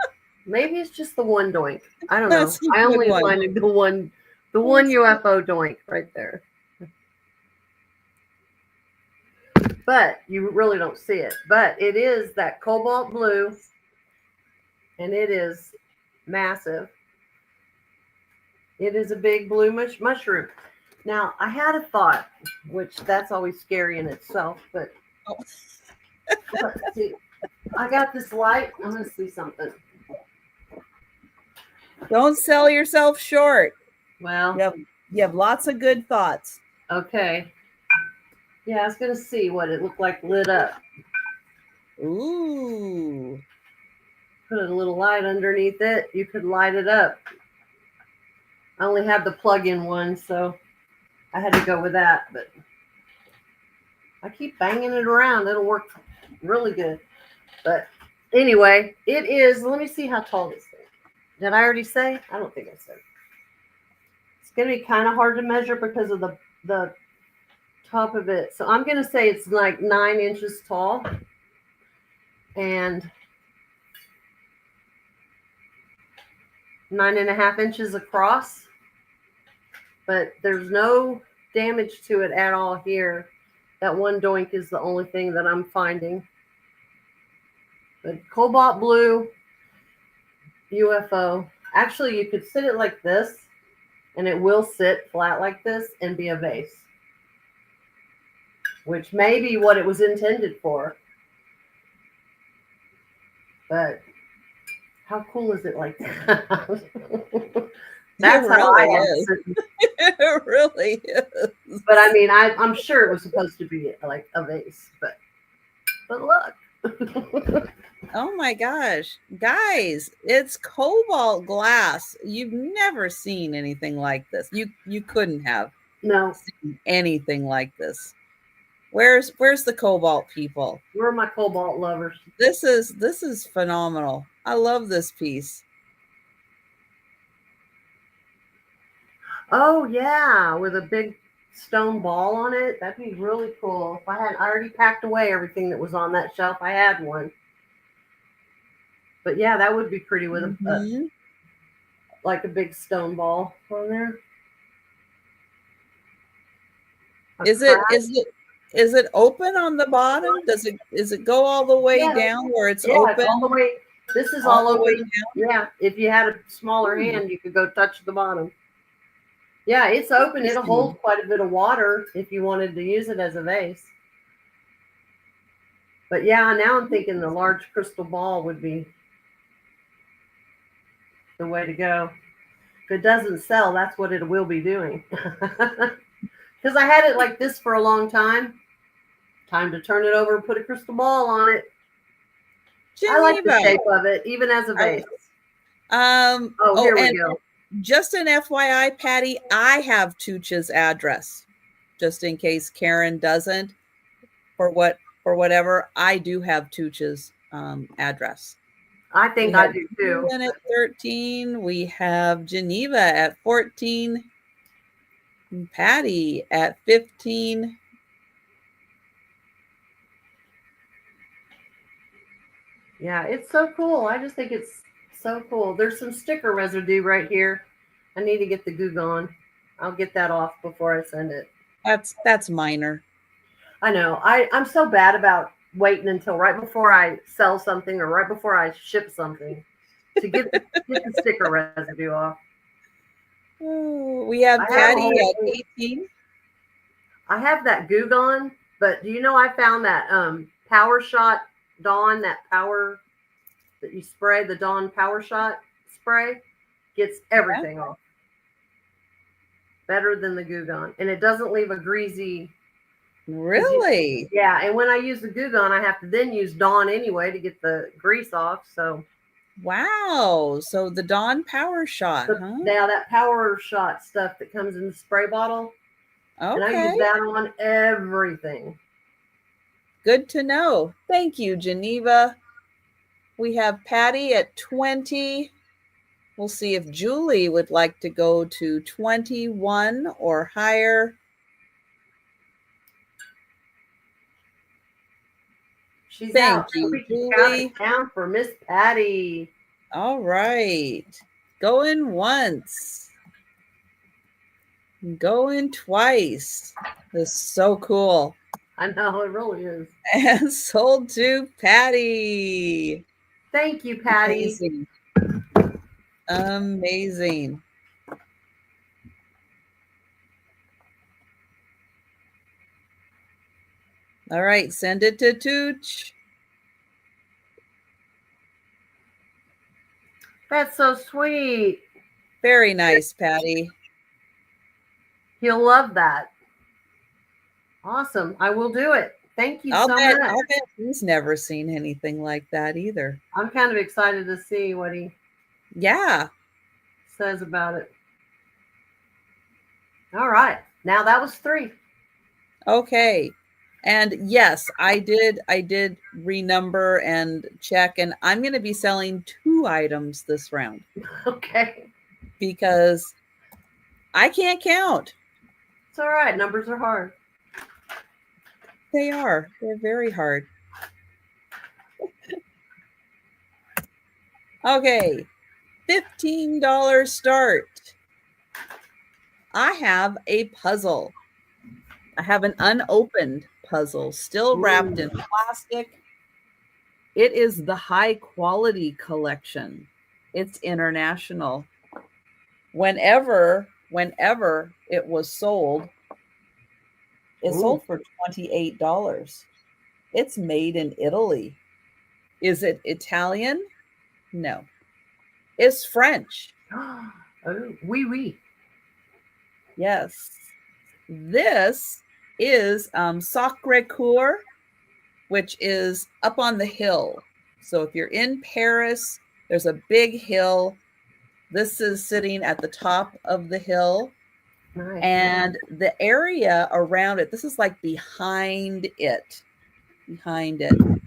Speaker 2: maybe it's just the one doink. I don't know. I only finding the one UFO doink right there. But you really don't see it. But it is that cobalt blue, and it is massive. It is a big blue mushroom. Now, I had a thought, which that's always scary in itself, but let's see. I got this light. I'm going to see something.
Speaker 1: Don't sell yourself short.
Speaker 2: Well,
Speaker 1: you have lots of good thoughts.
Speaker 2: Okay. Yeah, I was going to see what it looked like lit up.
Speaker 1: Ooh.
Speaker 2: Put a little light underneath it. You could light it up. I only have the plug-in one, so I had to go with that. But I keep banging it around. It'll work really good. But anyway, it is. Let me see how tall this thing is. Did I already say? I don't think I said. It's going to be kind of hard to measure because of the top of it. So I'm going to say it's like 9 inches tall. And 9.5 inches across. But there's no damage to it at all here. That one doink is the only thing that I'm finding. But cobalt blue UFO. Actually, you could sit it like this, and it will sit flat like this and be a vase. Which may be what it was intended for. But how cool is it like that? That's how I is.
Speaker 1: It really is.
Speaker 2: But I mean, I'm sure it was supposed to be like a vase, but look.
Speaker 1: Oh my gosh, guys, it's cobalt glass. You've never seen anything like this. You couldn't have
Speaker 2: seen
Speaker 1: anything like this. Where's the cobalt people?
Speaker 2: Where are my cobalt lovers?
Speaker 1: This is phenomenal. I love this piece.
Speaker 2: Oh yeah, with a big stone ball on it. That'd be really cool. If I already packed away everything that was on that shelf. I had one. But yeah, that would be pretty with a like a big stone ball on there.
Speaker 1: Is it open on the bottom? Is it go all the way down where it's open?
Speaker 2: All the way. This is all the way down. Yeah, if you had a smaller hand, you could go touch the bottom. Yeah, it's open. It'll hold quite a bit of water if you wanted to use it as a vase. But yeah, now I'm thinking the large crystal ball would be the way to go. If it doesn't sell, that's what it will be doing. Because I had it like this for a long time. Time to turn it over and put a crystal ball on it. Geneva. I like the shape of it, even as a vase. Here we go.
Speaker 1: Just an FYI, Patty, I have Tucha's address. Just in case Karen doesn't, for whatever, I do have Tucha's address.
Speaker 2: I think I do too.
Speaker 1: At 13, we have Geneva at 14, and Patty at 15.
Speaker 2: Yeah, it's so cool. I just think it's so cool. There's some sticker residue right here. I need to get the Goo Gone. I'll get that off before I send it.
Speaker 1: That's minor.
Speaker 2: I know. I'm so bad about waiting until right before I sell something or right before I ship something to get the sticker residue off.
Speaker 1: Oh, we have Patty at 18.
Speaker 2: I have that Goo Gone, but do you know I found that Power Shot Dawn, that power that you spray, the Dawn Power Shot spray, gets everything off. Better than the Goo Gone. And it doesn't leave a greasy.
Speaker 1: Really?
Speaker 2: Yeah. And when I use the Goo Gone, I have to then use Dawn anyway to get the grease off. So.
Speaker 1: Wow. So the Dawn Power Shot, huh?
Speaker 2: Yeah, that Power Shot stuff that comes in the spray bottle. Okay. And I use that on everything.
Speaker 1: Good to know. Thank you, Geneva. We have Patty at 20. We'll see if Julie would like to go to 21 or higher.
Speaker 2: Thank you, Julie. Down for Miss Patty.
Speaker 1: All right. Going once. Going twice. This is so cool.
Speaker 2: I know, it really is.
Speaker 1: And sold to Patty.
Speaker 2: Thank you, Patty.
Speaker 1: Amazing. All right, send it to Tooch.
Speaker 2: That's so sweet.
Speaker 1: Very nice, Patty.
Speaker 2: He'll love that. Awesome. I will do it. Thank you so much.
Speaker 1: I'll bet he's never seen anything like that either.
Speaker 2: I'm kind of excited to see what he says about it. All right. Now that was 3.
Speaker 1: Okay. And yes, I did renumber and check, and I'm going to be selling 2 items this round.
Speaker 2: Okay.
Speaker 1: Because I can't count.
Speaker 2: It's all right. Numbers are hard.
Speaker 1: They are. They're very hard. Okay. $15 start. I have a puzzle. I have an unopened puzzle, still wrapped in plastic. It is the high quality collection. It's international. Whenever it was sold, it sold for $28. It's made in Italy. Is it Italian? No. It's French.
Speaker 2: Oh, oui, oui.
Speaker 1: Yes. This is Sacré-Cœur, which is up on the hill. So if you're in Paris, there's a big hill. This is sitting at the top of the hill.
Speaker 2: Nice.
Speaker 1: And the area around it, this is like behind it. The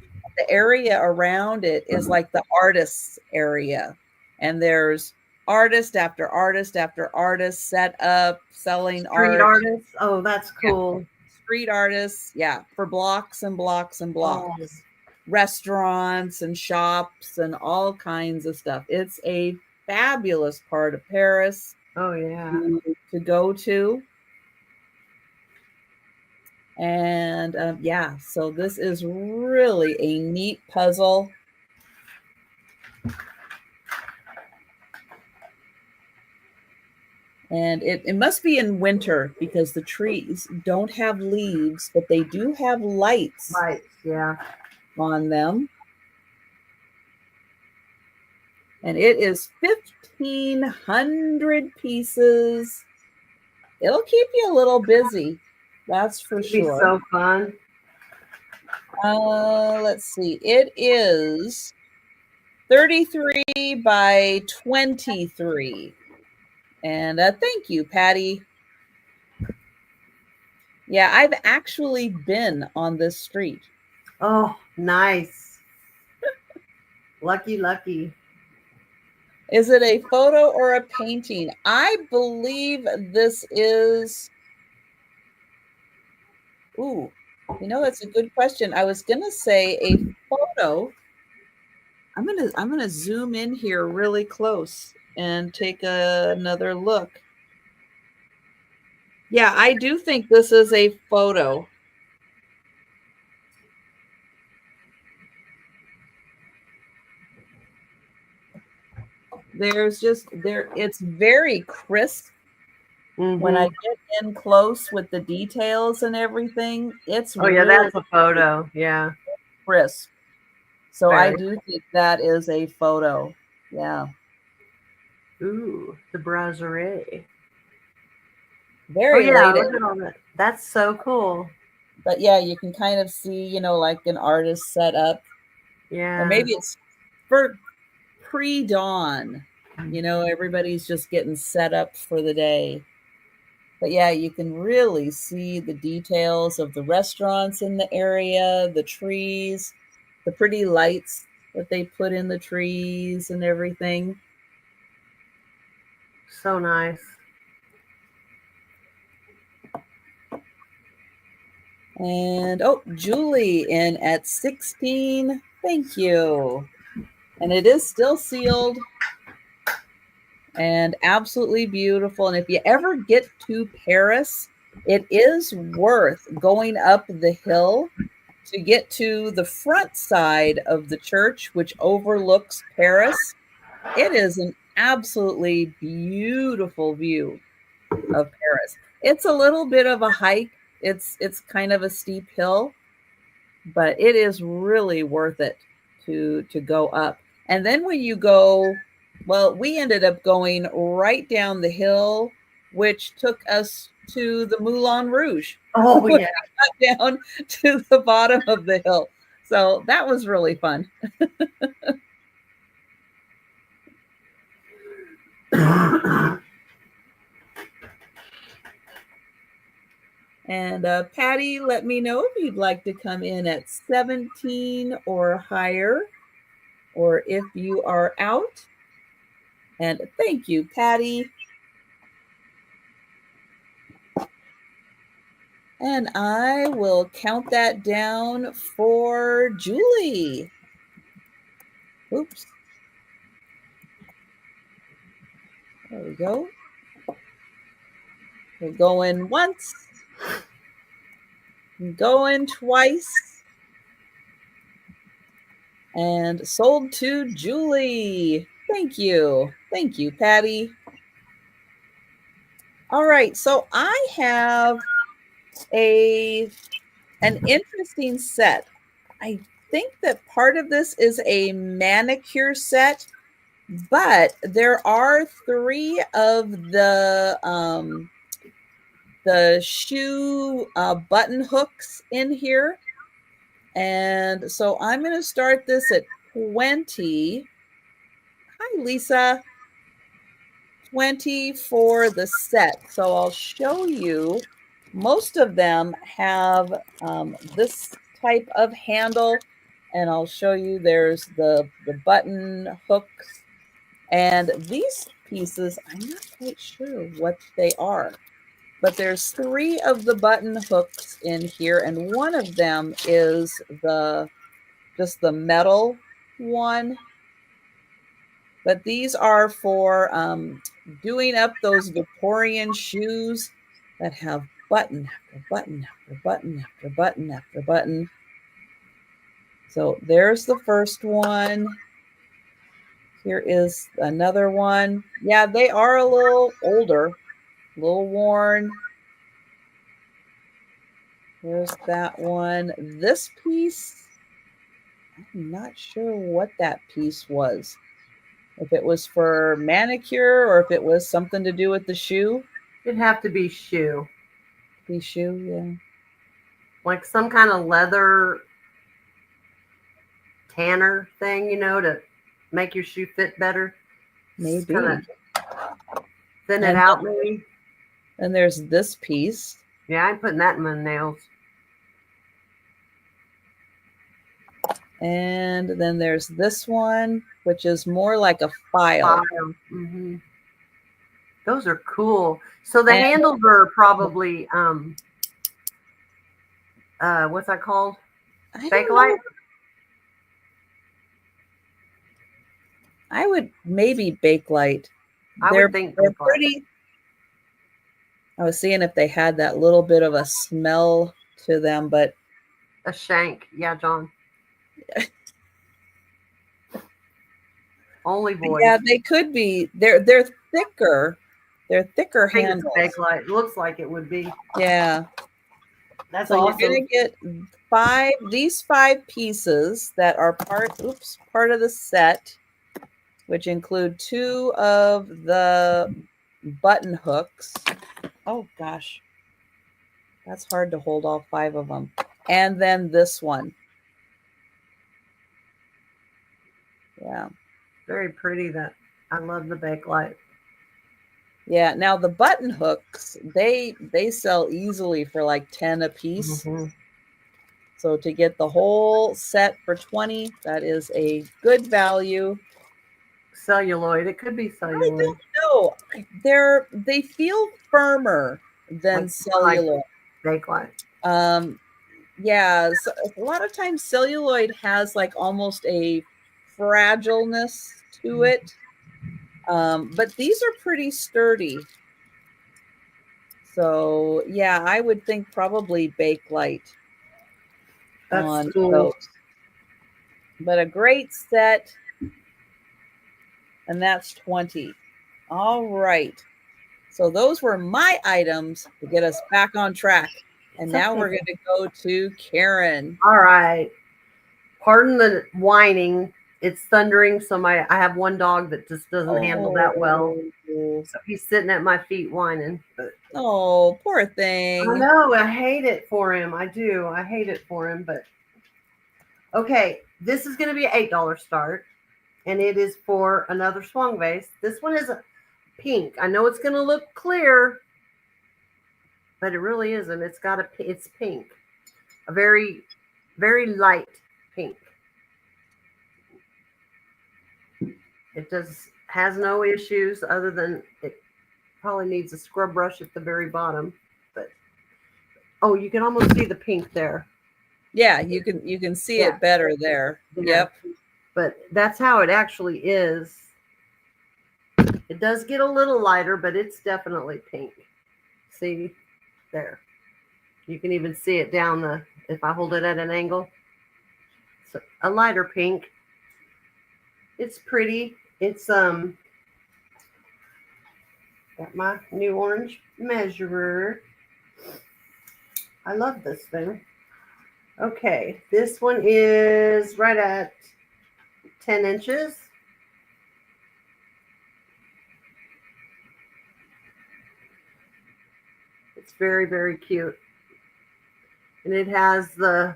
Speaker 1: area around it is like the artist's area. And there's artist after artist after artist set up selling
Speaker 2: Street
Speaker 1: art.
Speaker 2: artists. Oh, that's cool.
Speaker 1: Street artists, yeah, for blocks and blocks and blocks.
Speaker 2: Oh.
Speaker 1: Restaurants and shops and all kinds of stuff. It's a fabulous part of Paris
Speaker 2: Oh yeah.
Speaker 1: to go to. And yeah, so this is really a neat puzzle. And it must be in winter because the trees don't have leaves, but they do have lights
Speaker 2: Yeah.
Speaker 1: on them. And it is 1,500 pieces. It'll keep you a little busy. That's for
Speaker 2: It'd
Speaker 1: sure.
Speaker 2: be so fun.
Speaker 1: Let's see. It is 33 by 23. And thank you, Patty. Yeah, I've actually been on this street.
Speaker 2: Oh, nice. Lucky.
Speaker 1: Is it a photo or a painting? I believe this is. Ooh, that's a good question. I was gonna say a photo. I'm gonna zoom in here really close and take another look. Yeah, I do think this is a photo. It's very crisp. When I get in close with the details and everything, it's
Speaker 2: really that's a photo. Yeah.
Speaker 1: Crisp. So I do think that is a photo. Yeah.
Speaker 2: Ooh, the brasserie.
Speaker 1: Very
Speaker 2: look at all that. That's so cool.
Speaker 1: But yeah, you can kind of see, like an artist set up.
Speaker 2: Yeah.
Speaker 1: Or maybe it's for pre-dawn. Everybody's just getting set up for the day. But yeah, you can really see the details of the restaurants in the area, the trees, the pretty lights that they put in the trees and everything.
Speaker 2: So nice.
Speaker 1: And Julie in at 16. Thank you. And it is still sealed and absolutely beautiful. And if you ever get to Paris, it is worth going up the hill to get to the front side of the church, which overlooks Paris. It is an absolutely beautiful view of Paris. It's a little bit of a hike. It's kind of a steep hill, but it is really worth it to go up. And then when you go, well, we ended up going right down the hill, which took us to the Moulin Rouge.
Speaker 2: Oh yeah.
Speaker 1: Got down to the bottom of the hill. So that was really fun. And Patty, let me know if you'd like to come in at 17 or higher, or if you are out. And thank you, Patty. And I will count that down for Julie. Oops. There we go. We're going once. Going twice. And sold to Julie. Thank you. Thank you, Patty. All right. So I have an interesting set. I think that part of this is a manicure set, but there are 3 of the shoe button hooks in here. And so I'm going to start this at 20. Hi, Lisa. $20 for the set. So I'll show you. Most of them have this type of handle, and I'll show you there's the button hooks. And these pieces, I'm not quite sure what they are, but there's 3 of the button hooks in here, and one of them is just the metal one. But these are for doing up those Victorian shoes that have button after button after button after button after button. So there's the first one. Here is another one. Yeah, they are a little older, a little worn. There's that one. This piece, I'm not sure what that piece was. If it was for manicure or if it was something to do with the shoe.
Speaker 2: It'd have to be shoe.
Speaker 1: Be shoe, yeah.
Speaker 2: Like some kind of leather tanner thing, you know, to make your shoe fit better.
Speaker 1: Maybe.
Speaker 2: Kind of thin it out, maybe.
Speaker 1: And there's this piece.
Speaker 2: Yeah, I'm putting that in my nails.
Speaker 1: And then there's this one, which is more like a file.
Speaker 2: Mm-hmm. Those are cool. So the handles are probably what's that called? Bakelite?
Speaker 1: I would maybe Bakelite.
Speaker 2: I would think
Speaker 1: they're pretty. I was seeing if they had that little bit of a smell to them, but
Speaker 2: a shank, yeah, John. Only boys.
Speaker 1: Yeah, they could be. They're thicker. They're thicker handles.
Speaker 2: Bakelite. It looks like it would be.
Speaker 1: Yeah.
Speaker 2: That's
Speaker 1: so
Speaker 2: awesome.
Speaker 1: You're gonna get these 5 pieces that are part of the set, which include 2 of the button hooks. Oh gosh, that's hard to hold all 5 of them. And then this one. Yeah.
Speaker 2: Very pretty. That I love the Bakelite.
Speaker 1: Yeah. Now the button hooks, they sell easily for like 10 a piece. Mm-hmm. So to get the whole set for 20, that is a good value.
Speaker 2: Celluloid. It could be celluloid.
Speaker 1: I don't know. They feel firmer than celluloid.
Speaker 2: Like Bakelite.
Speaker 1: Yeah. So a lot of times celluloid has like almost a fragileness to it. But these are pretty sturdy. So yeah, I would think probably Bakelite.
Speaker 2: That's cool. Those.
Speaker 1: But a great set. And that's 20. All right. So those were my items to get us back on track. And now we're going to go to Karen.
Speaker 2: All right. Pardon the whining. It's thundering. So I have one dog that just doesn't handle that well. So he's sitting at my feet whining. But
Speaker 1: oh, poor thing.
Speaker 2: I know. I hate it for him. I do. I hate it for him. But okay, this is going to be an $8 start. And it is for another swung vase. This one is a pink. I know it's going to look clear, but it really isn't. It's pink. A very, very light pink. It has no issues other than it probably needs a scrub brush at the very bottom. But oh, you can almost see the pink there.
Speaker 1: Yeah, you can see it better there. Yep.
Speaker 2: But that's how it actually is. It does get a little lighter, but it's definitely pink. See there. You can even see it down if I hold it at an angle. It's a lighter pink. It's pretty. It's got my new orange measurer. I love this thing. Okay, this one is right at 10 inches. It's very, very cute. And it has the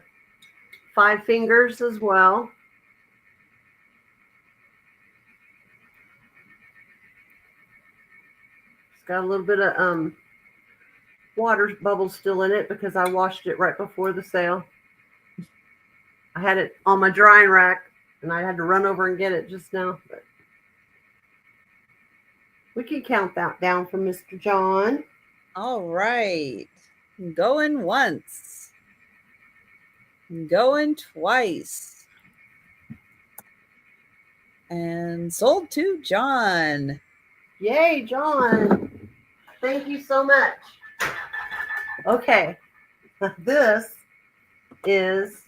Speaker 2: 5 fingers as well. got a little bit of water bubbles still in it because I washed it right before the sale. I had it on my drying rack and I had to run over and get it just now. But we can count that down for Mr. John.
Speaker 1: All right. Going once. Going twice. And sold to John.
Speaker 2: Yay, John. Thank you so much. Okay. This is,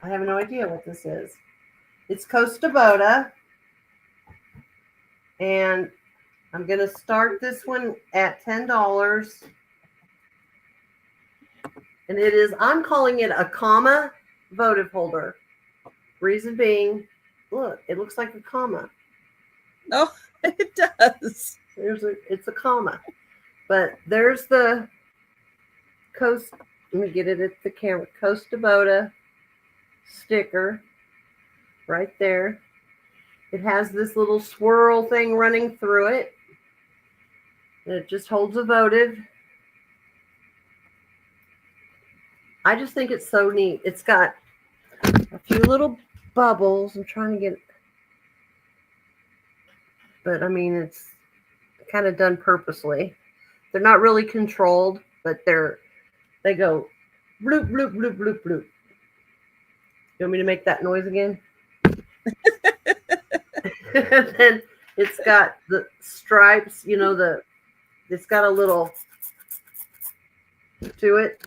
Speaker 2: I have no idea what this is. It's Costabota. And I'm going to start this one at $10. And it is, I'm calling it a comma votive holder. Reason being, look, it looks like a comma.
Speaker 1: Oh, it does.
Speaker 2: It's a comma. But there's the Coast, let me get it at the camera, Costabota sticker right there. It has this little swirl thing running through it. And it just holds a votive. I just think it's so neat. It's got a few little bubbles. I'm trying to get it. But I mean, it's kind of done purposely. They're not really controlled, but they go bloop, bloop, bloop, bloop, bloop. You want me to make that noise again? And then it's got the stripes, you know, it's got a little to it.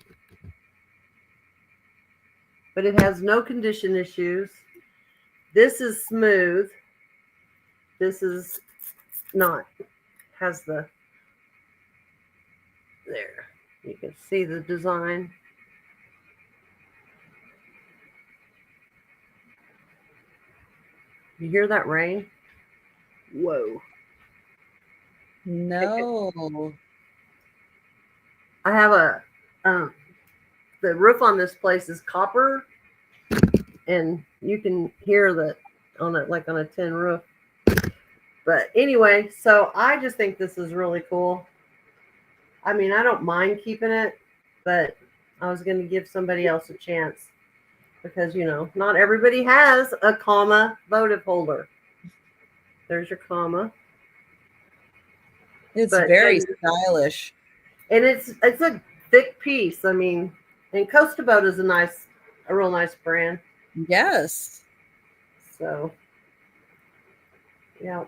Speaker 2: But it has no condition issues. This is smooth. This is not. Has the, there. You can see the design. You hear that rain? Whoa.
Speaker 1: No.
Speaker 2: I have the roof on this place is copper, and you can hear that on it, like on a tin roof. But anyway, so I just think this is really cool. I mean, I don't mind keeping it, but I was going to give somebody else a chance because, you know, not everybody has a comma votive holder. There's your comma.
Speaker 1: It's very stylish.
Speaker 2: And it's a thick piece. I mean, and Costabota is a real nice brand.
Speaker 1: Yes.
Speaker 2: So, yeah.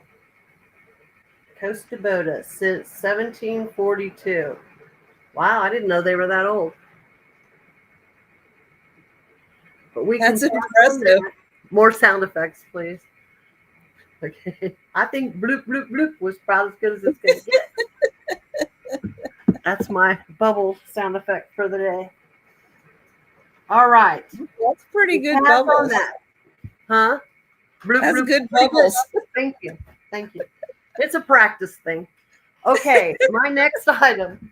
Speaker 2: Costabota since 1742. Wow, I didn't know they were that old. But
Speaker 1: That's impressive.
Speaker 2: More sound effects, please. Okay. I think bloop, bloop, bloop was about as good as it's going to get. That's my bubble sound effect for the day. All right.
Speaker 1: That's pretty good bubbles.
Speaker 2: On that. Huh?
Speaker 1: Bloop, That's bloop, good bubbles.
Speaker 2: Thank you. Thank you. It's a practice thing. Okay, my next item.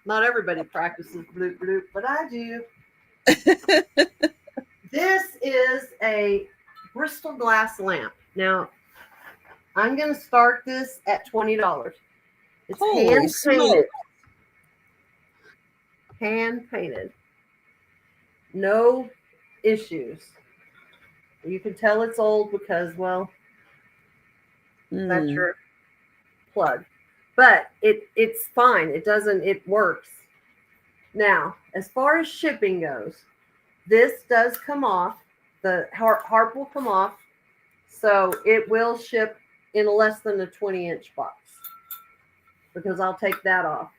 Speaker 2: Not everybody practices bloop, bloop, but I do. This is a Bristol glass lamp. Now, I'm going to start this at $20. It's hand painted. Hand painted. No issues. You can tell it's old because, well, that's your plug. But it's fine. It works. Now, as far as shipping goes, this does come off. The harp will come off. So it will ship in less than a 20-inch box because I'll take that off.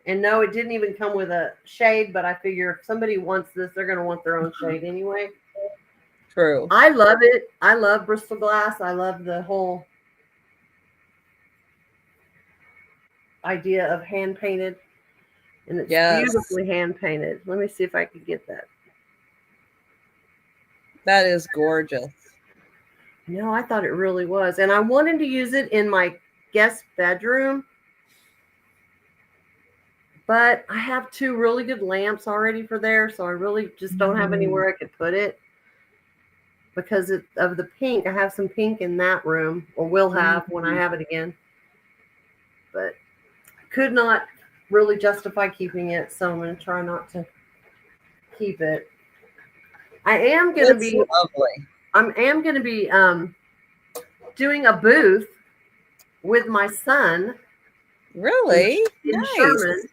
Speaker 2: And no, it didn't even come with a shade, but I figure if somebody wants this, they're going to want their own shade anyway.
Speaker 1: True.
Speaker 2: I love it. I love Bristol glass. I love the whole idea of hand painted. And it's beautifully hand painted. Let me see if I can get that.
Speaker 1: That is gorgeous.
Speaker 2: No, I thought it really was. And I wanted to use it in my guest bedroom. But I have two really good lamps already for there. So I really just don't have anywhere I could put it. Because of the pink. I have some pink in that room. Or will have when I have it again. But could not really justify keeping it, so I'm going to try not to keep it. I am going to
Speaker 1: It's
Speaker 2: be
Speaker 1: lovely.
Speaker 2: doing a booth with my son.
Speaker 1: Really?
Speaker 2: In
Speaker 1: Nice.
Speaker 2: Sherman.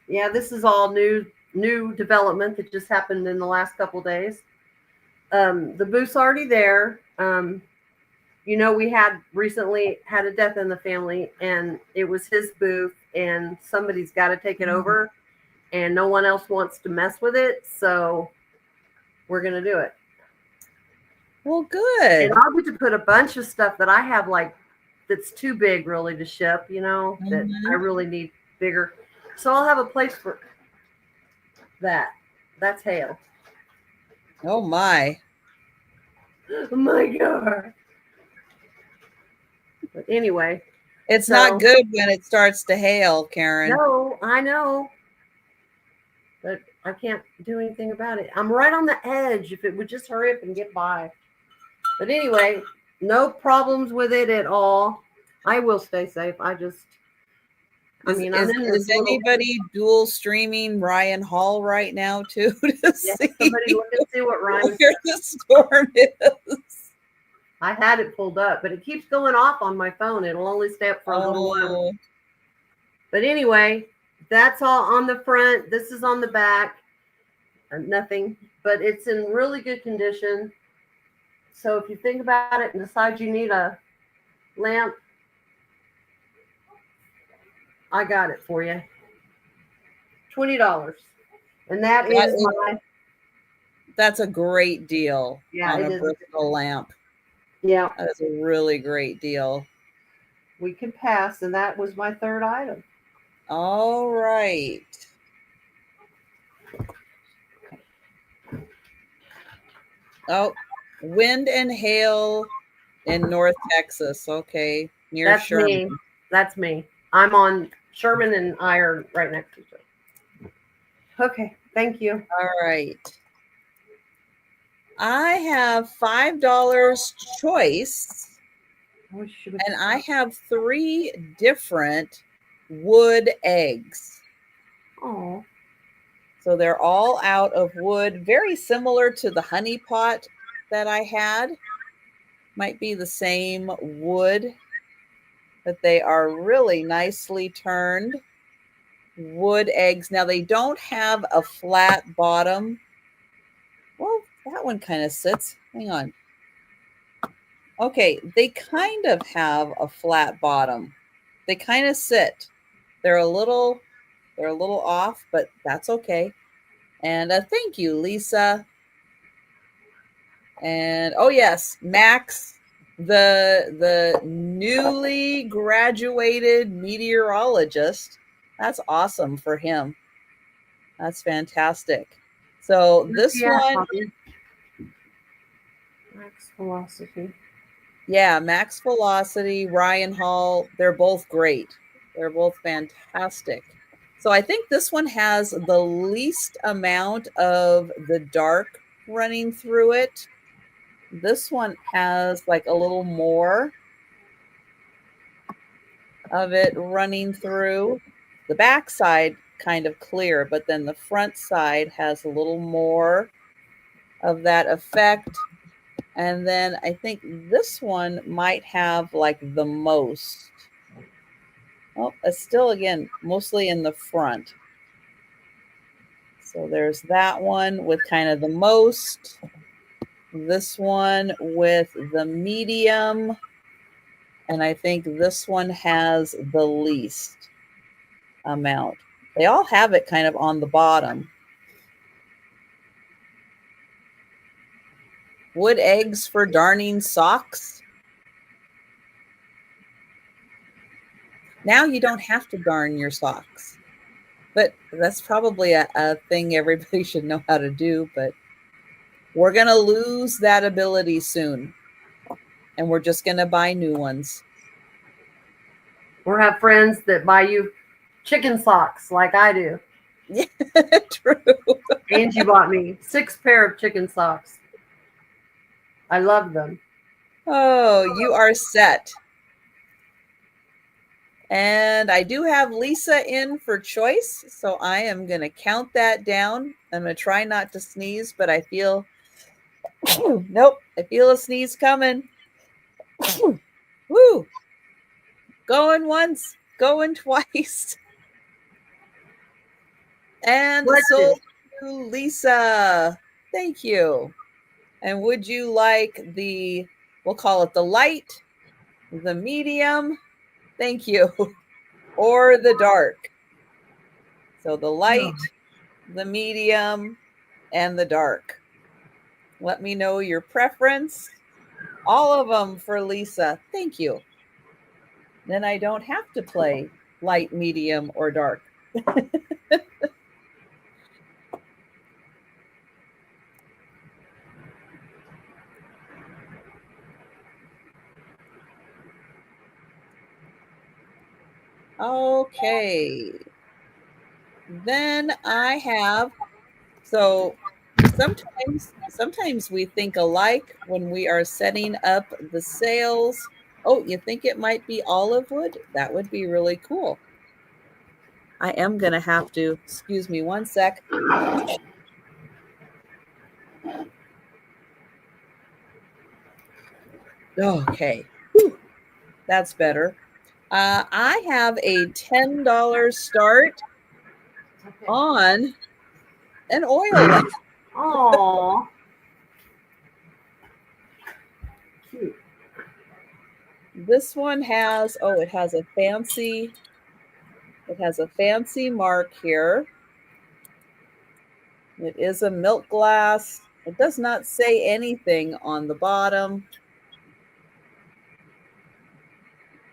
Speaker 2: Yeah, this is all new development that just happened in the last couple of days. The booth's already there. We had recently had a death in the family, and it was his booth, and somebody's got to take it over, and no one else wants to mess with it, so we're going to do it.
Speaker 1: Well, good.
Speaker 2: And I'll get to put a bunch of stuff that I have, like, that's too big really to ship, that I really need bigger. So I'll have a place for that. That's hail.
Speaker 1: Oh my.
Speaker 2: Oh my God. But anyway.
Speaker 1: It's not good when it starts to hail, Karen.
Speaker 2: No, I know. But I can't do anything about it. I'm right on the edge. If it would just hurry up and get by. But anyway, no problems with it at all. I will stay safe.
Speaker 1: Is anybody dual streaming Ryan Hall right now too to
Speaker 2: somebody look and see what Ryan
Speaker 1: where the storm is?
Speaker 2: I had it pulled up, but it keeps going off on my phone. It'll only stay up for a little while. But anyway, that's all on the front. This is on the back. Nothing, but it's in really good condition. So if you think about it and decide you need a lamp, I got it for you. $20. And
Speaker 1: that's a great deal on a Bristol lamp.
Speaker 2: Yeah.
Speaker 1: That is a really great deal.
Speaker 2: We can pass, and that was my third item.
Speaker 1: All right. Oh, wind and hail in North Texas. Okay. Near Sherman.
Speaker 2: That's me. I'm on Sherman, and I are right next to each other. Okay. Thank you.
Speaker 1: All right. I have $5 choice, and I have 3 different wood eggs.
Speaker 2: Oh.
Speaker 1: So they're all out of wood, very similar to the honey pot that I had. Might be the same wood, but they are really nicely turned wood eggs. Now they don't have a flat bottom. Well, that one kind of sits. Hang on. Okay, they kind of have a flat bottom. They kind of sit. They're a little off, but that's okay. And thank you, Lisa. And oh yes, Max, the newly graduated meteorologist. That's awesome for him. That's fantastic. So this one,
Speaker 2: Max Velocity.
Speaker 1: Yeah, Max Velocity, Ryan Hall, they're both great. They're both fantastic. So I think this one has the least amount of the dark running through it. This one has like a little more of it running through. The back side kind of clear, but then the front side has a little more of that effect. And then I think this one might have like the most. Oh, it's still, again, mostly in the front. So there's that one with kind of the most. This one with the medium. And I think this one has the least amount. They all have it kind of on the bottom. Wood eggs for darning socks. Now you don't have to darn your socks. But that's probably a thing everybody should know how to do. But we're going to lose that ability soon. And we're just going to buy new ones.
Speaker 2: Or have friends that buy you chicken socks like I do.
Speaker 1: Yeah, true.
Speaker 2: Angie bought me 6 pair of chicken socks. I love them.
Speaker 1: Oh, you are set. And I do have Lisa in for choice, so I am going to count that down. I'm going to try not to sneeze, but I feel, nope, I feel a sneeze coming. Woo! Going once, going twice. And sold to Lisa. Thank you. And would you like the, we'll call it the light, the medium, thank you, or the dark? So the light, the medium, and the dark. Let me know your preference. All of them for Lisa. Thank you. Then I don't have to play light, medium, or dark. Okay. Then I have, so sometimes we think alike when we are setting up the sales. Oh, you think it might be olive wood? That would be really cool. I am going to have to, excuse me one sec. Okay. Whew. That's better. I have a $10 start on an oil lamp.
Speaker 2: Oh, cute.
Speaker 1: This one has, oh, it has a fancy mark here. It is a milk glass. It does not say anything on the bottom.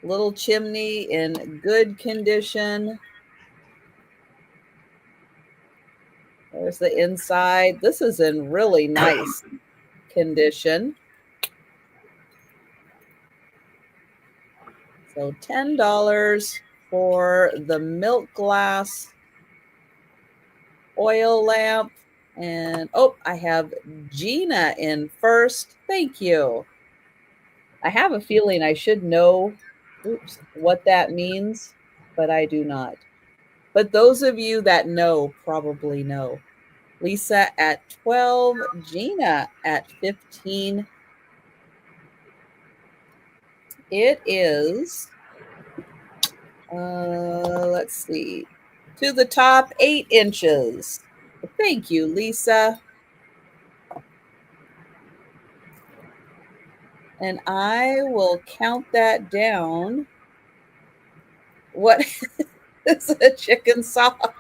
Speaker 1: Little chimney in good condition. There's the inside. This is in really nice condition. So $10 for the milk glass oil lamp. And oh, I have Gina in first. Thank you. I have a feeling I should know what that means, but I do not. But those of you that know probably know. Lisa at 12, Gina at 15. It is, let's see, to the top 8 inches. Thank you, Lisa. And I will count that down. What is a chicken sock?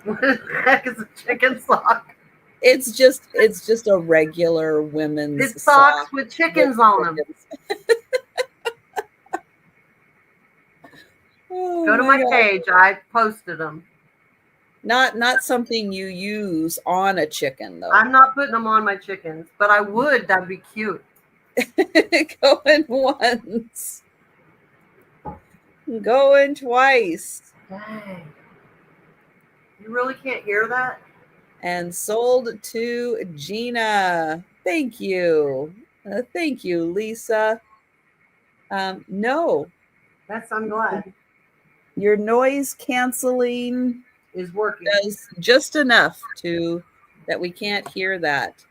Speaker 2: What the heck is a chicken sock?
Speaker 1: It's just a regular women's
Speaker 2: It's socks
Speaker 1: sock
Speaker 2: with chickens on them.
Speaker 1: Oh,
Speaker 2: Go to my page. I posted them.
Speaker 1: Not something you use on a chicken, though.
Speaker 2: I'm not putting them on my chickens, but I would. That'd be cute.
Speaker 1: Going once. Going twice.
Speaker 2: Dang. You really can't hear that?
Speaker 1: And sold to Gina. Thank you. Thank you, Lisa. No.
Speaker 2: I'm glad.
Speaker 1: Your noise canceling
Speaker 2: is working.
Speaker 1: Does just enough that we can't hear that.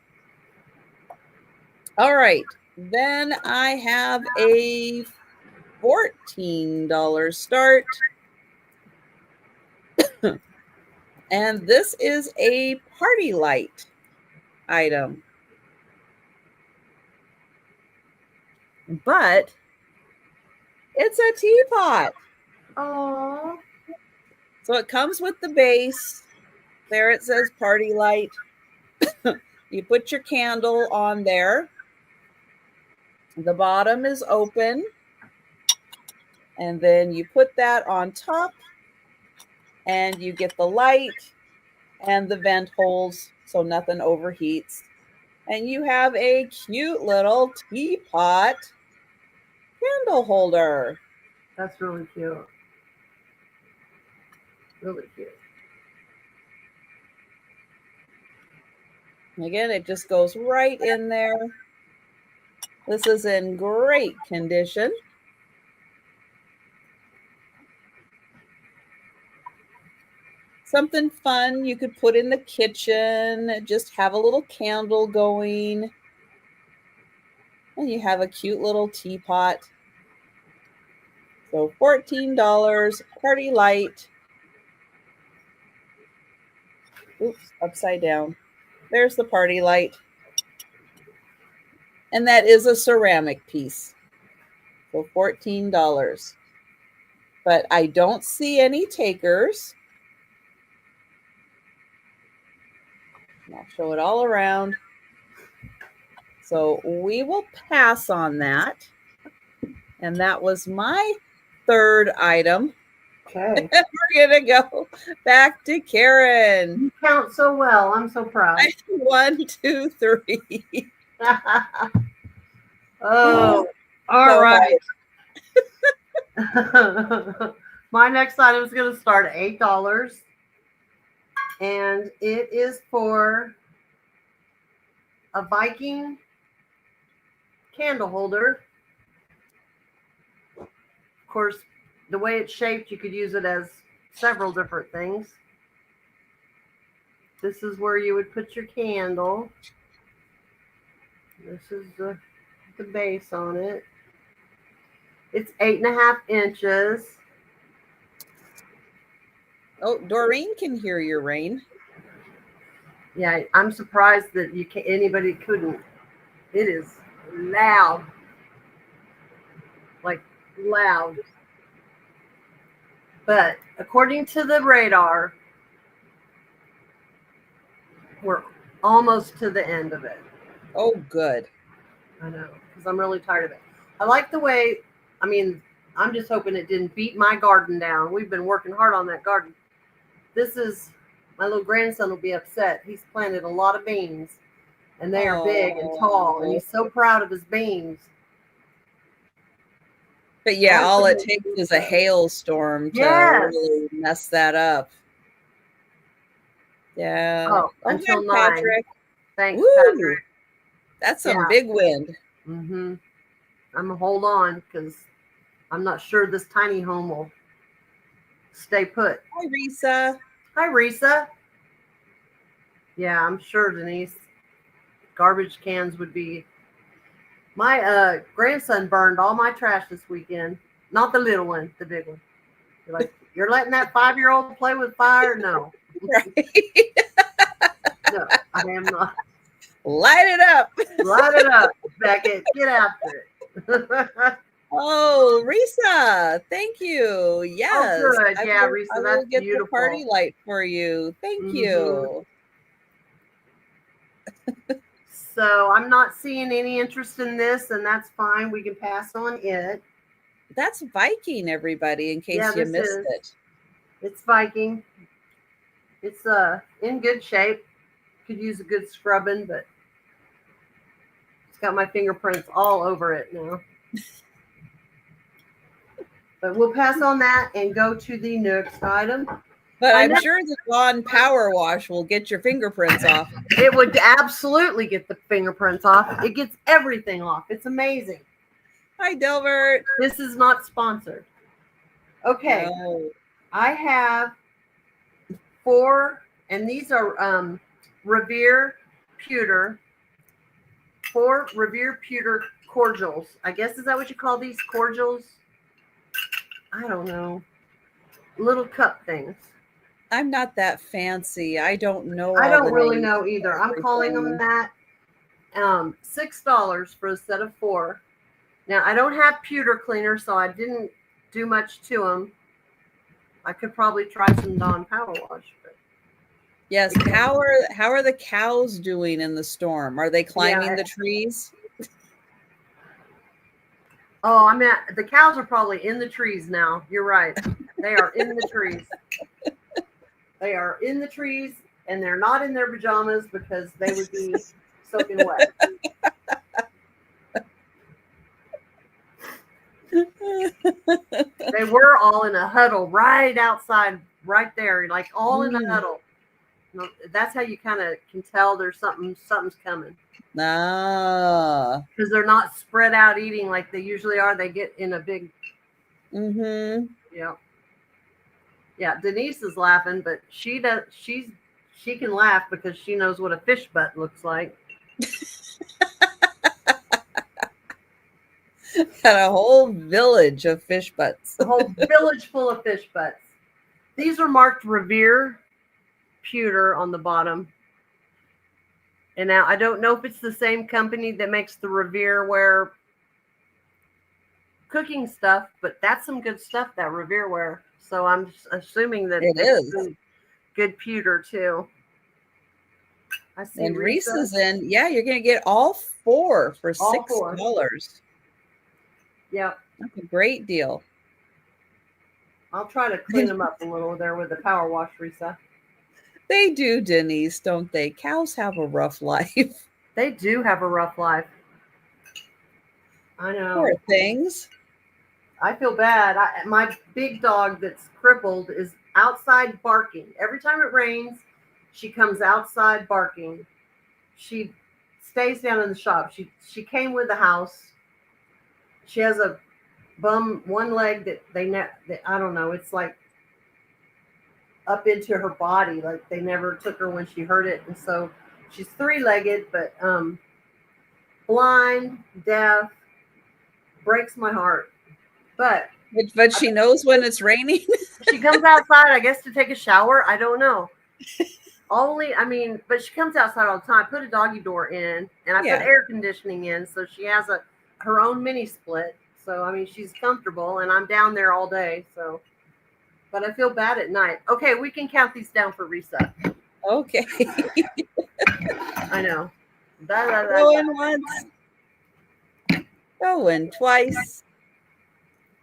Speaker 1: All right. Then I have a $14 start. And this is a party light item. But it's a teapot.
Speaker 2: Oh.
Speaker 1: So it comes with the base. There it says party light. You put your candle on there. The bottom is open. And then you put that on top. And you get the light and the vent holes so nothing overheats. And you have a cute little teapot candle holder.
Speaker 2: That's really cute. Really cute.
Speaker 1: Again, it just goes right in there. This is in great condition. Something fun you could put in the kitchen. Just have a little candle going. And you have a cute little teapot. So $14, party light. Oops, upside down. There's the party light. And that is a ceramic piece. So $14. But I don't see any takers. I'll show it all around. So we will pass on that. And that was my third item.
Speaker 2: Okay.
Speaker 1: We're going to go back to Karen.
Speaker 2: You count so well. I'm so proud.
Speaker 1: 1, 2, 3.
Speaker 2: Oh, all right. My next item is going to start at $8. And it is for a Viking candle holder. Of course, the way it's shaped, you could use it as several different things. This is where you would put your candle. This is the base on it. It's 8.5 inches.
Speaker 1: Oh, Doreen can hear your rain.
Speaker 2: Yeah, I'm surprised that anybody couldn't. It is loud. Like loud. But according to the radar, we're almost to the end of it.
Speaker 1: Oh, good.
Speaker 2: I know, because I'm really tired of it. I like the way, I'm just hoping it didn't beat my garden down. We've been working hard on that garden. This is, my little grandson will be upset. He's planted a lot of beans, and they are big and tall, and he's so proud of his beans.
Speaker 1: But yeah, all it takes is a hailstorm to really mess that up. Yeah.
Speaker 2: Oh, until 9.
Speaker 1: Patrick.
Speaker 2: Thanks,
Speaker 1: Woo!
Speaker 2: Patrick.
Speaker 1: That's some big wind.
Speaker 2: Mm-hmm. I'm going to hold on because I'm not sure this tiny home will stay put.
Speaker 1: Hi, Risa.
Speaker 2: Hi, Risa. Yeah, I'm sure, Denise. Garbage cans would be... My grandson burned all my trash this weekend. Not the little one, the big one. You're letting that 5-year-old play with fire? No.
Speaker 1: Right.
Speaker 2: No, I am not.
Speaker 1: Light it up.
Speaker 2: Light it up, Beckett. Get after it.
Speaker 1: Oh, Risa, thank you. Yes.
Speaker 2: Oh, good. Yeah, Risa,
Speaker 1: I will
Speaker 2: that's
Speaker 1: get
Speaker 2: beautiful.
Speaker 1: the party light for you. Thank you.
Speaker 2: So I'm not seeing any interest in this, and that's fine. We can pass on it.
Speaker 1: That's Viking, everybody, in case you missed it.
Speaker 2: It's Viking. It's in good shape. Could use a good scrubbing, but it's got my fingerprints all over it now. But we'll pass on that and go to the next item.
Speaker 1: But I'm sure the Dawn Power Wash will get your fingerprints off.
Speaker 2: It would absolutely get the fingerprints off. It gets everything off. It's amazing.
Speaker 1: Hi, Delbert.
Speaker 2: This is not sponsored. Okay. No. I have 4, and these are Revere Pewter. 4 Revere Pewter cordials. I guess, is that what you call these cordials? I don't know. Little cup things.
Speaker 1: I'm not that fancy. I don't know.
Speaker 2: I don't really know either. I'm calling them that. $6 for a set of 4. Now, I don't have pewter cleaner, so I didn't do much to them. I could probably try some Dawn Power Wash. But
Speaker 1: yes. How are the cows doing in the storm? Are they climbing the trees?
Speaker 2: Oh, the cows are probably in the trees now. You're right. They are in the trees. They are in the trees, and they're not in their pajamas because they would be soaking wet. They were all in a huddle right outside, right there, like all in a huddle. That's how you kind of can tell there's something's coming.
Speaker 1: Ah.
Speaker 2: Because they're not spread out eating like they usually are. They get in a big.
Speaker 1: Mm-hmm.
Speaker 2: Yeah. Yeah, Denise is laughing, but she can laugh because she knows what a fish butt looks like.
Speaker 1: Got a whole village of fish butts.
Speaker 2: A whole village full of fish butts. These are marked Revere pewter on the bottom. And now I don't know if it's the same company that makes the Revere ware cooking stuff, but that's some good stuff, that Revere ware. So I'm assuming that
Speaker 1: It
Speaker 2: it's
Speaker 1: is.
Speaker 2: good pewter too. I see
Speaker 1: And
Speaker 2: Risa.
Speaker 1: Reese's in. Yeah, you're going to get all four for
Speaker 2: All
Speaker 1: $6.
Speaker 2: four. Yep.
Speaker 1: That's a great deal.
Speaker 2: I'll try to clean them up a little there with the power wash, Risa.
Speaker 1: They do, Denise, don't they? Cows have a rough life.
Speaker 2: They do have a rough life. I know.
Speaker 1: Poor things.
Speaker 2: I feel bad. My big dog that's crippled is outside barking. Every time it rains, she comes outside barking. She stays down in the shop. She came with the house. She has a one leg that I don't know. It's like up into her body. Like they never took her when she hurt it, and so she's 3-legged, but blind, deaf. Breaks my heart. But
Speaker 1: she knows when it's raining.
Speaker 2: she comes outside, I guess, to take a shower. I don't know. But she comes outside all the time. I put a doggy door in, and I put air conditioning in, so she has her own mini split. So she's comfortable, and I'm down there all day. So, but I feel bad at night. Okay, we can count these down for Risa.
Speaker 1: Okay.
Speaker 2: I know.
Speaker 1: Going once, going twice,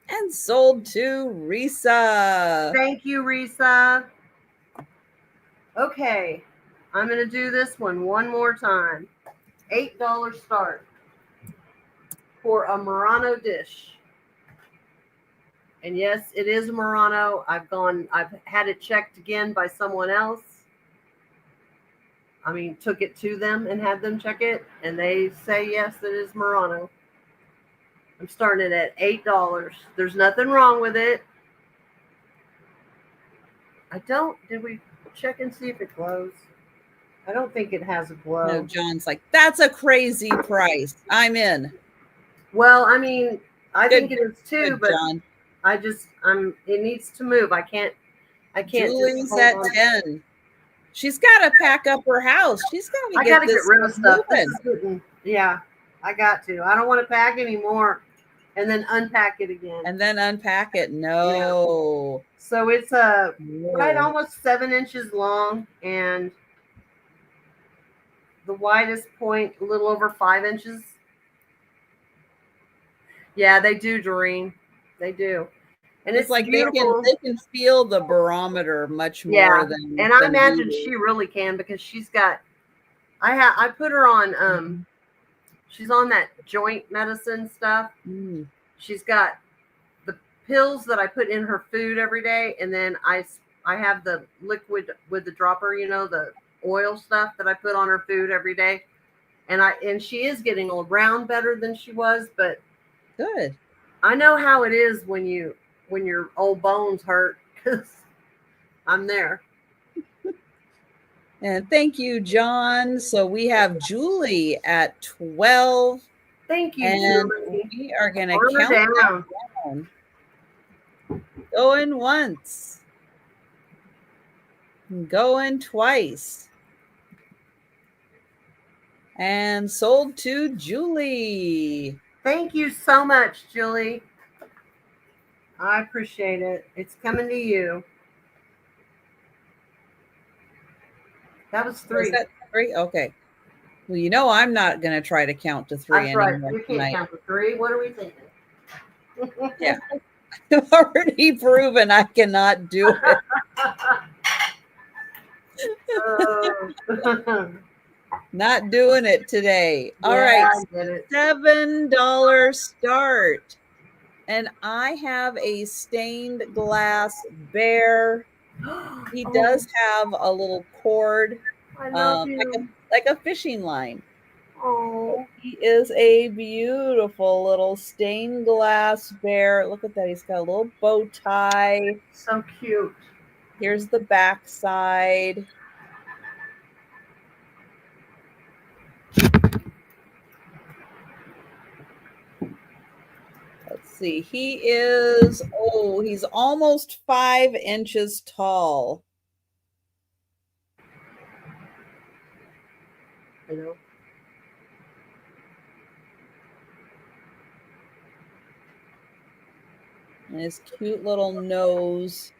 Speaker 1: and sold to Risa.
Speaker 2: Thank you, Risa. Okay, I'm going to do this one more time. $8 start for a Murano dish. And yes, it is a Murano. I've had it checked again by someone else. Took it to them and had them check it, and they say, yes, it is Murano. I'm starting it at $8. There's nothing wrong with it. Did we check and see if it glows? I don't think it has a glow.
Speaker 1: No, John's like, that's a crazy price. I'm in.
Speaker 2: Well, I think it is too, but
Speaker 1: John.
Speaker 2: It needs to move. I can't.
Speaker 1: Julie's at 10. She's got to pack up her house. She's got to get
Speaker 2: rid of stuff. Yeah, I got to. I don't want to pack anymore and then unpack it again.
Speaker 1: And then unpack it. No.
Speaker 2: Yeah. So it's right almost 7 inches long, and the widest point a little over 5 inches. Yeah, they do, Doreen. They do. And it's like
Speaker 1: they can feel the barometer much more than.
Speaker 2: And I imagine she really can, because she's got. I put her on. She's on that joint medicine stuff. She's got the pills that I put in her food every day, and then I have the liquid with the dropper. The oil stuff that I put on her food every day, and she is getting around better than she was, but.
Speaker 1: Good.
Speaker 2: I know how it is when your old bones hurt, because I'm there.
Speaker 1: And thank you, John. So we have Julie at 12.
Speaker 2: Thank you,
Speaker 1: and
Speaker 2: Julie.
Speaker 1: We are going to count down. Going once. Going twice. And sold to Julie.
Speaker 2: Thank you so much, Julie. I appreciate it. It's coming to you. That was 3.
Speaker 1: Was that 3? Okay. Well, I'm not going to try to count to 3 anymore.
Speaker 2: Right. You can't count to 3. What are we thinking?
Speaker 1: Yeah. I've already proven I cannot do it. Not doing it today. All right. $7 start. And I have a stained glass bear. He does have a little cord, like a fishing line.
Speaker 2: Oh,
Speaker 1: he is a beautiful little stained glass bear. Look at that. He's got a little bow tie.
Speaker 2: So cute.
Speaker 1: Here's the back side. Let's see. He's almost 5 inches tall.
Speaker 2: You know.
Speaker 1: And his cute little nose.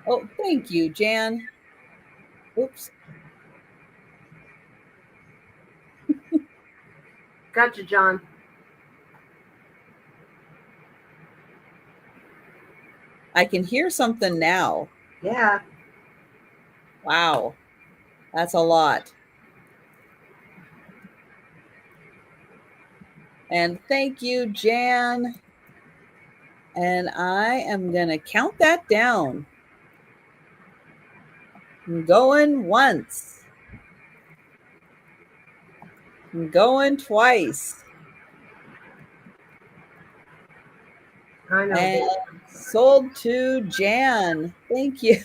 Speaker 1: Oh, thank you, Jan. Oops.
Speaker 2: Gotcha, John.
Speaker 1: I can hear something now.
Speaker 2: Yeah.
Speaker 1: Wow. That's a lot. And thank you, Jan. And I am going to count that down. I'm going once. I'm going twice.
Speaker 2: I know.
Speaker 1: And sold to Jan. Thank you.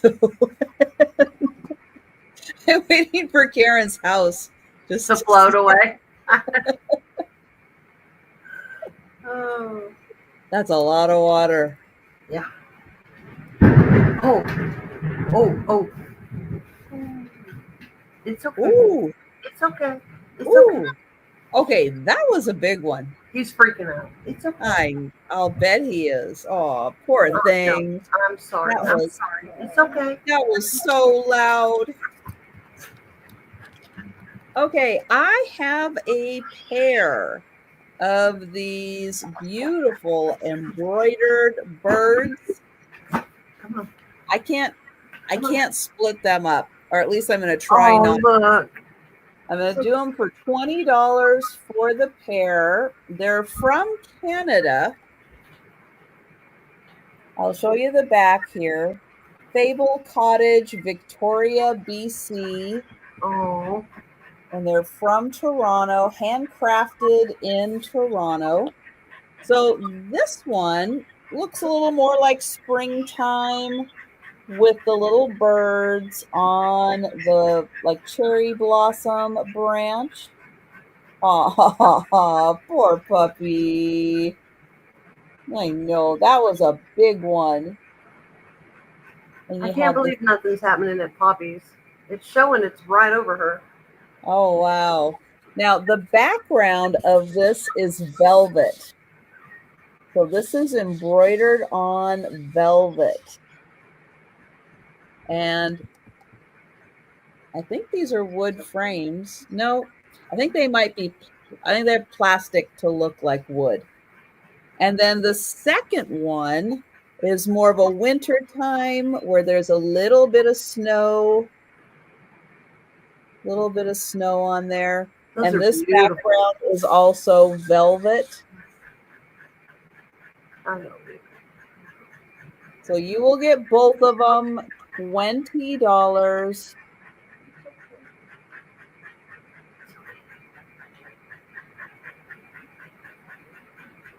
Speaker 1: I'm waiting for Karen's house just
Speaker 2: to float away. Oh.
Speaker 1: That's a lot of water.
Speaker 2: Yeah. Oh. It's okay.
Speaker 1: Ooh.
Speaker 2: It's okay. It's
Speaker 1: Ooh.
Speaker 2: okay.
Speaker 1: Okay, that was a big one.
Speaker 2: He's freaking out. It's okay.
Speaker 1: I'll bet he is. Oh, poor thing.
Speaker 2: No, I'm sorry. I'm sorry. It's okay.
Speaker 1: That was so loud. Okay, I have a pair of these beautiful embroidered birds.
Speaker 2: Come on.
Speaker 1: I can't split them up, or at least I'm going to try not.
Speaker 2: Look.
Speaker 1: I'm going to do them for $20 for the pair. They're from Canada. I'll show you the back here. Fable Cottage, Victoria, BC.
Speaker 2: Oh.
Speaker 1: And they're from Toronto, handcrafted in Toronto. So this one looks a little more like springtime with the little birds on the like cherry blossom branch. Ah, poor puppy. I know, that was a big one. And
Speaker 2: I can't believe nothing's happening at Poppy's. It's showing it's right over her.
Speaker 1: Oh, wow. Now, the background of this is velvet. So this is embroidered on velvet. And I think these are wood frames. No, I think they might be, I think they have plastic to look like wood. And then the second one is more of a winter time where there's a little bit of snow on there.
Speaker 2: Those
Speaker 1: and this
Speaker 2: beautiful.
Speaker 1: Background is also velvet.
Speaker 2: I know.
Speaker 1: So you will get both of them $20.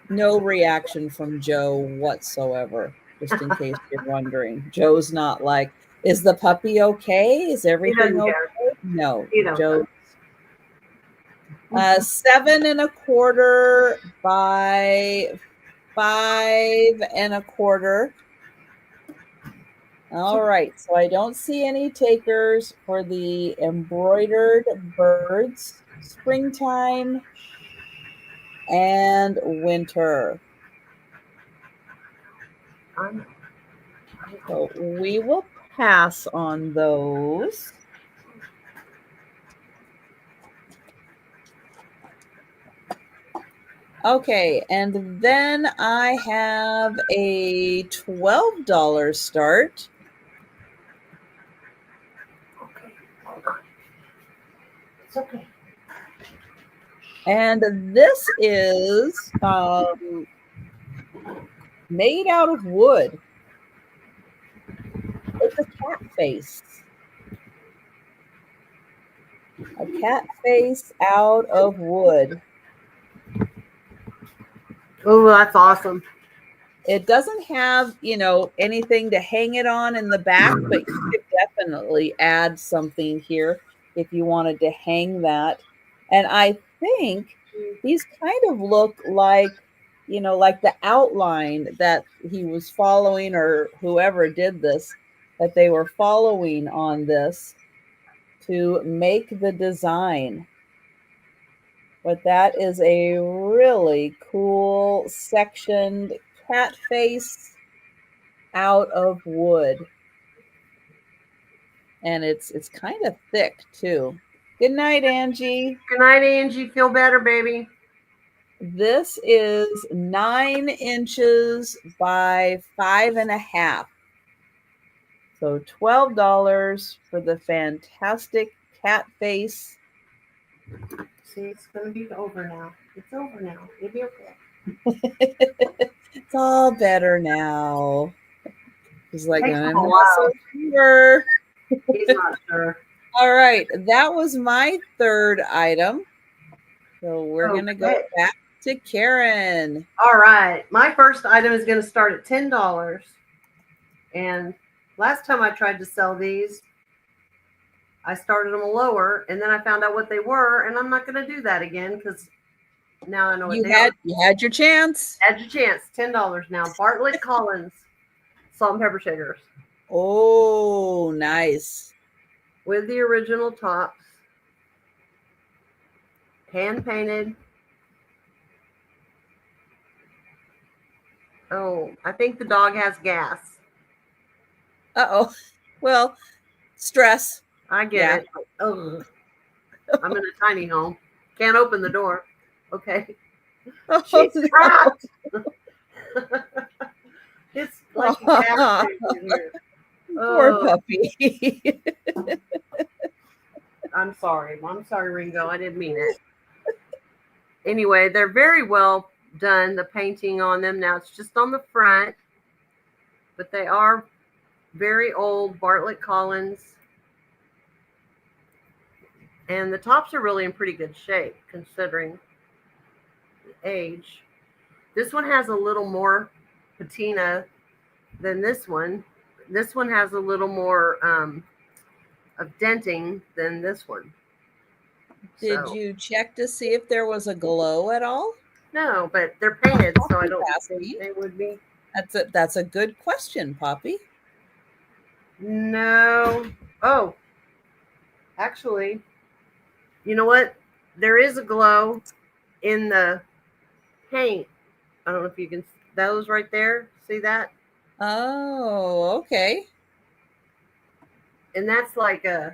Speaker 1: No reaction from Joe whatsoever, just in case you're wondering. Joe's not like, is the puppy okay? Is everything okay? No, Joe. 7 1/4 by 5 1/4. All right, so I don't see any takers for the embroidered birds, springtime and winter. So we will pass on those. Okay, and then I have a $12 start.
Speaker 2: Okay, hold on. It's okay.
Speaker 1: And this is made out of wood. It's a cat face. A cat face out of wood.
Speaker 2: Oh, that's awesome.
Speaker 1: It doesn't have, anything to hang it on in the back, but you could definitely add something here if you wanted to hang that. And I think these kind of look like, like the outline that he was following, or whoever did this, that they were following on this to make the design. But that is a really cool sectioned cat face out of wood. And it's kind of thick too. Good night, Angie.
Speaker 2: Good night, Angie. Feel better, baby.
Speaker 1: This is 9 inches by 5.5. So $12 for the fantastic cat face.
Speaker 2: See, it's going to be over now. It's over now. It'll be okay.
Speaker 1: It's all better now. He's like,
Speaker 2: Takes
Speaker 1: I'm
Speaker 2: a
Speaker 1: not
Speaker 2: while.
Speaker 1: so sure.
Speaker 2: He's not sure.
Speaker 1: All right, that was my third item. So we're going to go back to Karen.
Speaker 2: All right. My first item is going to start at $10. And last time I tried to sell these, I started them lower, and then I found out what they were, and I'm not going to do that again because now I know what
Speaker 1: You
Speaker 2: they are.
Speaker 1: You had your chance.
Speaker 2: Had your chance. $10 now. Bartlett Collins salt and pepper shaders.
Speaker 1: Oh, nice.
Speaker 2: With the original tops. Hand painted. Oh, I think the dog has gas.
Speaker 1: Uh-oh. Well, stress.
Speaker 2: I get it. Ugh. I'm in a tiny home. Can't open the door. Okay.
Speaker 1: Oh,
Speaker 2: She's
Speaker 1: no.
Speaker 2: trapped. It's like a gas station here.
Speaker 1: Poor puppy.
Speaker 2: I'm sorry. I'm sorry, Ringo. I didn't mean it. Anyway, they're very well done, the painting on them. Now it's just on the front, but they are very old Bartlett Collins. And the tops are really in pretty good shape considering the age. This one has a little more patina than this one. This one has a little more of denting than this one.
Speaker 1: Did you check to see if there was a glow at all?
Speaker 2: No, but they're painted, so I don't think they would be.
Speaker 1: That's a good question, Poppy.
Speaker 2: No. Oh, actually, you know what? There is a glow in the paint. I don't know if you can, those right there. See that?
Speaker 1: Oh, okay.
Speaker 2: And that's like and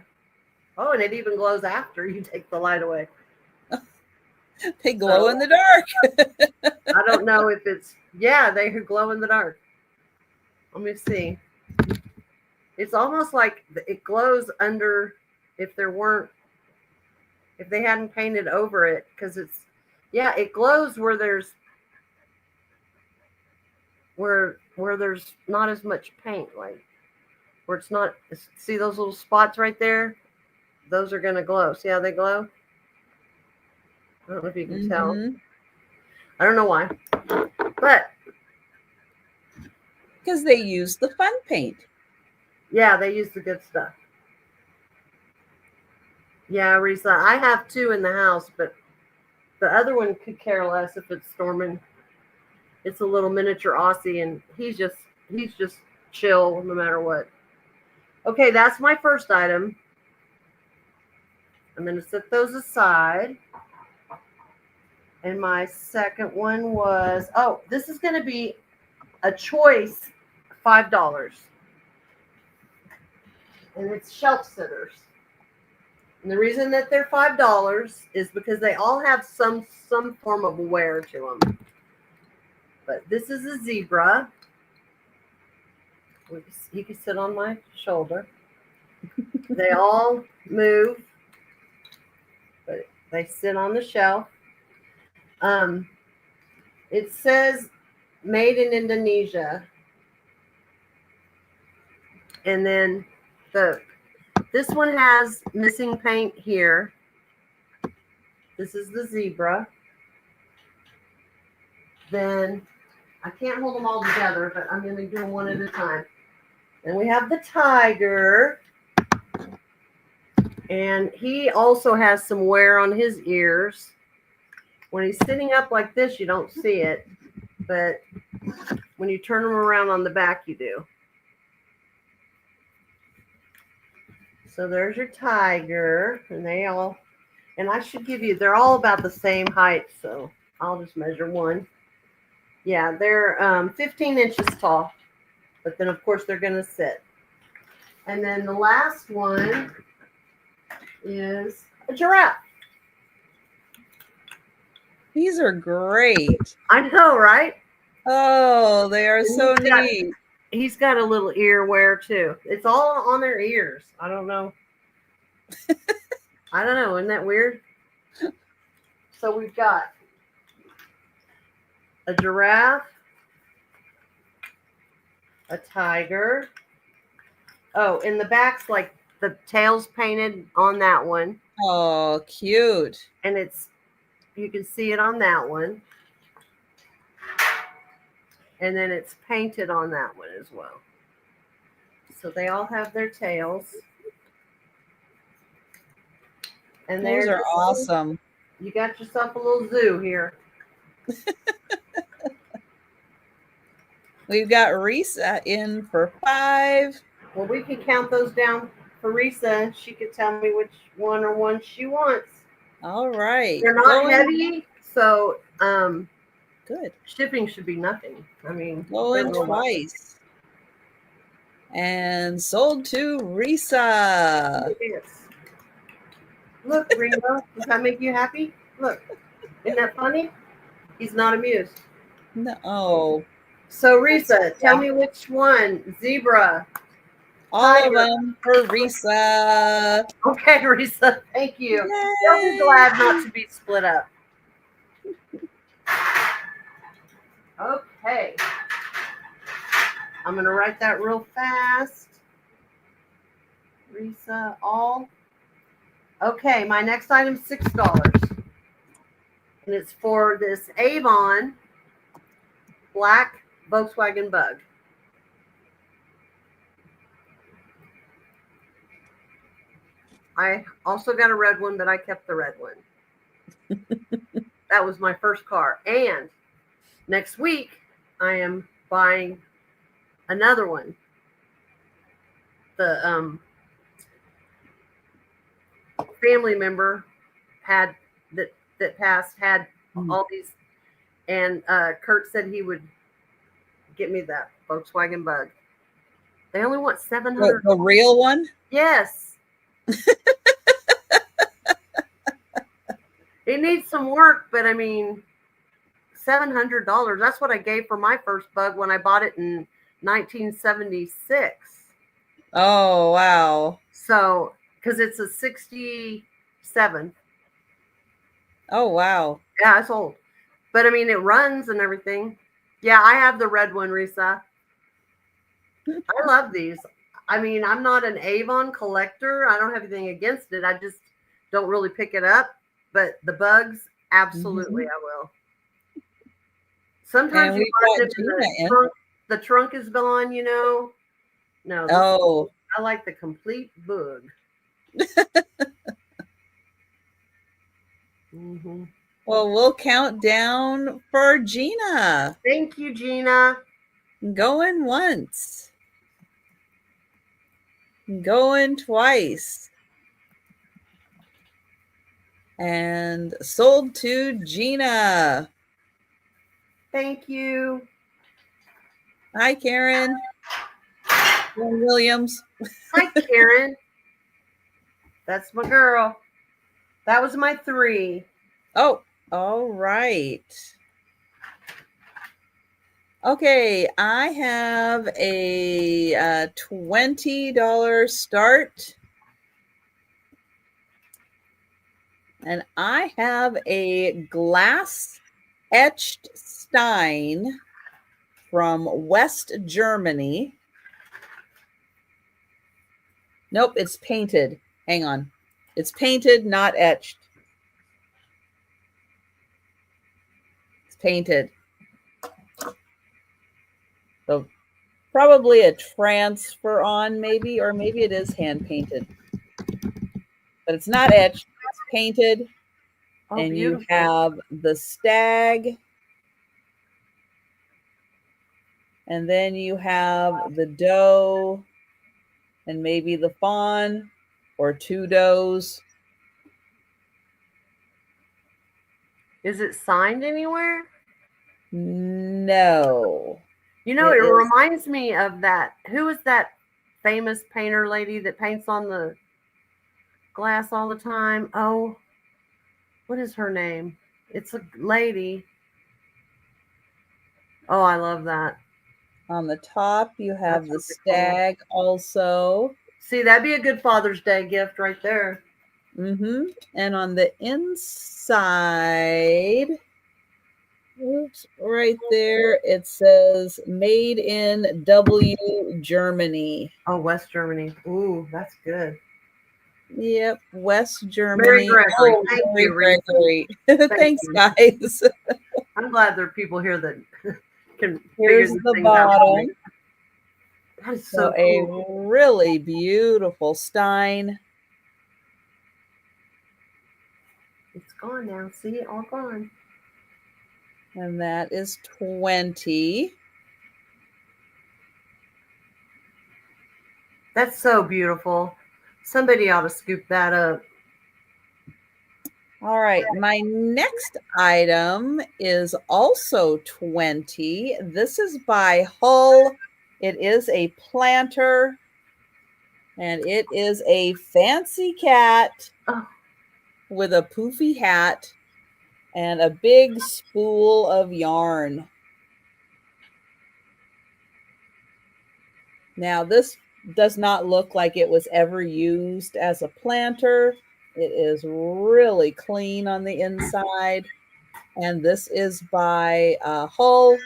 Speaker 2: it even glows after you take the light away.
Speaker 1: They glow in the dark.
Speaker 2: I don't know if it's, they glow in the dark. Let me see. It's almost like it glows under if they hadn't painted over it, because it glows where there's not as much paint, like where it's not. See those little spots right there? Those are going to glow. See how they glow? I don't know if you can tell. I don't know why, but
Speaker 1: because they use the fun paint.
Speaker 2: Yeah, they use the good stuff. Yeah, Risa, I have 2 in the house, but the other one could care less if it's storming. It's a little miniature Aussie, and he's just chill no matter what. Okay, that's my first item. I'm going to set those aside. And my second one was, this is going to be a choice $5. And it's shelf sitters. And the reason that they're $5 is because they all have some form of wear to them. But this is a zebra. He can sit on my shoulder. They all move, but they sit on the shelf. It says made in Indonesia. And then this one has missing paint here. This is the zebra. Then I can't hold them all together, but I'm going to do them one at a time. Then we have the tiger. And he also has some wear on his ears. When he's sitting up like this, you don't see it. But when you turn him around on the back, you do. So there's your tiger. And I should give you, they're all about the same height. So I'll just measure one. Yeah, they're 15 inches tall. But then, of course, they're going to sit. And then the last one is a giraffe.
Speaker 1: These are great.
Speaker 2: I know, right?
Speaker 1: Oh, they are so neat.
Speaker 2: He's got a little ear wear too. It's all on their ears. I don't know. I don't know. Isn't that weird? So we've got a giraffe, a tiger. Oh, and the back's like the tail's painted on that one.
Speaker 1: Oh, cute.
Speaker 2: And you can see it on that one. And then it's painted on that one as well. So they all have their tails. And
Speaker 1: those are awesome.
Speaker 2: You got yourself a little zoo here.
Speaker 1: We've got Risa in for 5.
Speaker 2: Well, we can count those down for Risa. She could tell me which one or one she wants.
Speaker 1: All right.
Speaker 2: They're not heavy, so
Speaker 1: good.
Speaker 2: Shipping should be nothing. I mean,
Speaker 1: going twice. And sold to Risa.
Speaker 2: Yes. Look, Ringo, does that make you happy? Look, isn't that funny? He's not amused.
Speaker 1: No.
Speaker 2: So, Risa, tell me which one. Zebra.
Speaker 1: All of them for Risa.
Speaker 2: Okay, Risa, thank you. They'll be glad not to be split up. Okay. I'm going to write that real fast. Risa, all. Okay, my next item is $6. And it's for this Avon black Volkswagen Bug. I also got a red one, but I kept the red one. That was my first car. And next week, I am buying another one. The family member that passed had all these, and Kurt said he would get me that Volkswagen Bug. They only want $700.
Speaker 1: The real one?
Speaker 2: Yes. It needs some work, but I mean, $700. That's what I gave for my first Bug when I bought it in 1976.
Speaker 1: Oh, wow.
Speaker 2: So, because it's a 67.
Speaker 1: Oh, wow.
Speaker 2: Yeah, it's old. But I mean, it runs and everything. Yeah, I have the red one, Risa. I love these. I mean, I'm not an Avon collector. I don't have anything against it. I just don't really pick it up. But the Bugs, absolutely, I will. Sometimes you find it the trunk is gone, you know. No. I like the complete Bug. Mm-hmm.
Speaker 1: Well, we'll count down for Gina.
Speaker 2: Thank you, Gina.
Speaker 1: Going once. Going twice. And sold to Gina.
Speaker 2: Thank you.
Speaker 1: Hi, Karen. Williams.
Speaker 2: Hi, Karen. That's my girl. That was my 3.
Speaker 1: Oh, all right. Okay, I have a $20 start. And I have a glass etched Stein from West Germany. Nope, it's painted. Hang on. It's painted, not etched. It's painted. So probably a transfer on, maybe, or maybe it is hand painted. But it's not etched, it's painted.
Speaker 2: Oh,
Speaker 1: And you
Speaker 2: beautiful.
Speaker 1: have the stag. And then you have the doe and maybe the fawn or two does.
Speaker 2: Is it signed anywhere?
Speaker 1: No.
Speaker 2: You know,
Speaker 1: It
Speaker 2: it
Speaker 1: is
Speaker 2: reminds me of that. Who is that famous painter lady that paints on the glass all the time? Oh, what is her name? It's a lady. Oh, I love that.
Speaker 1: on the top. You have
Speaker 2: That's
Speaker 1: the
Speaker 2: really cool.
Speaker 1: stag also.
Speaker 2: See, that'd be a good Father's Day gift right there.
Speaker 1: And on the inside, oops, right there, it says made in W, Germany.
Speaker 2: Oh, West Germany. Ooh, that's good.
Speaker 1: Yep, West
Speaker 2: Mary
Speaker 1: Germany.
Speaker 2: Gregory.
Speaker 1: Oh,
Speaker 2: Thank
Speaker 1: Mary
Speaker 2: you, Reese.
Speaker 1: Gregory.
Speaker 2: Thank
Speaker 1: Thanks,
Speaker 2: you.
Speaker 1: guys.
Speaker 2: I'm glad there are people here that can figure
Speaker 1: Here's
Speaker 2: these
Speaker 1: the
Speaker 2: things out for me.
Speaker 1: bottom.
Speaker 2: That is
Speaker 1: So
Speaker 2: so
Speaker 1: a
Speaker 2: cool.
Speaker 1: really beautiful stein.
Speaker 2: It's gone now. See, all gone.
Speaker 1: And that is 20.
Speaker 2: That's so beautiful. Somebody ought to scoop that up.
Speaker 1: All right, my next item is also 20. This is by Hull. It is a planter, and it is a fancy cat
Speaker 2: Oh,
Speaker 1: with a poofy hat and a big spool of yarn. Now, this does not look like it was ever used as a planter. It is really clean on the inside. And this is by Hull.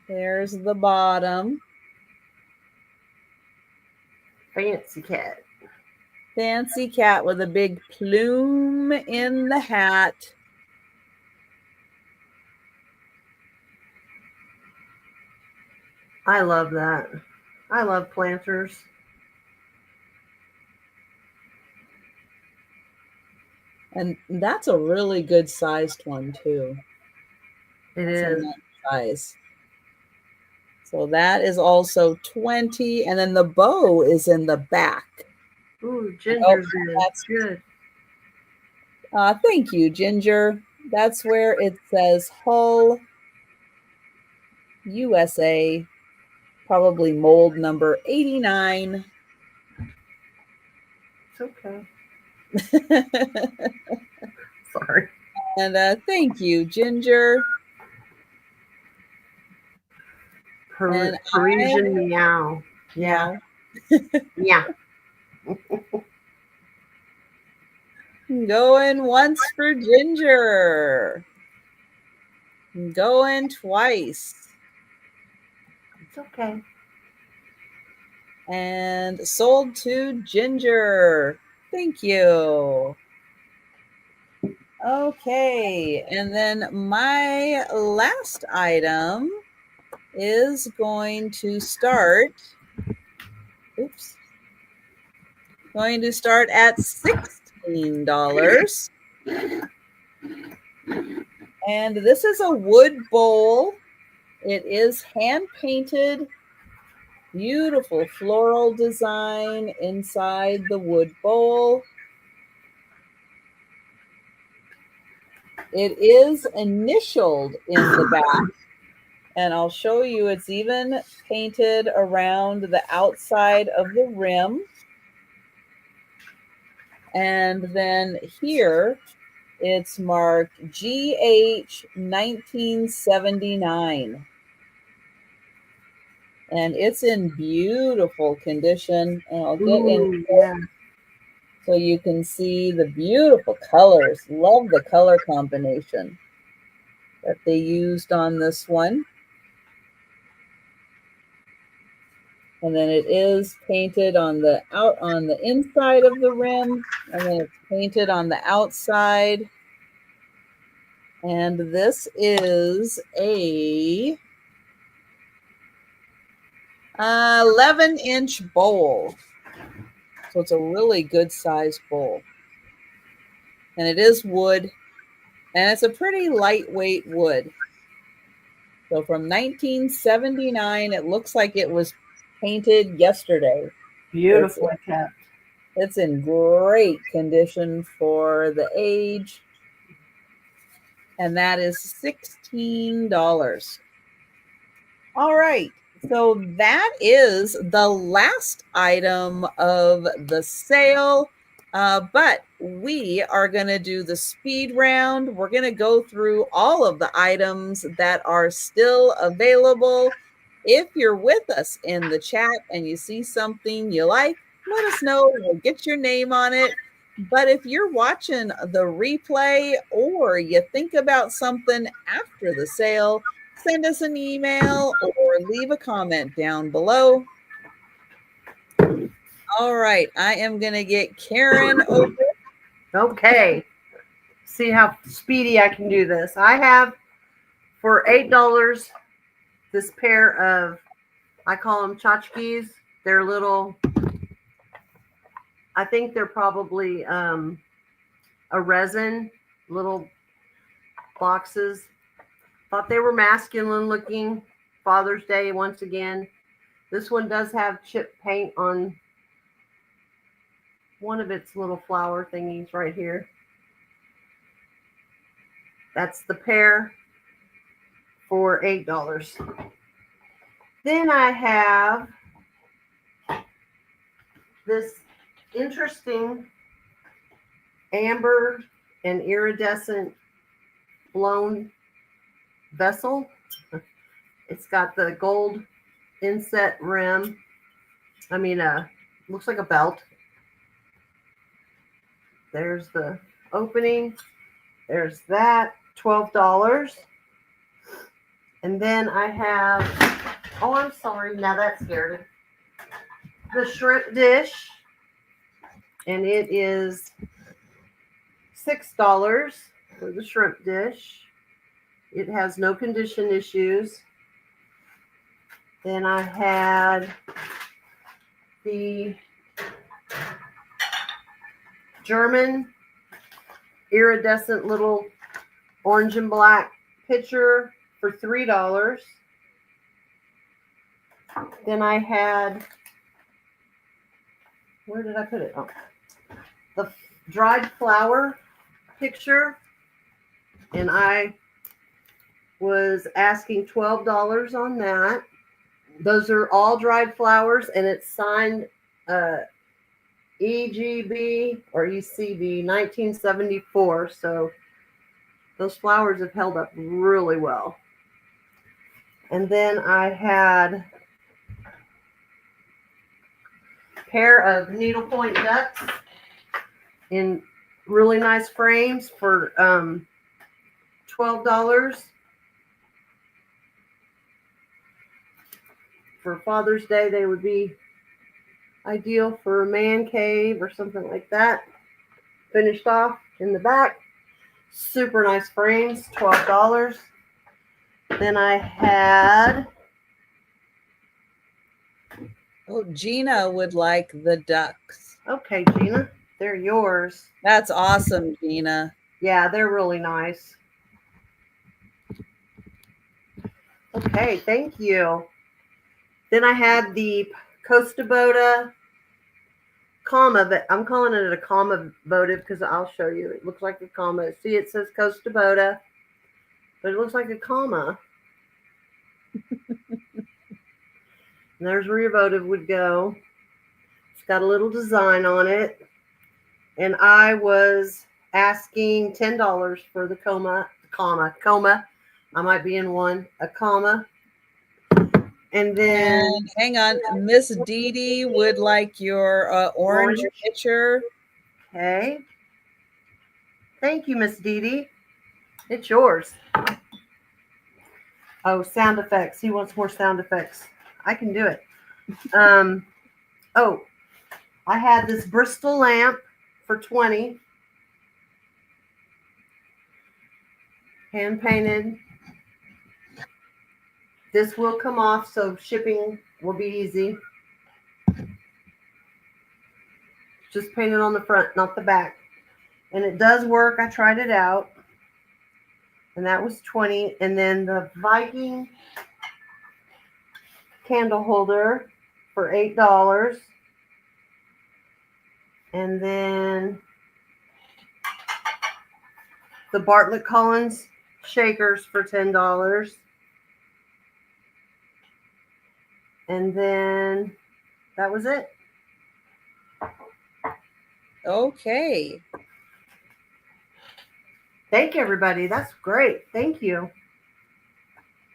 Speaker 1: There's the bottom.
Speaker 2: fancy cat.
Speaker 1: Fancy cat with a big plume in the hat.
Speaker 2: I love that. I love planters.
Speaker 1: And that's a really good sized one, too.
Speaker 2: It
Speaker 1: It's a
Speaker 2: is.
Speaker 1: nice size. So that is also 20. And then the bow is in the back.
Speaker 2: Ooh,
Speaker 1: Oh,
Speaker 2: ginger's in.
Speaker 1: that's
Speaker 2: Good.
Speaker 1: thank you, Ginger. That's where it says Hull, USA, probably mold number 89.
Speaker 2: It's okay. Sorry.
Speaker 1: And thank you, Ginger. And I
Speaker 2: Parisian meow. Yeah.
Speaker 1: meow.
Speaker 2: Yeah.
Speaker 1: Going once for Ginger. Going twice.
Speaker 2: It's okay.
Speaker 1: And sold to Ginger. Thank you. Okay, and then my last item is going to start. Oops. Going to start at $16. And this is a wood bowl. It is hand painted. Beautiful floral design inside the wood bowl. It is initialed in the back. And I'll show you it's even painted around the outside of the rim. And then here it's marked GH 1979. And it's in beautiful condition. And I'll get in
Speaker 2: Ooh, yeah.
Speaker 1: so you can see the beautiful colors. Love the color combination that they used on this one. And then it is painted on the inside of the rim, and then it's painted on the outside. And this is a 11-inch bowl. So it's a really good sized bowl. And it is wood. And it's a pretty lightweight wood. So from 1979, it looks like it was painted yesterday.
Speaker 2: Beautifully kept.
Speaker 1: It's in great condition for the age. And that is $16. All right. So that is the last item of the sale. But we are going to do the speed round. We're going to go through all of the items that are still available. If you're with us in the chat and you see something you like, let us know. We'll get your name on it. But if you're watching the replay or you think about something after the sale, send us an email or leave a comment down below. All right, I am going to get Karen over.
Speaker 2: Okay. See how speedy I can do this. I have for $8 this pair of, I call them tchotchkes. They're little, I think they're probably a resin, little boxes. Thought they were masculine looking. Father's Day once again. This one does have chip paint on one of its little flower thingies right here. That's the pair for $8. Then I have this interesting amber and iridescent blown vessel. It's got the gold inset rim. I mean, looks like a belt. There's the opening. There's that, $12. And then I have, oh, I'm sorry. Now that scared it. The shrimp dish. And it is $6 for the shrimp dish. It has no condition issues. Then I had the German iridescent little orange and black pitcher for $3. Then I had, where did I put it? Oh, the dried flower picture. And I was asking $12 on that. Those are all dried flowers, and it's signed EGB or ECB 1974. So those flowers have held up really well. And then I had a pair of needlepoint ducks in really nice frames for $12. For Father's Day, they would be ideal for a man cave or something like that. Finished off in the back. Super nice frames, $12. Then I had,
Speaker 1: oh, Gina would like the ducks.
Speaker 2: Okay, Gina, they're yours.
Speaker 1: That's awesome, Gina.
Speaker 2: Yeah, they're really nice. Okay, thank you. Then I had the Costa Boda comma, but I'm calling it a comma votive because I'll show you. It looks like a comma. See, it says Costa Boda, but it looks like a comma. And there's where your votive would go. It's got a little design on it. And I was asking $10 for the comma. I might be in one, a comma. And then,
Speaker 1: hang on, Miss Dee Dee would like your orange pitcher.
Speaker 2: Okay. Thank you, Miss Dee Dee. It's yours. Oh, sound effects. He wants more sound effects. I can do it. Oh, I had this Bristol lamp for $20. hand painted. This will come off, so shipping will be easy. Just painted on the front, not the back. And it does work. I tried it out. And that was $20. And then the Viking candle holder for $8. And then the Bartlett Collins shakers for $10. And then that was it.
Speaker 1: Okay.
Speaker 2: Thank you, everybody. That's great. Thank you.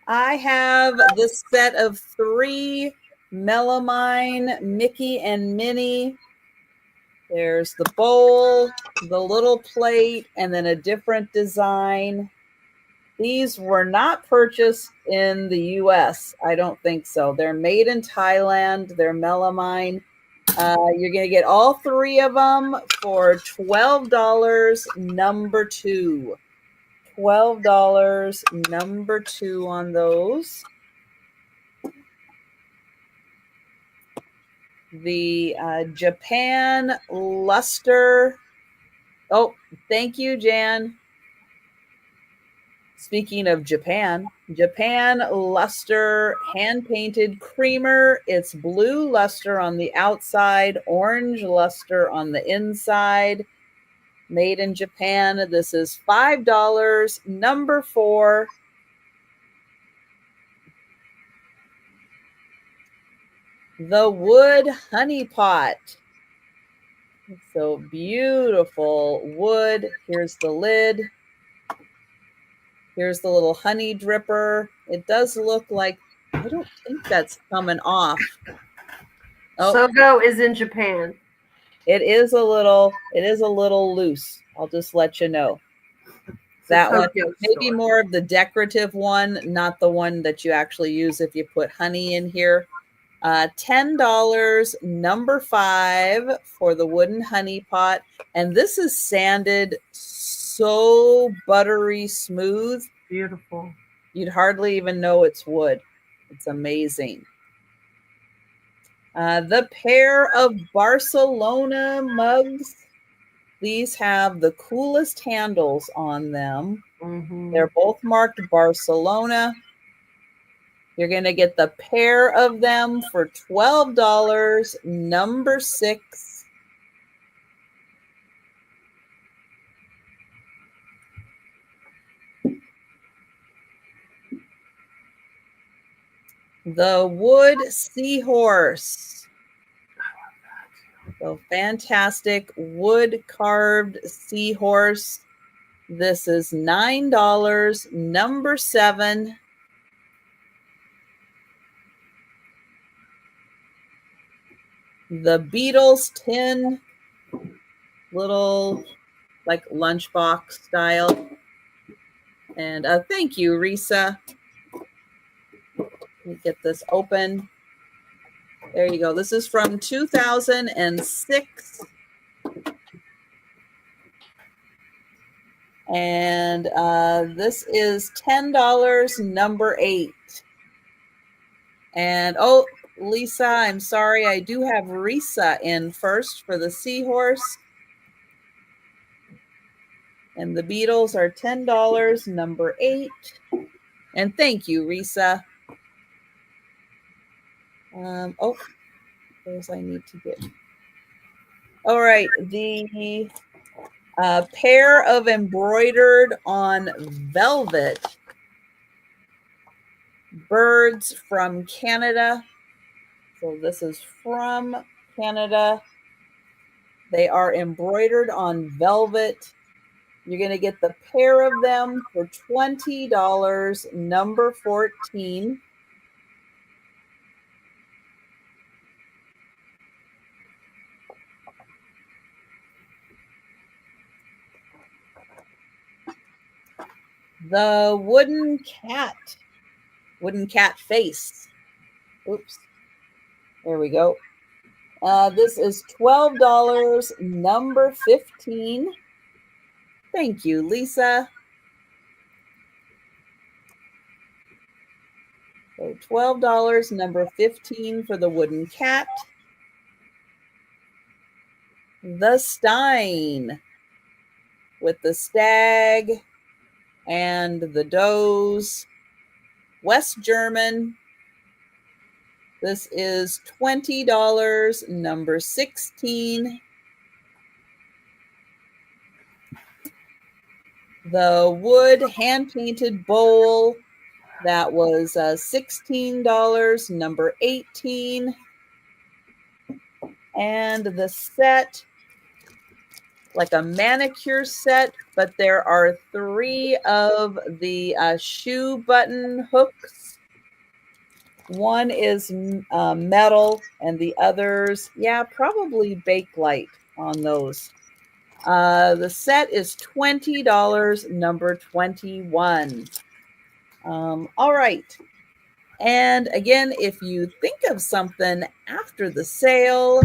Speaker 1: I have this set of 3 melamine Mickey and Minnie. There's the bowl, the little plate, and then a different design. These were not purchased in the US. I don't think so. They're made in Thailand. They're melamine. You're going to get all 3 of them for $12, number 2. $12, number 2 on those. The Japan luster. Oh, thank you, Jan. Speaking of Japan luster hand-painted creamer. It's blue luster on the outside, orange luster on the inside. Made in Japan. This is $5, number 4. The wood honey pot. So beautiful wood. Here's the lid. Here's the little honey dripper. It does look like, I don't think that's coming off.
Speaker 2: Oh, Sogo is in Japan.
Speaker 1: It is a little loose. I'll just let you know. That one, maybe more of the decorative one, not the one that you actually use if you put honey in here. $10, number 5 for the wooden honey pot. And this is sanded so buttery smooth.
Speaker 2: Beautiful.
Speaker 1: You'd hardly even know it's wood. It's amazing. The pair of Barcelona mugs. These have the coolest handles on them.
Speaker 2: Mm-hmm.
Speaker 1: They're both marked Barcelona. You're going to get the pair of them for $12, number 6. The wood seahorse. So fantastic wood carved seahorse. This is $9, number 7. The Beatles tin, little like lunchbox style. And thank you, Risa. Let me get this open. There you go. This is from 2006. And this is $10, number 8. And oh, Lisa, I'm sorry. I do have Risa in first for the seahorse. And the Beatles are $10, number 8. And thank you, Risa. Oh, those I need to get. All right, the pair of embroidered on velvet birds from Canada. So this is from Canada. They are embroidered on velvet. You're going to get the pair of them for $20, number 14. The wooden cat face. Oops. There we go. This is $12, number 15. Thank you, Lisa. So $12, number 15 for the wooden cat. The Stein with the stag and the does. West German. This is $20, number 16. The wood hand-painted bowl, that was $16, number 18. And the set, like a manicure set, but there are 3 of the shoe button hooks. One is metal, and the others, yeah, probably Bakelite on those. The set is $20, number 21. All right. And again, if you think of something after the sale,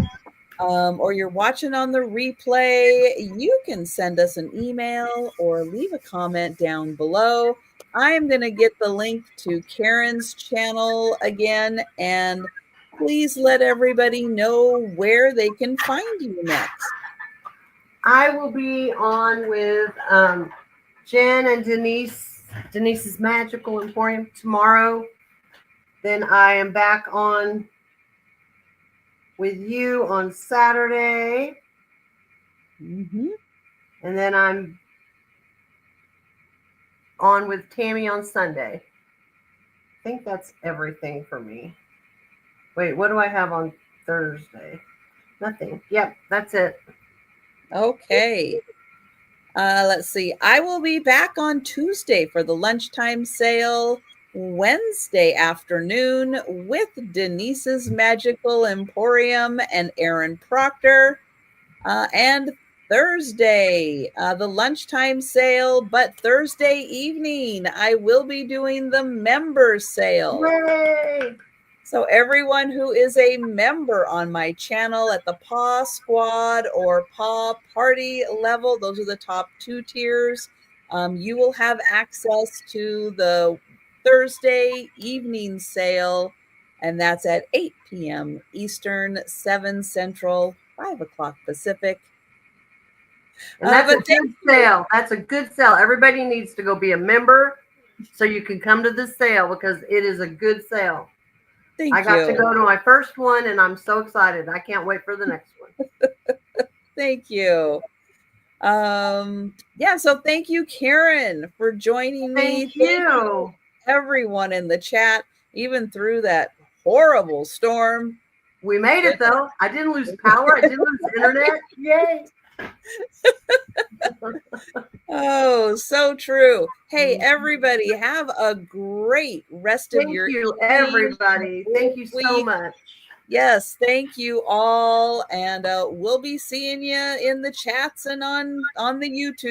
Speaker 1: or you're watching on the replay, you can send us an email or leave a comment down below. I am going to get the link to Karen's channel again, and please let everybody know where they can find you next.
Speaker 2: I will be on with Jen and Denise's Magical Emporium tomorrow. Then I am back on with you on Saturday.
Speaker 1: Mm-hmm.
Speaker 2: And then I'm on with Tammy on Sunday. I think that's everything for me. Wait, what do I have on Thursday? Nothing. Yep, that's it.
Speaker 1: Okay. Let's see. I will be back on Tuesday for the lunchtime sale, Wednesday afternoon with Denise's Magical Emporium and Aaron Proctor, and Thursday, the lunchtime sale, but Thursday evening, I will be doing the member sale.
Speaker 2: Yay!
Speaker 1: So everyone who is a member on my channel at the Paw Squad or Paw Party level, those are the top 2 tiers, you will have access to the Thursday evening sale, and that's at 8 p.m. Eastern, 7 Central, 5 o'clock Pacific.
Speaker 2: And that's a good sale. That's a good sale. Everybody needs to go be a member so you can come to this sale because it is a good sale. I got to go to my first one, and I'm so excited. I can't wait for the next one.
Speaker 1: Thank you. Yeah, so thank you, Karen, for joining me.
Speaker 2: Thank you.
Speaker 1: Everyone in the chat, even through that horrible storm.
Speaker 2: We made it, though. I didn't lose power. I didn't lose internet. Yay.
Speaker 1: Oh, so true. Hey, everybody, have a great rest of your
Speaker 2: evening. Thank you, everybody. Thank you so much.
Speaker 1: Yes, thank you all. And we'll be seeing you in the chats and on the YouTube.